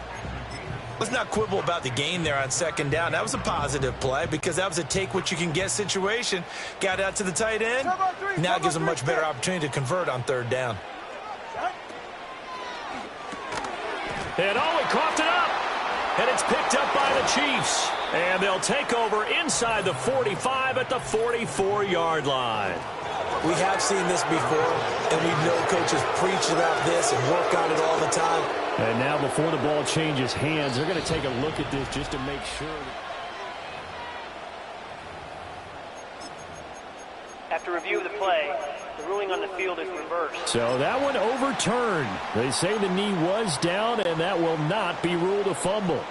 Speaker 4: Let's not quibble about the gain there on second down. That was a positive play because that was a take-what-you-can-get situation. Got out to the tight end. Now it gives him a much better opportunity to convert on third down.
Speaker 7: And he coughed it up. And it's picked up by the Chiefs. And they'll take over inside the 45 at the 44-yard line.
Speaker 4: We have seen this before, and we know coaches preach about this and work on it all the time.
Speaker 3: And now before the ball changes hands, they're going to take a look at this just to make sure.
Speaker 10: After review of the play, the ruling on the field is reversed.
Speaker 3: So that one overturned. They say the knee was down, and that will not be ruled a fumble.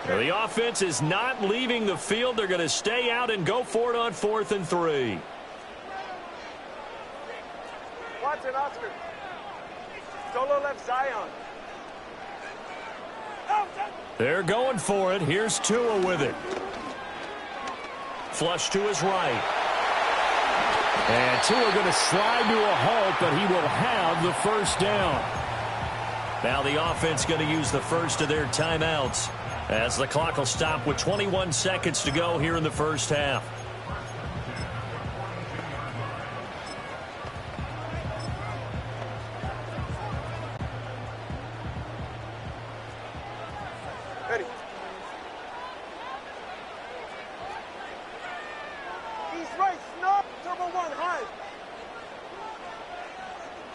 Speaker 7: Now the offense is not leaving the field. They're going to stay out and go for it on 4th and 3.
Speaker 5: Watson, Oscar. Solo left Zion.
Speaker 7: They're going for it. Here's Tua with it. Flush to his right.
Speaker 3: And Tua going to slide to a halt, but he will have the first down.
Speaker 7: Now the offense going to use the first of their timeouts as the clock will stop with 21 seconds to go here in the first half.
Speaker 5: Ready. East right, snap, turbo 1, high.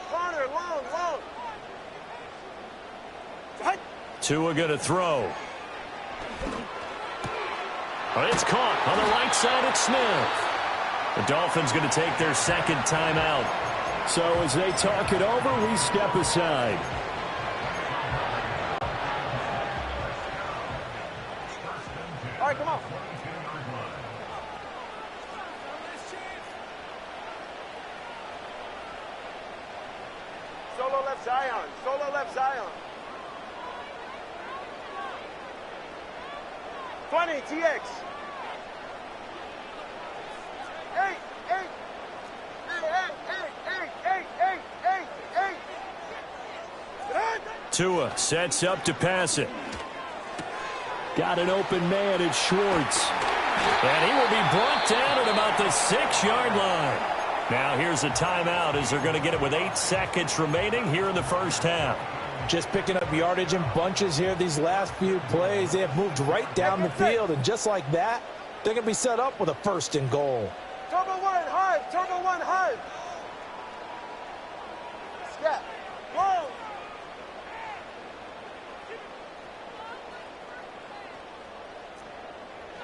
Speaker 5: Corner, long.
Speaker 7: Tua going to throw. It's caught on the right side at Smith. The Dolphins going to take their second timeout.
Speaker 3: So as they talk it over, we step aside.
Speaker 5: All right, come on. Solo left Zion. 20, TX. 8.
Speaker 7: Tua sets up to pass it.
Speaker 3: Got an open man, it's Schwartz.
Speaker 7: And he will be brought down at about the 6-yard line. Now here's a timeout as they're going to get it with 8 seconds remaining here in the first half.
Speaker 4: Just picking up yardage in bunches here these last few plays. They have moved right down the field, and just like that, they're going to be set up with a 1st and goal.
Speaker 5: Turbo 1, high. Scat. Long.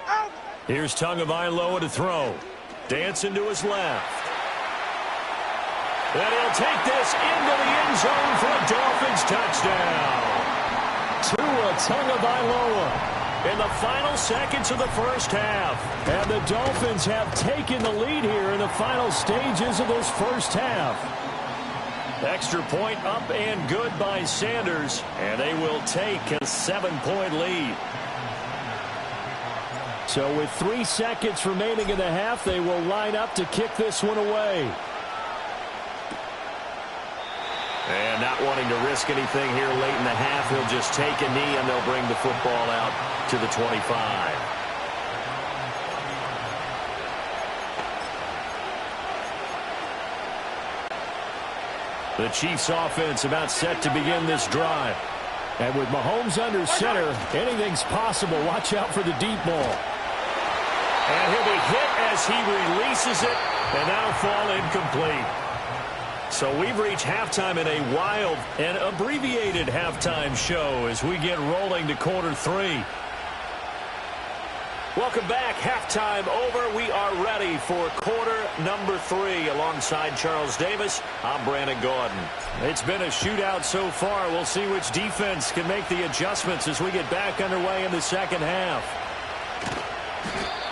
Speaker 5: Out.
Speaker 7: Here's Tagovailoa to throw. Dancing to his left. And he'll take this into the end zone for a Dolphins touchdown.
Speaker 3: Tua Tagovailoa
Speaker 7: in the final seconds of the first half.
Speaker 3: And the Dolphins have taken the lead here in the final stages of this first half.
Speaker 7: Extra point up and good by Sanders, and they will take a 7-point lead.
Speaker 3: So with 3 seconds remaining in the half, they will line up to kick this one away.
Speaker 7: And not wanting to risk anything here late in the half, he'll just take a knee and they'll bring the football out to the 25. The Chiefs offense about set to begin this drive.
Speaker 3: And with Mahomes under center, anything's possible. Watch out for the deep ball.
Speaker 7: And he'll be hit as he releases it, and that'll fall incomplete. So we've reached halftime in a wild and abbreviated halftime show as we get rolling to quarter 3. Welcome back. Halftime over. We are ready for quarter number 3. Alongside Charles Davis, I'm Brandon Gordon. It's been a shootout so far. We'll see which defense can make the adjustments as we get back underway in the second half.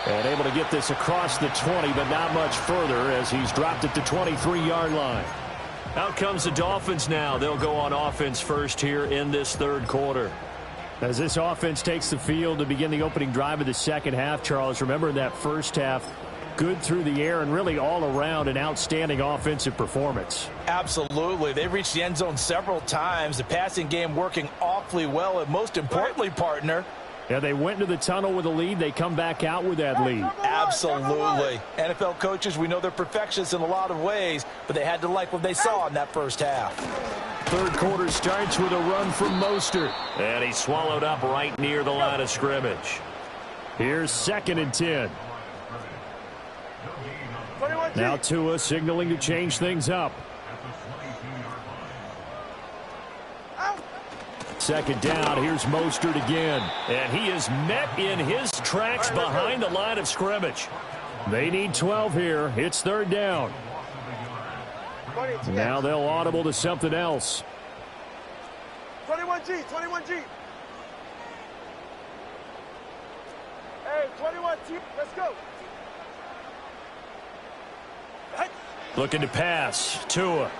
Speaker 3: And able to get this across the 20, but not much further as he's dropped at the 23-yard line.
Speaker 7: Out comes the Dolphins now. They'll go on offense first here in this third quarter.
Speaker 3: As this offense takes the field to begin the opening drive of the second half, Charles, remember in that first half, good through the air and really all around an outstanding offensive performance.
Speaker 4: Absolutely. They've reached the end zone several times. The passing game working awfully well. And most importantly, partner,
Speaker 3: yeah, they went into the tunnel with a lead. They come back out with that lead.
Speaker 4: Absolutely. NFL coaches, we know they're perfectionists in a lot of ways, but they had to like what they saw in that first half.
Speaker 3: Third quarter starts with a run from Mostert.
Speaker 7: And he's swallowed up right near the line of scrimmage.
Speaker 3: Here's 2nd and 10. Now Tua signaling to change things up. 2nd down. Here's Mostert again.
Speaker 7: And he is met in his tracks behind the line of scrimmage.
Speaker 3: They need 12 here. It's 3rd down. Now they'll audible to something else.
Speaker 5: 21G, 21G. Hey, 21G, let's go.
Speaker 3: Looking to pass. Tua.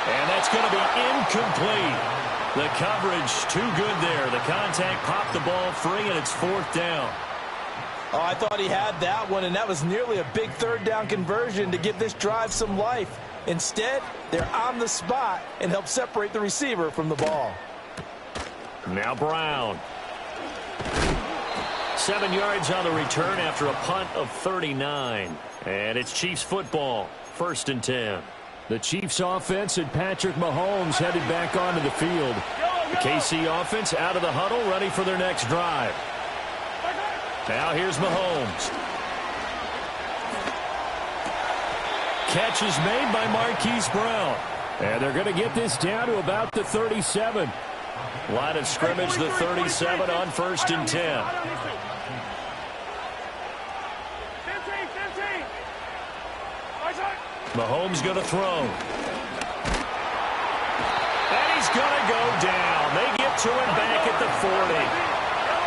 Speaker 3: And that's going to be incomplete. The coverage too good there. The contact popped the ball free, and it's 4th down.
Speaker 4: Oh, I thought he had that one, and that was nearly a big 3rd down conversion to give this drive some life. Instead, they're on the spot and help separate the receiver from the ball.
Speaker 7: Now Brown. 7 yards on the return after a punt of 39. And it's Chiefs football. 1st and 10.
Speaker 3: The Chiefs offense and Patrick Mahomes headed back onto the field. The KC offense out of the huddle, ready for their next drive. Now here's Mahomes. Catch is made by Marquise Brown. And they're going to get this down to about the 37. Line of scrimmage, the 37 on 1st and 10.
Speaker 5: 15.
Speaker 3: Mahomes going to throw. And he's going to go down. They get to him back at the 40.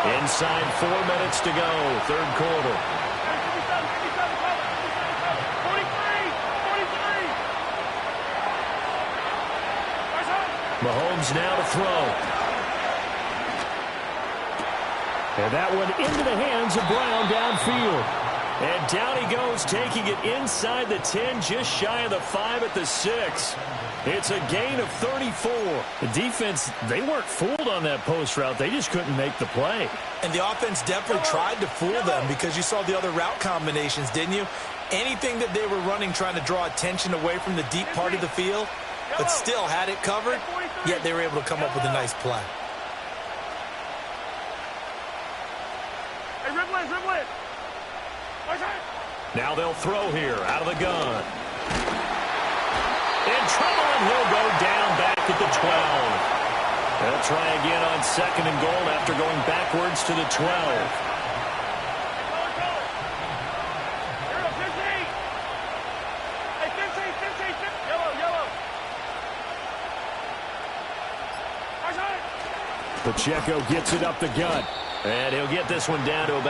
Speaker 3: Inside 4 minutes to go, 3rd quarter.
Speaker 5: 43.
Speaker 3: Mahomes now to throw. And that one into the hands of Brown downfield. And down he goes, taking it inside the 10, just shy of the 5 at the 6. It's a gain of 34. The defense, they weren't fooled on that post route. They just couldn't make the play.
Speaker 4: And the offense definitely tried to fool them because you saw the other route combinations, didn't you? Anything that they were running trying to draw attention away from the deep part of the field, but still had it covered, yet they were able to come up with a nice play.
Speaker 5: Hey, dribble in.
Speaker 3: Now they'll throw here out of the gun. In trouble, and he'll go down back at the 12. They'll try again on 2nd and goal after going backwards to the 12. Pacheco gets it up the gut. And he'll get this one down to about